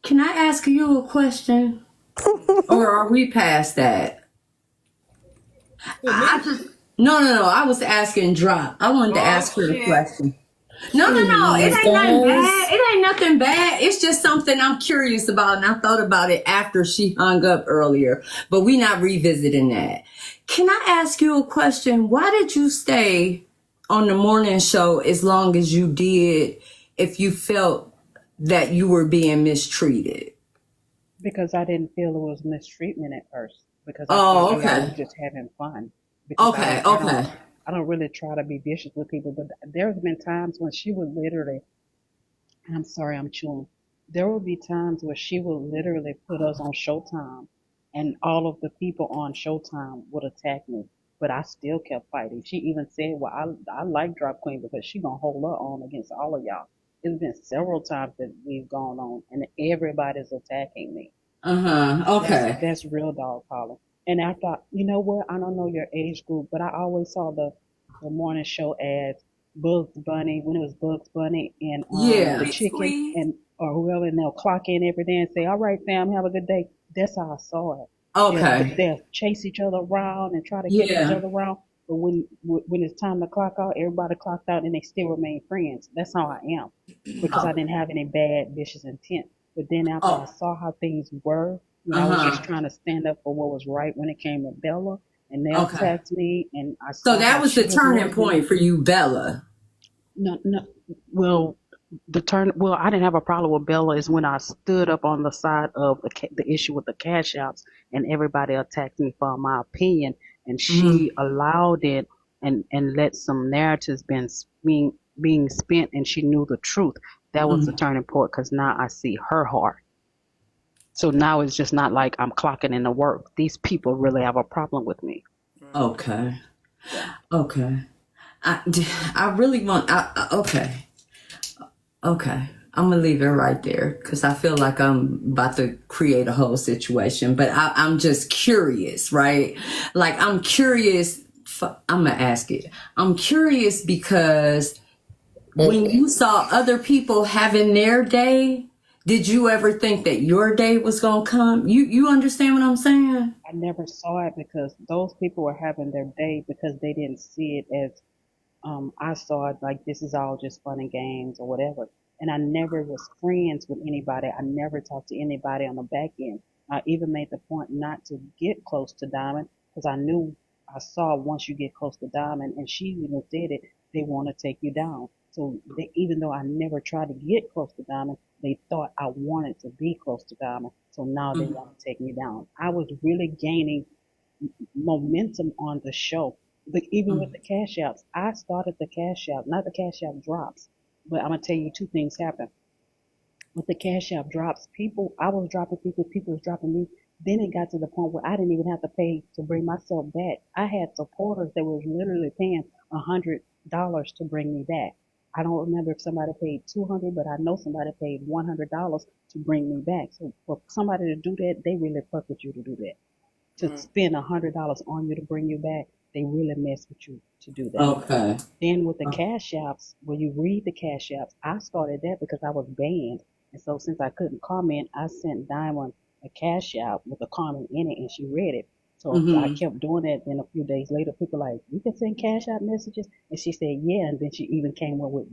Can I ask you a question? Or are we past that? No. I was asking Drop. I wanted to ask her the question. No. It ain't nothing bad. It ain't nothing bad. It's just something I'm curious about, and I thought about it after she hung up earlier. But we not revisiting that. Can I ask you a question? Why did you stay on the morning show as long as you did if you felt that you were being mistreated? Because I didn't feel it was mistreatment at first. Because I was just having fun. Because I don't really try to be vicious with people, but there's been times when she would literally, and I'm sorry I'm chewing, there will be times where she will literally put us on Showtime, and all of the people on Showtime would attack me, but I still kept fighting. She even said, well, I like Drop Queen because she gonna hold her own against all of y'all. It's been several times that we've gone on, and everybody's attacking me. Okay. That's real dog calling. And I thought, you know what? I don't know your age group, but I always saw the morning show ads, Bugs Bunny, when it was Bugs Bunny and the chicken and or whoever, and they'll clock in every day and say, all right, fam, have a good day. That's how I saw it. Okay. They'll chase each other around and try to get each other around. But when it's time to clock out, everybody clocked out and they still remain friends. That's how I am. Because I didn't have any bad, vicious intent. But then after I saw how things were, I was just trying to stand up for what was right when it came to Bella, and they attacked me, and I saw. So that was the turning point for you, Bella. No. Well, I didn't have a problem with Bella. Is when I stood up on the side of the issue with the cash outs, and everybody attacked me for my opinion, and she allowed it and let some narratives being spent, and she knew the truth. That was the turning point, because now I see her heart. So now it's just not like I'm clocking in to work. These people really have a problem with me. Okay. I really want. Okay. I'm gonna leave it right there because I feel like I'm about to create a whole situation. But I'm just curious, right? Like I'm curious. I'm gonna ask it. I'm curious because when you saw other people having their day, did you ever think that your day was going to come? You understand what I'm saying? I never saw it because those people were having their day because they didn't see it as I saw it like this is all just fun and games or whatever. And I never was friends with anybody. I never talked to anybody on the back end. I even made the point not to get close to Diamond because I saw once you get close to Diamond, and she even said it, they want to take you down. So even though I never tried to get close to Diamond, they thought I wanted to be close to Diamond. So now they want to take me down. I was really gaining momentum on the show. But even with the cash outs, I started the cash out, not the cash out drops. But I'm going to tell you 2 things happened. With the cash out drops, I was dropping people was dropping me. Then it got to the point where I didn't even have to pay to bring myself back. I had supporters that was literally paying $100 to bring me back. I don't remember if somebody paid $200, but I know somebody paid $100 to bring me back. So for somebody to do that, they really fuck with you to do that. To spend $100 on you to bring you back, they really mess with you to do that. Okay. Then with the cash apps, when you read the cash apps, I started that because I was banned. And so since I couldn't comment, I sent Diamond a cash app with a comment in it, and she read it. So I kept doing that. Then a few days later, people like, you can send cash out messages? And she said, yeah. And then she even came up with,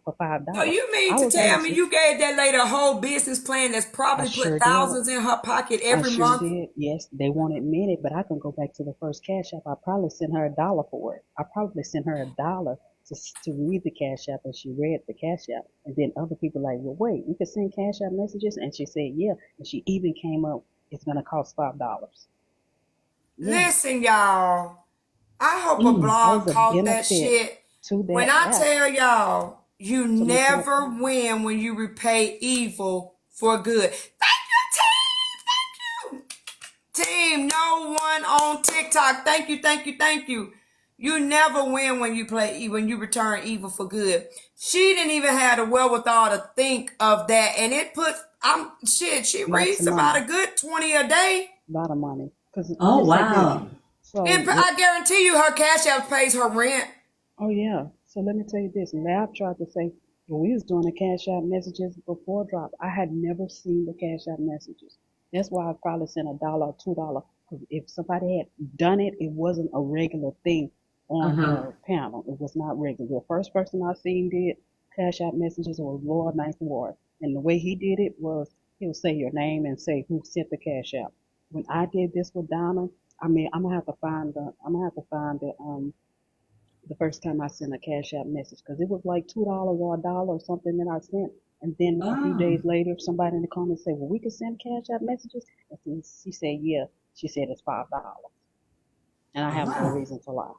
for $5. So you mean to tell me you gave that lady a whole business plan that's probably put thousands in her pocket every month? Did. Yes, they won't admit it, but I can go back to the first cash app. I probably sent her $1 for it. I probably sent her $1 to read the cash app, and she read the cash app. And then other people like, well, wait, you can send cash app messages? And she said, yeah. And she even came up, it's going to cost $5. Yeah. Listen, y'all. I hope a blog caught that shit. When I tell y'all, you never win when you repay evil for good. Thank you, team. Thank you. Team, no one on TikTok. Thank you. You never win when you return evil for good. She didn't even have the wherewithal to think of that. And it put, she reads about a good 20 a day. A lot of money. Cause Oh just like this. wow. So I guarantee you her cash app pays her rent. oh yeah. So let me tell you this. Lab tried to say when we was doing the cash app messages before drop, I had never seen the cash app messages. That's why I probably sent $1 or $2. Because if somebody had done it, it wasn't a regular thing on Uh-huh. her panel. It was not regular. The first person I seen did cash app messages was Lord Ninth Ward. And the way he did it was he would say your name and say who sent the cash app. When I did this with Donna, I mean I'm gonna have to find the first time I sent a Cash App message because it was like $2 or $1 or something that I sent. And then a few Oh. days later, somebody in the comments said, "Well, we can send Cash App messages." And she said, "Yeah." She said it's $5, and I have no Wow. reason to lie.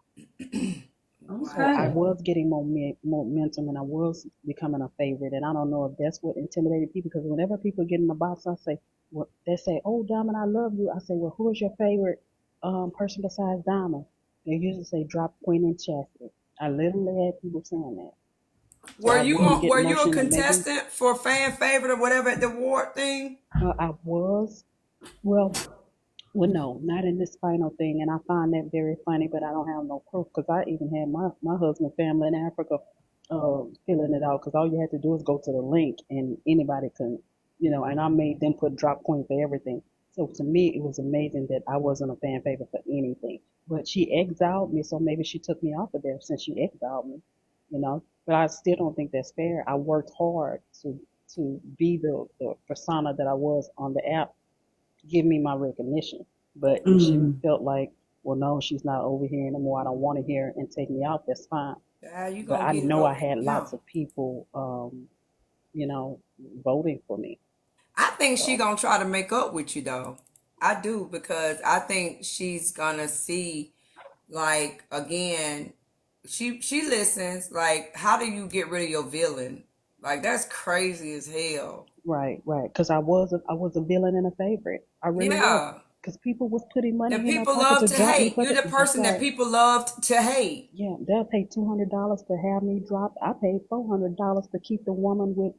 So I Okay. was getting momentum, and I was becoming a favorite. And I don't know if that's what intimidated people because whenever people get in the box, I say, "Well," they say, "Oh, Diamond, I love you." I say, "Well, who is your favorite person besides Diamond?" They usually say drop Queen and Chastity. I literally had people saying that. So Were I you would get were you a motion and maybe contestant for fan favorite or whatever at the award thing? I was. Well, well, no, not in this final thing. And I find that very funny, but I don't have no proof because I even had my husband's family in Africa filling it out because all you had to do is go to the link and anybody can, and I made them put drop queen for everything. So to me, it was amazing that I wasn't a fan favorite for anything. But she exiled me, so maybe she took me off of there since she exiled me, you know. But I still don't think that's fair. I worked hard to be the persona that I was on the app, give me my recognition. But if she Mm. felt like, well, no, she's not over here anymore, I don't want to hear her and take me out, that's fine. Yeah, you But gonna I get it know I over. had Yeah. lots of people, you know, voting for me. I think she So, gonna try to make up with you though. I do because I think she's gonna see like again, she listens, like how do you get rid of your villain? Like that's crazy as hell. right, right. Because I was a villain and a favorite. I really was. Yeah. Because people was putting money And in my people pocket love to to drop me hate. for You're the. the That's person that right. people loved to hate. Yeah, they'll pay $200 to have me dropped. I paid $400 to keep the woman with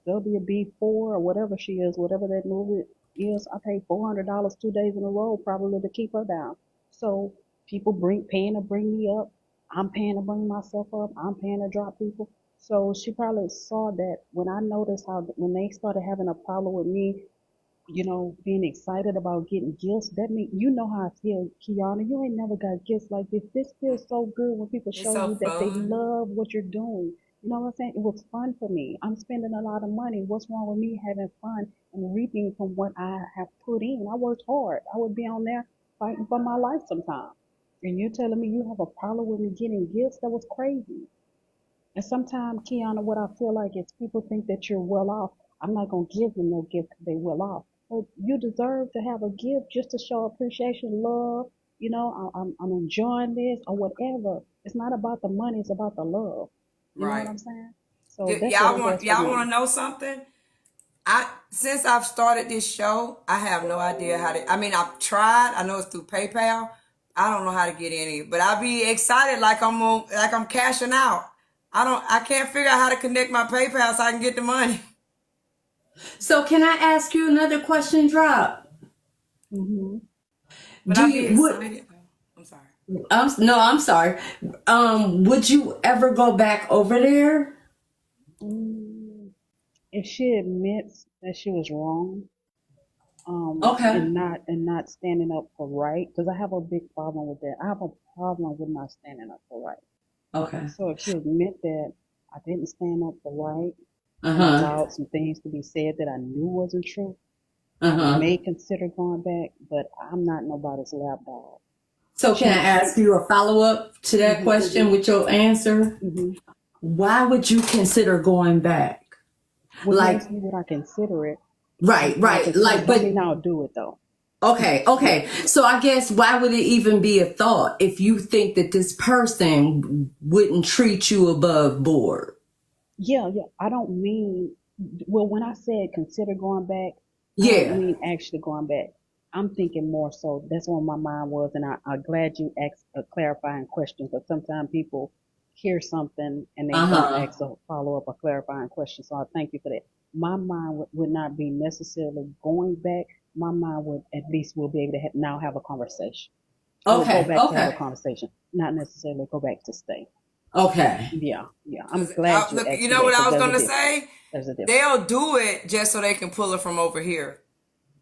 WB4 or whatever she is, whatever that movie is. I paid $400 2 days in a row probably to keep her down. So people paying to bring me up. I'm paying to bring myself up. I'm paying to drop people. So she probably saw that when I noticed how when they started having a problem with me being excited about getting gifts. That mean you know how I feel, Keyona. You ain't never got gifts like this. This feels so good when people It's show so you that they fun. love what you're doing. You know what I'm saying? It was fun for me. I'm spending a lot of money. What's wrong with me having fun and reaping from what I have put in? I worked hard. I would be on there fighting for my life sometimes. And you're telling me you have a problem with me getting gifts? That was crazy. And sometimes, Kiana, what I feel like is people think that you're well off. I'm not gonna give them no gift because they well off. But you deserve to have a gift just to show appreciation, love. I'm enjoying this or whatever. It's not about the money. It's about the love. You know what Right. I'm saying? So that's what Y'all it want was for y'all want me. to know something? I since I've started this show, I have no idea how to. I mean, I've tried. I know it's through PayPal. I don't know how to get in it, but I be excited like I'm cashing out. I can't figure out how to connect my PayPal so I can get the money. So can I ask you another question, Drop? Hmm. But Do I be you would excited. I'm sorry. no, I'm sorry. Would you ever go back over there? Mm, if she admits that she was wrong, Okay. and not standing up for right, because I have a big problem with that. I have a problem with not standing up for right. Okay. So if she admit that I didn't stand up for right and Uh-huh. allowed some things to be said that I knew wasn't true, I Uh-huh. may consider going back, but I'm not nobody's lapdog. So can I She ask you a follow-up to that hmm question with your answer? hmm Why would you consider going back? Well, you Like, asked me would I consider it. I'll right. consider Like, it. Don't but mean I'll do it though. okay. So I guess why would it even be a thought if you think that this person wouldn't treat you above board? Yeah, yeah. I don't mean, well, when I said consider going back, I don't Yeah. mean actually going back. I'm thinking more so that's where my mind was, and I'm glad you asked a clarifying question because sometimes people hear something and they don't Uh-huh. ask a follow up or clarifying question. So I thank you for that. My mind would not be necessarily going back, my mind would at least will be able to now have a conversation. We'll go back to have a conversation, not necessarily go back to stay. Okay. Yeah. I'm glad you asked you know me what that, I was 'cause gonna say? there's a difference. They'll do it just so they can pull her from over here.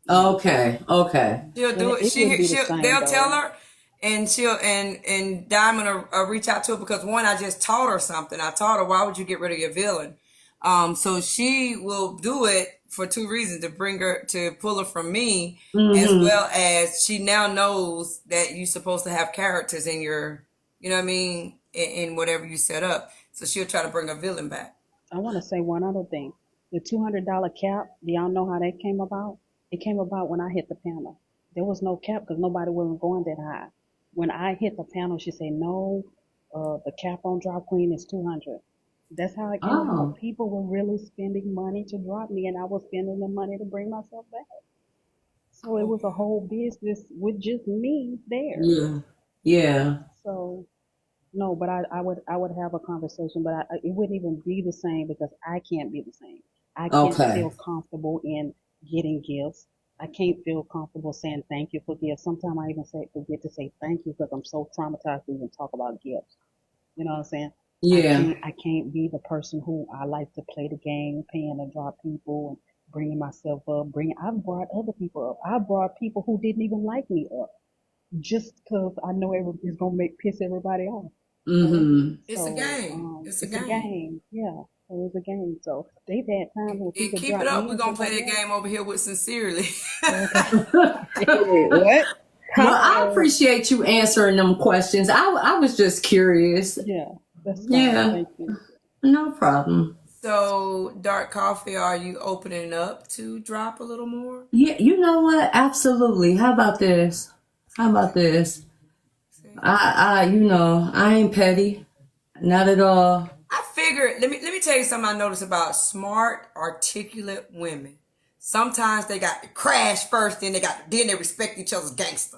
Okay. She'll do it. It wouldn't be the She'll same, they'll though. tell her, and she'll and Diamond will reach out to her because one, I just taught her something. I taught her, why would you get rid of your villain? So she will do it for two reasons: to pull her from me, as well as she now knows that you're supposed to have characters in your, you know what I mean, in whatever you set up. So she'll try to bring a villain back. I want to say one other thing. The $200 cap, do y'all know how that came about? It came about when I hit the panel. There was no cap because nobody wasn't going that high. When I hit the panel, she said, no, the cap on Drop Queen is 200. That's how it came about. People were really spending money to drop me, and I was spending the money to bring myself back. So it was a whole business with just me there. Yeah. So no, but I would have a conversation, but it wouldn't even be the same because I can't be the same. I can't feel comfortable in getting gifts. I can't feel comfortable saying thank you for gifts. Sometimes I even forget to say thank you because I'm so traumatized to even talk about gifts. You know what I'm saying? Yeah. I can't be the person who I like to play the game, paying to drop people and bringing myself up. I've brought other people up. I brought people who didn't even like me up just because I know it's gonna piss everybody off. It's a game. It's a game. Yeah. So it's a game. So they've had times when people keep it up. We're gonna play that game over here with Sincerely. What? Well, I appreciate you answering them questions. I was just curious. Yeah. That's fine. Yeah. Thank you. No problem. So, Dark Coffee, are you opening up to drop a little more? Yeah, you know what? Absolutely. How about this? I ain't petty. Not at all. I figured, let me tell you something I noticed about smart, articulate women. Sometimes they got to crash first, then they respect each other's gangster.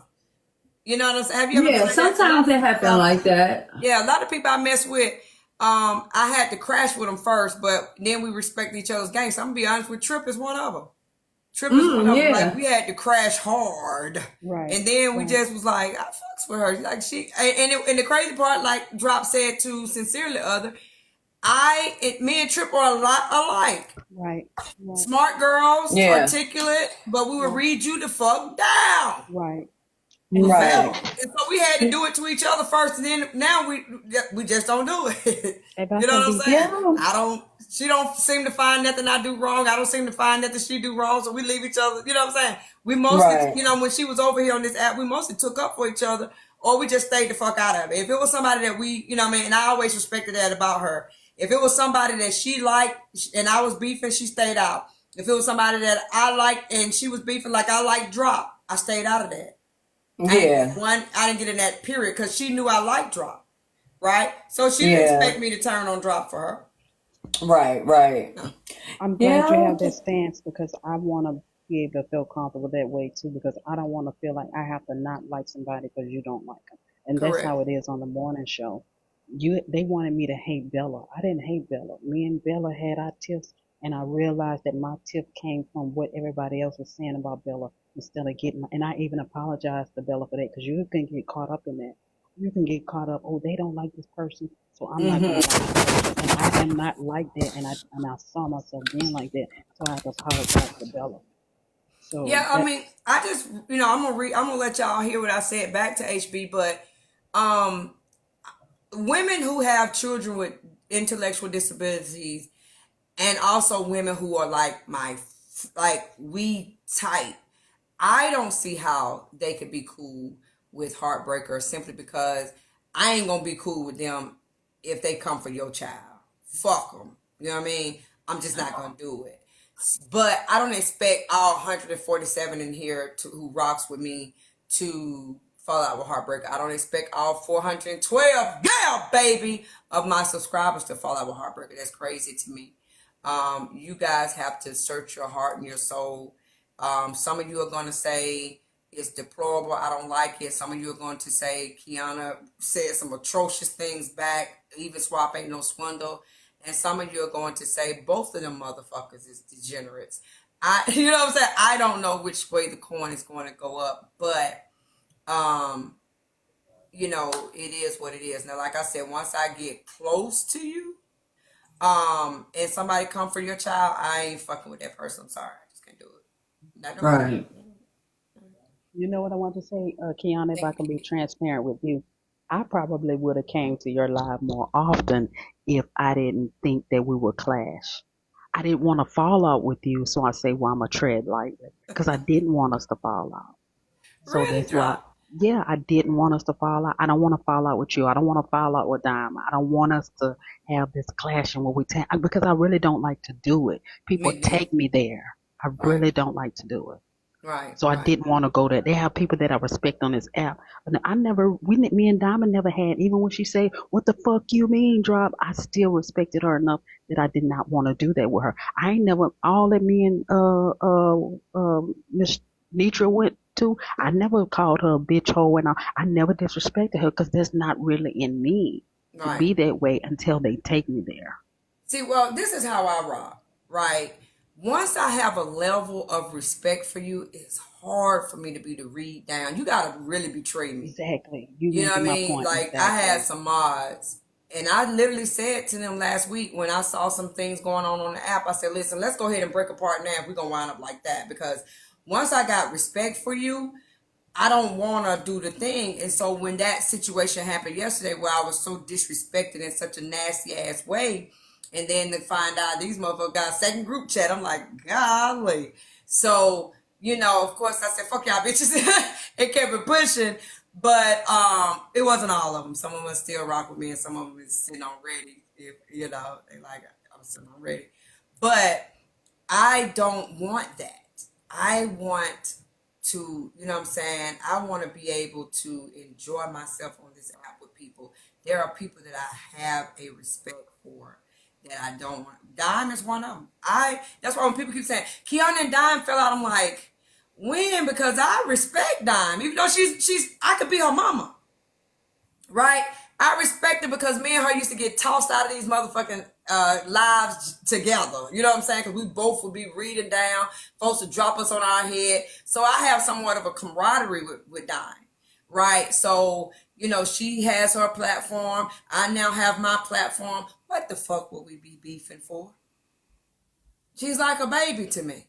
You know what I'm saying? Have you ever sometimes it happen like that. Yeah, a lot of people I mess with, I had to crash with them first, but then we respect each other's gangster. I'm gonna be honest with Trip is one of them. Trip is one of them. Like, we had to crash hard. Right. And then we just was like, I fucks with her. Like, and the crazy part, like Drop said to Sincerely Other, me and Trip are a lot alike. Right. Smart girls, articulate, but we would read you the fuck down. Right. Right. And so we had to do it to each other first, and then now we just don't do it. You know what I'm saying? She don't seem to find nothing I do wrong. I don't seem to find nothing she do wrong. So we leave each other. You know what I'm saying? We mostly, when she was over here on this app, we mostly took up for each other, or we just stayed the fuck out of it. If it was somebody that we, you know what I mean, and I always respected that about her. If it was somebody that she liked and I was beefing, she stayed out. If it was somebody that I liked and she was beefing like I liked Drop, I stayed out of that. Yeah. I didn't get in that period because she knew I liked Drop, right? So she didn't expect me to turn on Drop for her. Right. I'm glad you have that stance because I want to be able to feel comfortable that way too because I don't want to feel like I have to not like somebody because you don't like them. And that's how it is on the morning show. They wanted me to hate Bella. I didn't hate Bella. Me and Bella had our tiffs, and I realized that my tiff came from what everybody else was saying about Bella instead of and I even apologized to Bella for that because you can get caught up in that. You can get caught up, they don't like this person, so I'm not going to like this person. And I am not like that, and I saw myself being like that, so I had to apologize to Bella. So yeah, I mean, I just, I'm gonna let y'all hear what I said back to HB, but women who have children with intellectual disabilities and also women who are like we type, I don't see how they could be cool with Heartbreaker simply because I ain't gonna be cool with them if they come for your child. Fuck them. You know what I mean? I'm just not gonna do it. But I don't expect all 147 in here who rocks with me to fall out with Heartbreaker. I don't expect all 412, baby, of my subscribers to fall out with Heartbreaker. That's crazy to me. You guys have to search your heart and your soul. Some of you are going to say it's deplorable. I don't like it. Some of you are going to say Keyona said some atrocious things back. Even Swap ain't no swindle. And some of you are going to say both of them motherfuckers is degenerates. You know what I'm saying? I don't know which way the coin is going to go up, but you know, it is what it is. Now, like I said, once I get close to you, and somebody come for your child, I ain't fucking with that person. I'm sorry, I just can't do it. Not no more. Right. You know what I want to say, Keyona, if I can be transparent with you, I probably would have came to your live more often if I didn't think that we would clash. I didn't want to fall out with you, so I say, well, I'm a tread lightly because I didn't want us to fall out. So Really, that's why, Drop? yeah, I didn't want us to fall out. I don't want to fall out with you. I don't want to fall out with Diamond. I don't want us to have this clashing where because I really don't like to do it. People Me neither. take me there. I Right, really don't like to do it. right, So I right. didn't want to go there. They have people that I respect on this app. And me and Diamond never had, even when she say, what the fuck you mean, Drop? I still respected her enough that I did not want to do that with her. I ain't never, all that me and, Miss Nitra went to, I never called her a bitch hole and all. I never disrespected her because that's not really in me to Right. be that way until they take me there. See, well, this is how I rock, right? Once I have a level of respect for you, it's hard for me to be to read down. You gotta really betray me. Exactly. You You know what I making my mean? point. Like I had Exactly. some mods, and I literally said to them last week when I saw some things going on the app, I said, "Listen, let's go ahead and break apart now if we're gonna wind up like that." Because once I got respect for you, I don't want to do the thing. And so when that situation happened yesterday where I was so disrespected in such a nasty ass way, and then to find out these motherfuckers got a second group chat, I'm like, golly. So, you know, of course I said, fuck y'all bitches and kept it pushing. But it wasn't all of them. Some of them still rock with me and some of them is sitting on ready. If, you know, they like, I'm sitting on ready. But I don't want that. I want to, you know what I'm saying? I want to be able to enjoy myself on this app with people. There are people that I have a respect for that I don't want. Dime is one of them. That's why when people keep saying Keyona and Dime fell out, I'm like, when? Because I respect Dime, even though I could be her mama, right? I respect her because me and her used to get tossed out of these motherfucking lives together. You know what I'm saying? Because we both would be reading down. Folks would drop us on our head. So I have somewhat of a camaraderie with Dime, right? So, you know, she has her platform. I now have my platform. What the fuck would we be beefing for? She's like a baby to me.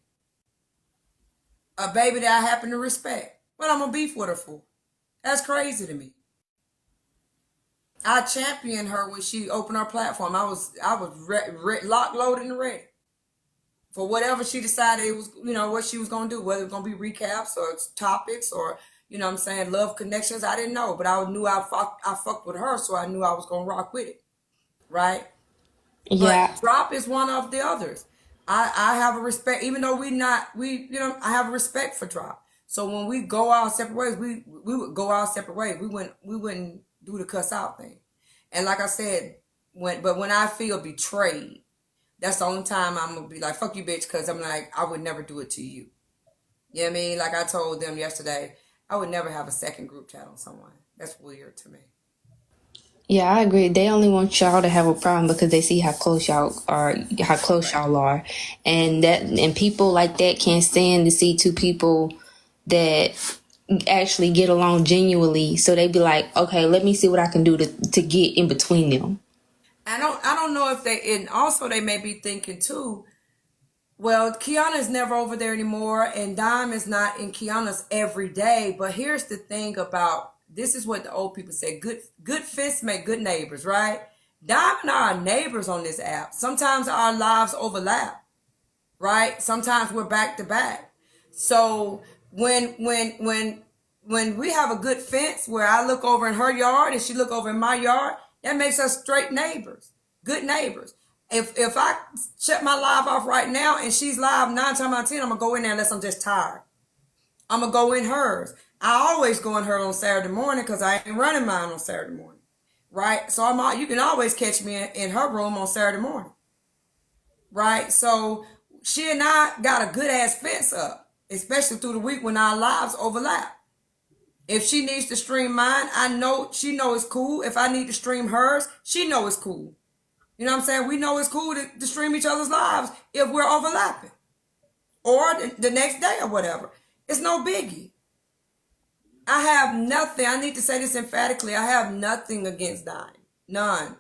A baby that I happen to respect. What I'm going to beef with her for? That's crazy to me. I championed her when she opened her platform. I was locked, loaded, and ready for whatever she decided it was. You know what she was gonna do, whether it was gonna be recaps or topics or you know what I'm saying love connections. I didn't know, but I knew I fucked with her, so I knew I was gonna rock with it, right? Yeah. But Drop is one of the others. I have a respect, even though I have a respect for Drop. So when we go our separate ways, we would go our separate ways. We wouldn't do the cuss out thing. And like I said, when I feel betrayed, that's the only time I'm gonna be like, fuck you, bitch, because I'm like, I would never do it to you. You know what I mean? Like I told them yesterday, I would never have a second group chat on someone. That's weird to me. Yeah, I agree. They only want y'all to have a problem because they see how close y'all are, and people like that can't stand to see two people that actually get along genuinely. So they be like, okay, let me see what I can do to get in between them. I don't know if and also they may be thinking too, well, Keyona's never over there anymore, and Dime is not in Keyona's every day. But here's the thing about this is what the old people say: good fists make good neighbors, right? Dime and I are neighbors on this app. Sometimes our lives overlap, right? Sometimes we're back to back. So when we have a good fence where I look over in her yard and she look over in my yard, that makes us straight neighbors, good neighbors. If I shut my live off right now and she's live 9 times out of 10, I'm gonna go in there unless I'm just tired. I'm gonna go in hers. I always go in her on Saturday morning because I ain't running mine on Saturday morning, right? So you can always catch me in her room on Saturday morning, right? So she and I got a good ass fence up, especially through the week when our lives overlap. If she needs to stream mine, I know she know it's cool. If I need to stream hers, she know it's cool. You know what I'm saying? We know it's cool to stream each other's lives if we're overlapping. or the next day or whatever. It's no biggie. I have nothing. I need to say this emphatically. I have nothing against Dime. None.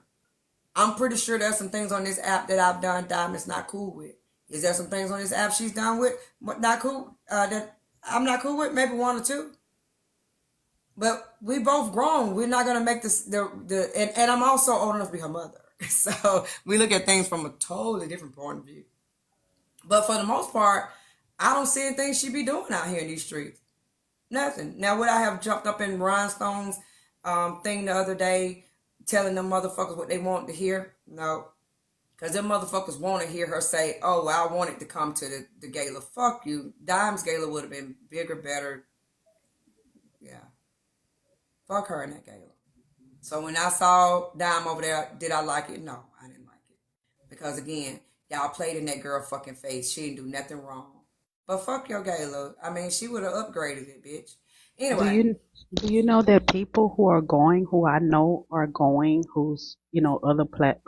I'm pretty sure there's some things on this app that I've done Diamond's not cool with. Is there some things on this app she's done with not cool that I'm not cool with? Maybe one or two. But we both grown. We're not gonna make this and I'm also old enough to be her mother. So we look at things from a totally different point of view. But for the most part, I don't see anything she be doing out here in these streets. Nothing. Now, would I have jumped up in Rhinestone's thing the other day, telling them motherfuckers what they want to hear? No. Because them motherfuckers want to hear her say, oh, well, I wanted to come to the gala. Fuck you. Dime's gala would have been bigger, better. Yeah. Fuck her in that gala. So when I saw Dime over there, did I like it? No, I didn't like it. Because again, y'all played in that girl fucking face. She didn't do nothing wrong. But fuck your gala. I mean, she would have upgraded it, bitch. Anyway. Do you know that people who are going, who I know are going, who's, other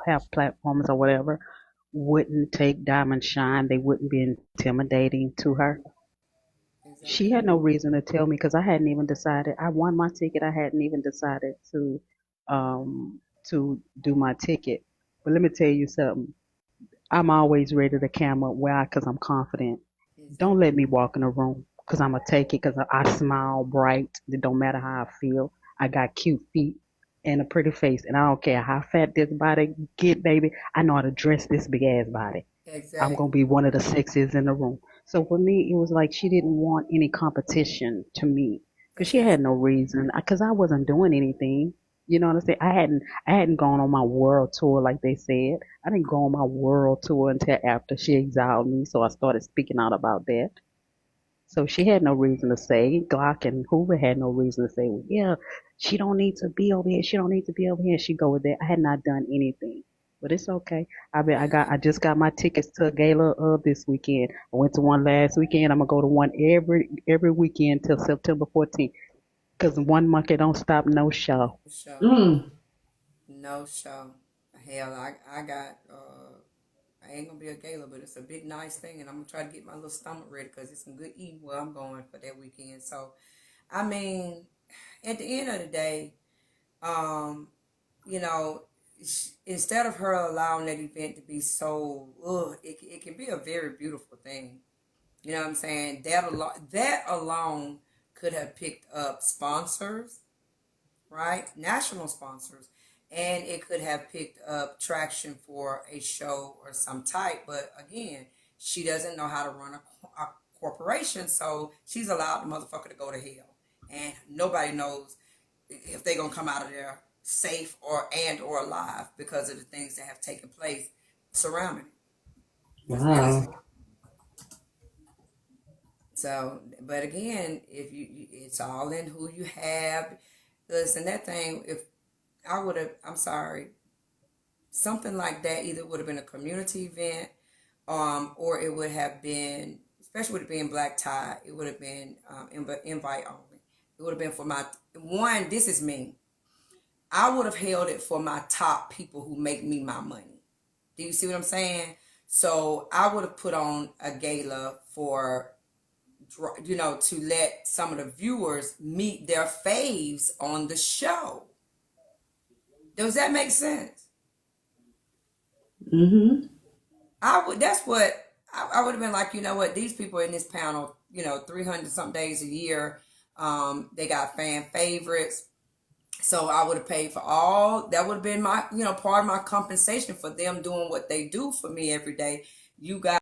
have platforms or whatever, wouldn't take Diamond Shine. They wouldn't be intimidating to her. Exactly. She had no reason to tell me because I hadn't even decided. I won my ticket. I hadn't even decided to do my ticket. But let me tell you something. I'm always ready to camera. Why? Because I'm confident. Don't let me walk in a room because I'm going to take it because I smile bright. It don't matter how I feel. I got cute feet and a pretty face. And I don't care how fat this body get, baby. I know how to dress this big ass body. Exactly. I'm going to be one of the sexiest in the room. So for me, it was like she didn't want any competition to me because she had no reason because I wasn't doing anything. You know what I'm saying? I hadn't gone on my world tour like they said. I didn't go on my world tour until after she exiled me, so I started speaking out about that. So she had no reason to say. Glock and Hoover had no reason to say, well, yeah, she don't need to be over here. She don't need to be over here. She go with that. I had not done anything, but it's okay. I just got my tickets to a gala this weekend. I went to one last weekend. I'm gonna go to one every weekend till September 14th. Because one monkey don't stop no show. No show. Hell, I got, I ain't going to be a gala, but it's a big, nice thing. And I'm going to try to get my little stomach ready because it's some good eating where I'm going for that weekend. So, I mean, at the end of the day, instead of her allowing that event to be so, it can be a very beautiful thing. You know what I'm saying? That alone could have picked up sponsors, right? National sponsors. And it could have picked up traction for a show or some type. But again, she doesn't know how to run a corporation. So she's allowed the motherfucker to go to hell. And nobody knows if they're going to come out of there safe or alive because of the things that have taken place surrounding it. Wow. So, but again, it's all in who you have. Listen, that thing, I'm sorry, something like that either would have been a community event, or it would have been, especially with it being black tie, it would have been invite only. It would have been for this is me. I would have held it for my top people who make me my money. Do you see what I'm saying? So I would have put on a gala for, to let some of the viewers meet their faves on the show. Does that make sense? Mm-hmm. I would have been like, you know what, these people in this panel, 300 something days a year, they got fan favorites. So I would have paid for all, that would have been my, part of my compensation for them doing what they do for me every day. You guys